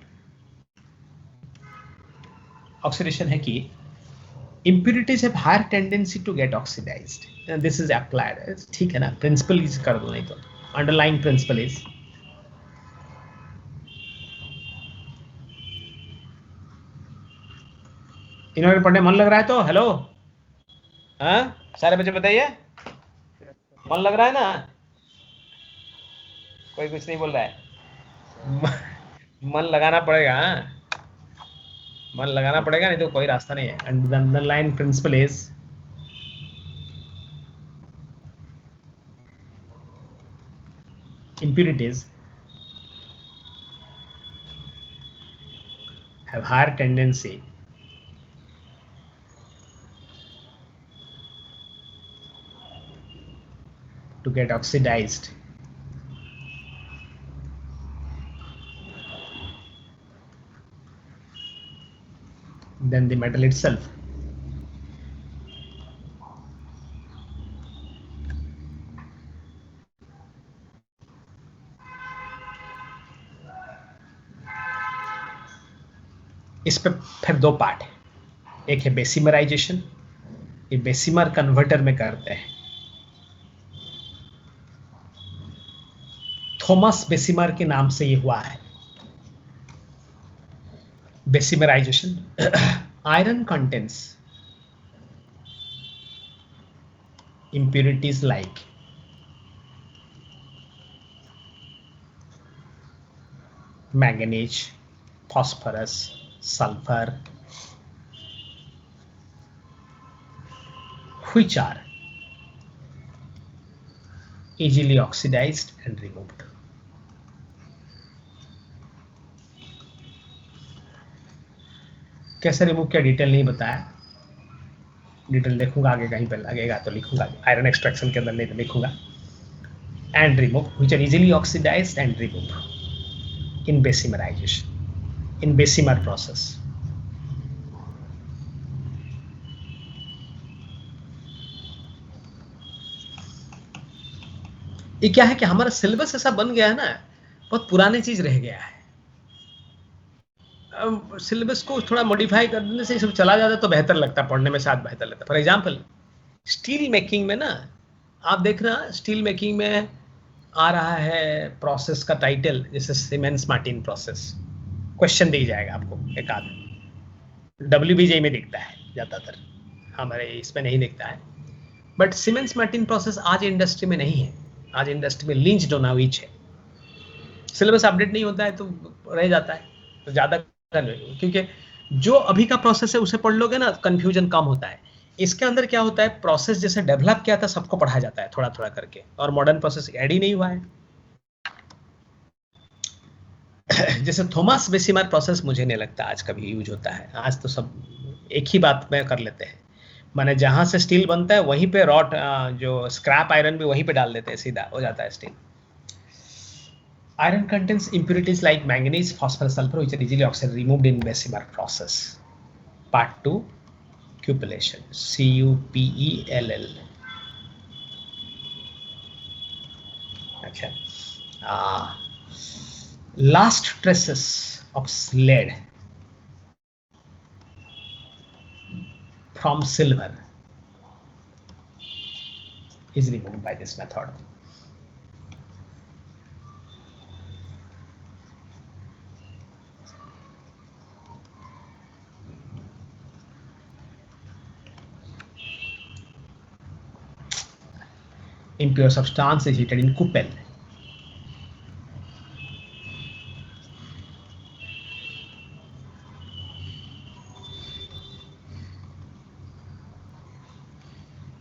ऑक्सीडेशन है कि impurities have higher tendency to get oxidized. And this is applied. ठीक है ना, प्रिंसिपल यूज कर दो, नहीं तो अंडरलाइंग प्रिंसिपल इज इन्होंने पढ़ने मन लग रहा है तो हेलो, हाँ सारे बच्चे बताइए, मन लग रहा है ना? कोई कुछ नहीं बोल रहा है. मन लगाना पड़ेगा. हाँ मन लगाना पड़ेगा, नहीं तो कोई रास्ता नहीं है. And the underlying principle is impurities have higher tendency to get oxidized than the metal itself. इस पे फिर दो पार्ट है. एक है बेसिमराइजेशन, ये बेसिमर कन्वर्टर में करते हैं. थॉमस बेसिमर के नाम से ये हुआ है. Bessemerisation. Iron contents impurities like manganese, phosphorus, sulfur, which are easily oxidized and removed. कैसे रिमूव किया डिटेल नहीं बताया. डिटेल देखूंगा आगे, कहीं पे लगेगा तो लिखूंगा. आयरन एक्सट्रैक्शन के अंदर नहीं तो लिखूंगा. And remove which are easily oxidized and removed in besimerization, in Bessemer process. ये क्या है कि हमारा सिलेबस ऐसा बन गया है ना, बहुत पुरानी चीज रह गया है. सिलेबस को थोड़ा मॉडिफाई कर देने से सब चला जाता तो बेहतर लगता, पढ़ने में साथ बेहतर लगता. फॉर एग्जांपल स्टील मेकिंग में ना, आप देख रहे स्टील मेकिंग में आ रहा है प्रोसेस का टाइटल, जैसे सीमेंस मार्टिन प्रोसेस. क्वेश्चन दी जाएगा आपको एक आध. WBJ में दिखता है ज़्यादातर, हमारे इसमें नहीं दिखता है. बट सीमेंस मार्टिन प्रोसेस आज इंडस्ट्री में नहीं है. आज इंडस्ट्री में लिंच डोनाविच है. सिलेबस अपडेट नहीं होता है तो रह जाता है, तो ज़्यादा क्योंकि जो अभी का प्रोसेस है उसे पढ़ लोगे ना, कंफ्यूजन कम होता है. इसके अंदर क्या होता है, प्रोसेस जैसे डेवलप किया था सबको पढ़ाया जाता है थोड़ा थोड़ा करके, और मॉडर्न प्रोसेस ऐड ही नहीं हुआ है. जैसे थॉमस बेसिमर प्रोसेस मुझे नहीं लगता आज कभी यूज होता है. आज तो सब एक ही बात में कर लेते हैं, माने जहां से स्टील बनता है वहीं पे रॉट, जो स्क्रैप आयरन भी वहीं पे डाल देते हैं, सीधा हो जाता है steel. Iron contains impurities like manganese, phosphorus, sulfur, which are easily oxidized, removed in Bessemer process. Part 2, cupellation. CUPELL. Okay. Last traces of lead from silver is removed by this method. Impure substance is heated in cupel.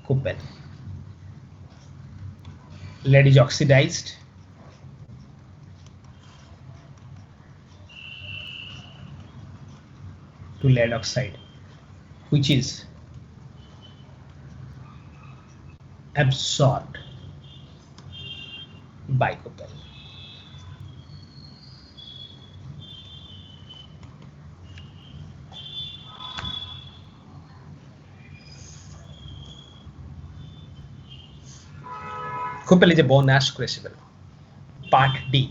Cupel. Lead is oxidized. To lead oxide, which is absorbed by cupel. Cupel is a bone ash crucible. Part D.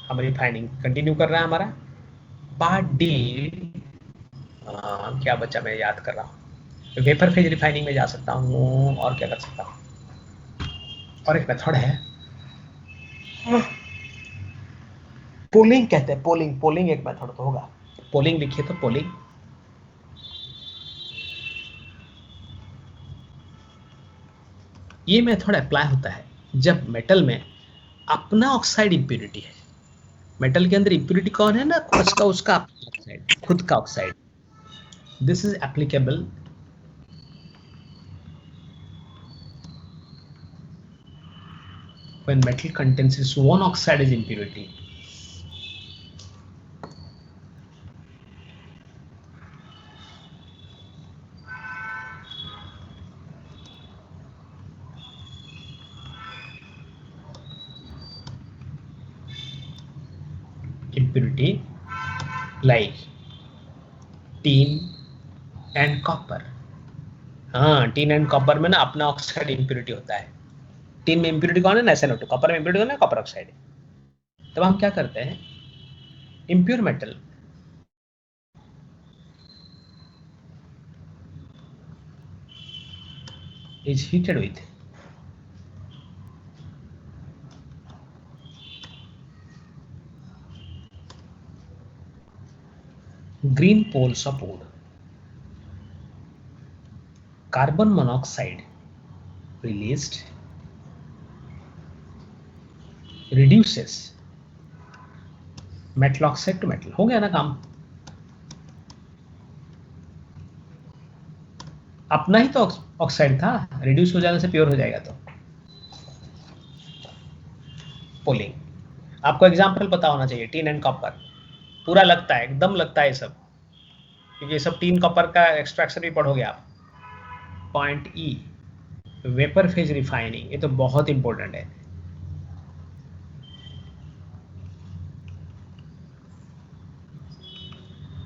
हम refining continue कर रहे हैं हमारा. Part D क्या बचा, मैं याद कर रहा हूँ. वेपर फेज रिफाइनिंग में जा सकता हूँ, और क्या कर सकता हूँ, और एक मेथड है पोलिंग कहते हैं. पोलिंग एक मेथड तो होगा. पोलिंग लिखिए तो पोलिंग. ये मेथड अप्लाई होता है जब मेटल में अपना ऑक्साइड इंप्योरिटी है. मेटल के अंदर इम्प्योरिटी कौन है ना, उसका उसका ऑक्साइड, खुद का oxide. This is applicable when metal contains its one oxide is impurity. Impurity like tin and copper. हाँ, टीन एंड कॉपर में ना अपना ऑक्साइड इम्प्योरिटी होता है. टीन में इम्प्योरिटी कौन है ना, SnO2. कॉपर में इम्प्योरिटी कौन है, कॉपर ऑक्साइड. तब हम क्या करते हैं, impure metal is heated with green poles of wood. Carbon monoxide released reduces metal oxide to metal. हो गया ना काम. अपना ही तो ऑक्साइड था, रिड्यूस हो जाने से प्योर हो जाएगा. तो पोलिंग. आपको एग्जांपल पता होना चाहिए. टीन एंड कॉपर पूरा लगता है, एकदम लगता है सब, क्योंकि ये सब टीन कॉपर का एक्सट्रैक्शन भी पढ़ोगे आप. पॉइंट ई, वेपर फेज रिफाइनिंग, ये तो बहुत इंपॉर्टेंट है.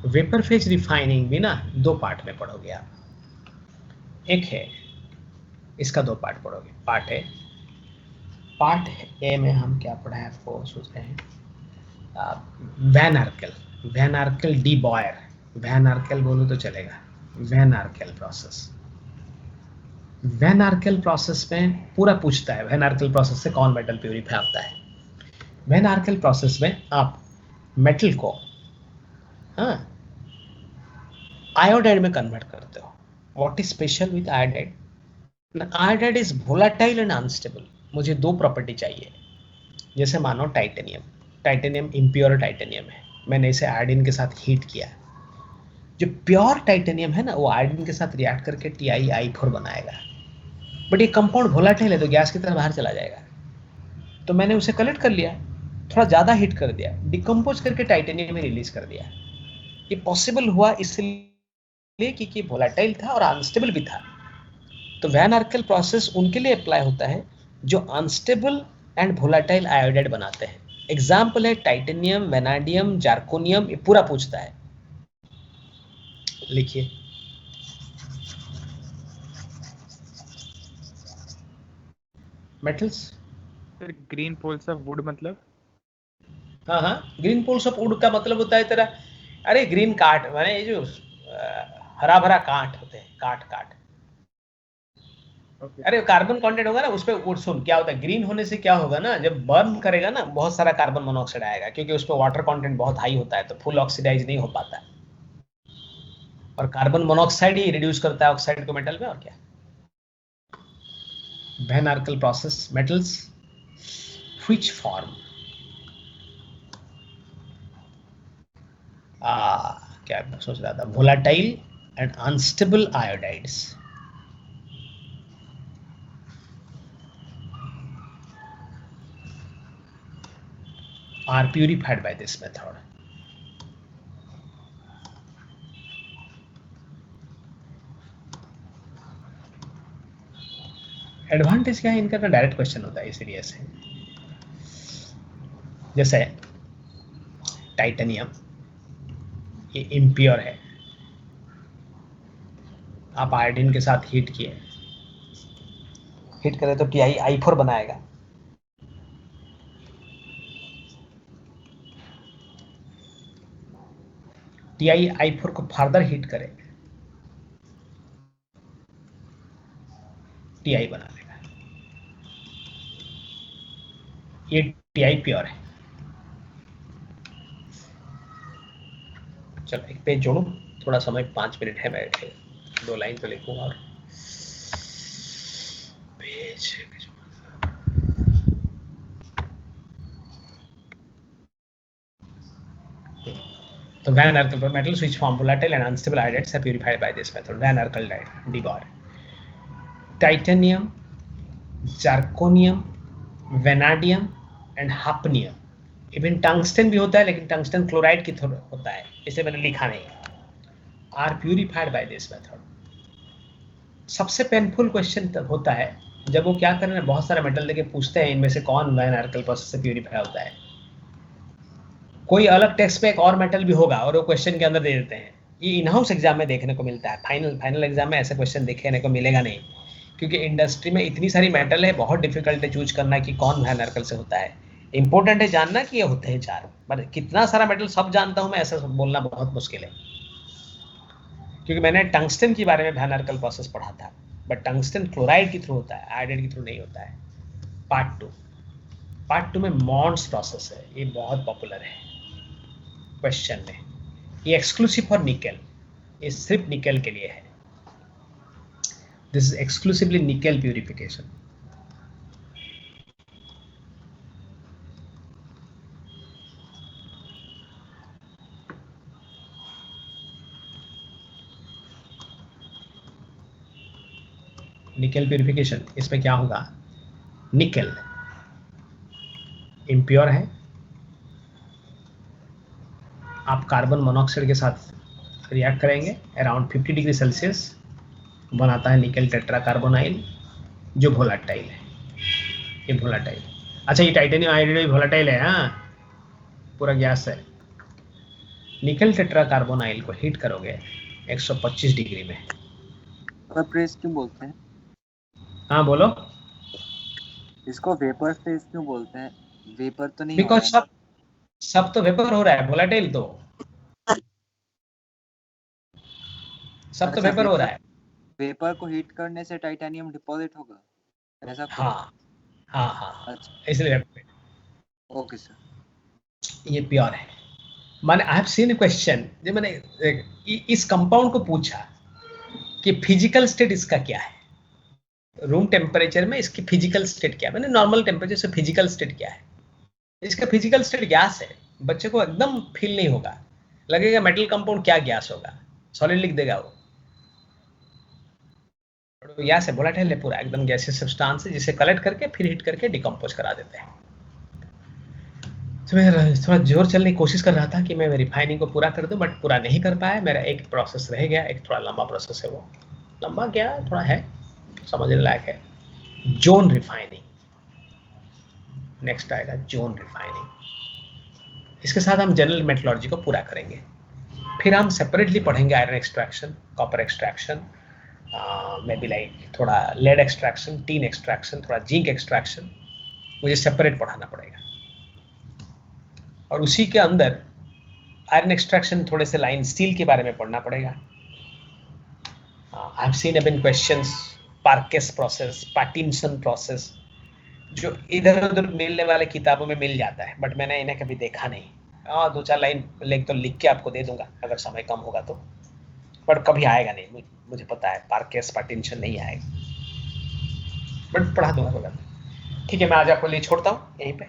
वेपर फेज रिफाइनिंग भी ना दो पार्ट में पढ़ोगे आप. एक है, इसका दो पार्ट पढ़ोगे. पार्ट ए, पार्ट ए में हम क्या पढ़ा है आपको सोच रहे हैं. Van आर्केल, van आर्केल D Boyer, van आर्केल बोलो तो चलेगा. Van Arkel process, van Arkel process में पूरा पूछता है वैन आर्केल प्रोसेस से कौन मेटल प्यूरिफाई होता है. वैन आर्केल प्रोसेस में आप मेटल को आयोडाइड में कन्वर्ट करते हो. What is special with iodide? Iodide is volatile and unstable. मुझे दो प्रॉपर्टी चाहिए. जैसे मानो टाइटेनियम, टाइटेनियम इम्प्योर टाइटेनियम है, मैंने इसे आयोडीन के साथ हीट किया. जो प्योर टाइटेनियम है ना, वो आयोडीन के साथ रिएक्ट करके TiI4 बनाएगा. बट ये कंपाउंड वोलाटाइल है, तो गैस की तरह बाहर चला जाएगा. तो मैंने उसे कलेक्ट कर लिया, थोड़ा ज़्यादा हीट कर दिया, डिकम्पोज करके टाइटेनियम में रिलीज कर दिया. ये पॉसिबल हुआ इसलिए क्योंकि वोलाटाइल था और अनस्टेबल भी था. तो वैन आर्केल प्रोसेस उनके लिए अप्लाई होता है जो अनस्टेबल एंड वोलाटाइल आयोडाइड बनाते हैं. एग्जाम्पल है टाइटेनियम, वेनाडियम, जार्कोनियम, ये पूरा पूछता है. लिखिए. Metals, sir green poles of wood मतलब? हाँ, ग्रीन पोल्स ऑफ वुड का मतलब होता है तेरा, अरे ग्रीन काट माने ये जो हरा भरा काट होते हैं, काट. Okay. अरे कार्बन कंटेंट होगा ना उस पे. सुन क्या होता है, ग्रीन होने से क्या होगा ना, जब बर्न करेगा ना बहुत सारा कार्बन मोनोऑक्साइड आएगा, क्योंकि उस पे वाटर कंटेंट बहुत हाई होता है, तो फुल ऑक्सीडाइज नहीं हो पाता है. और कार्बन मोनोऑक्साइड ही रिड्यूस करता है ऑक्साइड को मेटल में. और क्या, van Arkel process metals which form क्या सोच रहा था, volatile and unstable iodides are purified by this method. Advantage क्या है इनका, डायरेक्ट क्वेश्चन होता है इसीलिए से. जैसे टाइटेनियम ये इम्प्योर है, आप आयोडीन के साथ हीट किए, हीट करें तो TiI4 बनाएगा. TiI4 को फर्दर हीट करें, Ti बना लेगा. ये Ti प्योर है. चलो एक पेज जोड़ो, थोड़ा समय 5 मिनट है, मैं 2 लाइन तो लिखूंगा. और पेज तो van Arkel metals which form volatile and unstable iodides are purified by this method. Van Arkel de Boer, titanium, zirconium, vanadium and hafnium, even tungsten भी होता है लेकिन टंगस्टन क्लोराइड की थोड़ा होता है, इसे मैंने लिखा नहीं, are purified by this method. सबसे पेनफुल क्वेश्चन तब होता है जब वो क्या कर रहे हैं, बहुत सारा मेटल लेके पूछते हैं इनमें से कौन वैन अर्कल प्रोसेस से प्यूरिफाई होता है। कोई अलग टेक्स्ट में एक और मेटल भी होगा और वो क्वेश्चन के अंदर दे देते हैं। ये इन हाउस एग्जाम में देखने को मिलता है, फाइनल एग्जाम में ऐसा क्वेश्चन देखने को मिलेगा नहीं, क्योंकि इंडस्ट्री में इतनी सारी मेटल है, बहुत डिफिकल्ट है चूज करना कि कौन वैन अर्कल से होता है। इंपॉर्टेंट है जानना कि ये होते हैं 4, पर कितना सारा मेटल सब जानता हूं मैं ऐसा बोलना बहुत मुश्किल है, क्योंकि मैंने टंगस्टन के बारे में वैन अर्कल प्रोसेस पढ़ा था, बट टंगस्टन क्लोराइड के थ्रू होता है, आयोडाइड के थ्रू नहीं होता है। पार्ट 2 में मॉन्ड्स प्रोसेस है, ये बहुत पॉपुलर है क्वेश्चन में। ये एक्सक्लूसिव फॉर निकेल, ये सिर्फ निकेल के लिए है। This is exclusively nickel purification. Nickel purification, इसमें क्या होगा, निकेल इम्प्योर है, आप कार्बन मोनोऑक्साइड के साथ रिएक्ट करेंगे अराउंड 50 डिग्री सेल्सियस, बनाता है निकेल टेट्राकार्बोनाइल जो वोलेटाइल है। ये वोलेटाइल, अच्छा ये टाइटेनियम आयोडाइड वोलेटाइल है, हाँ पूरा गैस है। निकेल टेट्राकार्बोनाइल को हीट करोगे 125 डिग्री में। प्रेस क्यों बोलते हैं? हाँ बोलो। इसको वेपर फेज क्यों बोलते हैं? वेपर तो नहीं बिकॉज सब तो वेपर हो रहा है, वोलेटाइल तो सब तो वेपर हो रहा है। वेपर को हीट करने से टाइटेनियम डिपॉजिट होगा, ऐसा कुछ? हाँ अच्छा, इसलिए ओके सर। ये प्योर है। मैंने आई हैव सीन क्वेश्चन जो मैंने इस कंपाउंड को पूछा कि फिजिकल स्टेट इसका क्या है, रूम टेम्परेचर में इसकी फिजिकल स्टेट क्या है। मैंने नॉर्मल टेम्परेचर से फिजिकल स्टेट क्या है, इसका फिजिकल स्टेट गैस है। बच्चे को एकदम फील नहीं होगा, लगेगा मेटल कंपाउंड क्या गैस होगा, सॉलिड लिख देगा वो। गैस है, वोलेटाइल है, पूरा एकदम गैसियस सब्सटेंस है, जिसे कलेक्ट करके फिर हीट करके डिकम्पोज करा देते हैं। तो मैं थोड़ा जोर चलने की कोशिश कर रहा था कि मैं रिफाइनिंग को पूरा कर दूं, बट पूरा नहीं कर पाया। मेरा एक प्रोसेस रह गया, एक थोड़ा लंबा प्रोसेस है, वो लंबा क्या थोड़ा है, समझने लायक है। जोन रिफाइनिंग नेक्स्ट आएगा, जोन रिफाइनिंग। इसके साथ हम जनरल मेटलर्जी को पूरा करेंगे। फिर हम सेपरेटली पढ़ेंगे iron extraction, copper extraction, may be like थोड़ा लेड एक्सट्रैक्शन, टीन एक्सट्रैक्शन, थोड़ा जिंक एक्सट्रैक्शन, मुझे सेपरेट पढ़ाना पड़ेगा। और उसी के अंदर आयरन एक्सट्रैक्शन थोड़े से लाइन स्टील के बारे में पढ़ना पड़ेगा। आई हैव सीन अबन questions, Parkes process, Pattinson process, जो इधर उधर मिलने वाले किताबों में मिल जाता है, बट मैंने इन्हें कभी देखा नहीं। 2-4 लाइन लिख के आपको दे दूंगा अगर समय कम होगा तो, बट कभी आएगा नहीं, मुझे पता है पार्केस पार्टिंसन नहीं आएगा, बट पढ़ा दूंगा। ठीक है, मैं आज आपको लिए छोड़ता हूँ यहीं पे।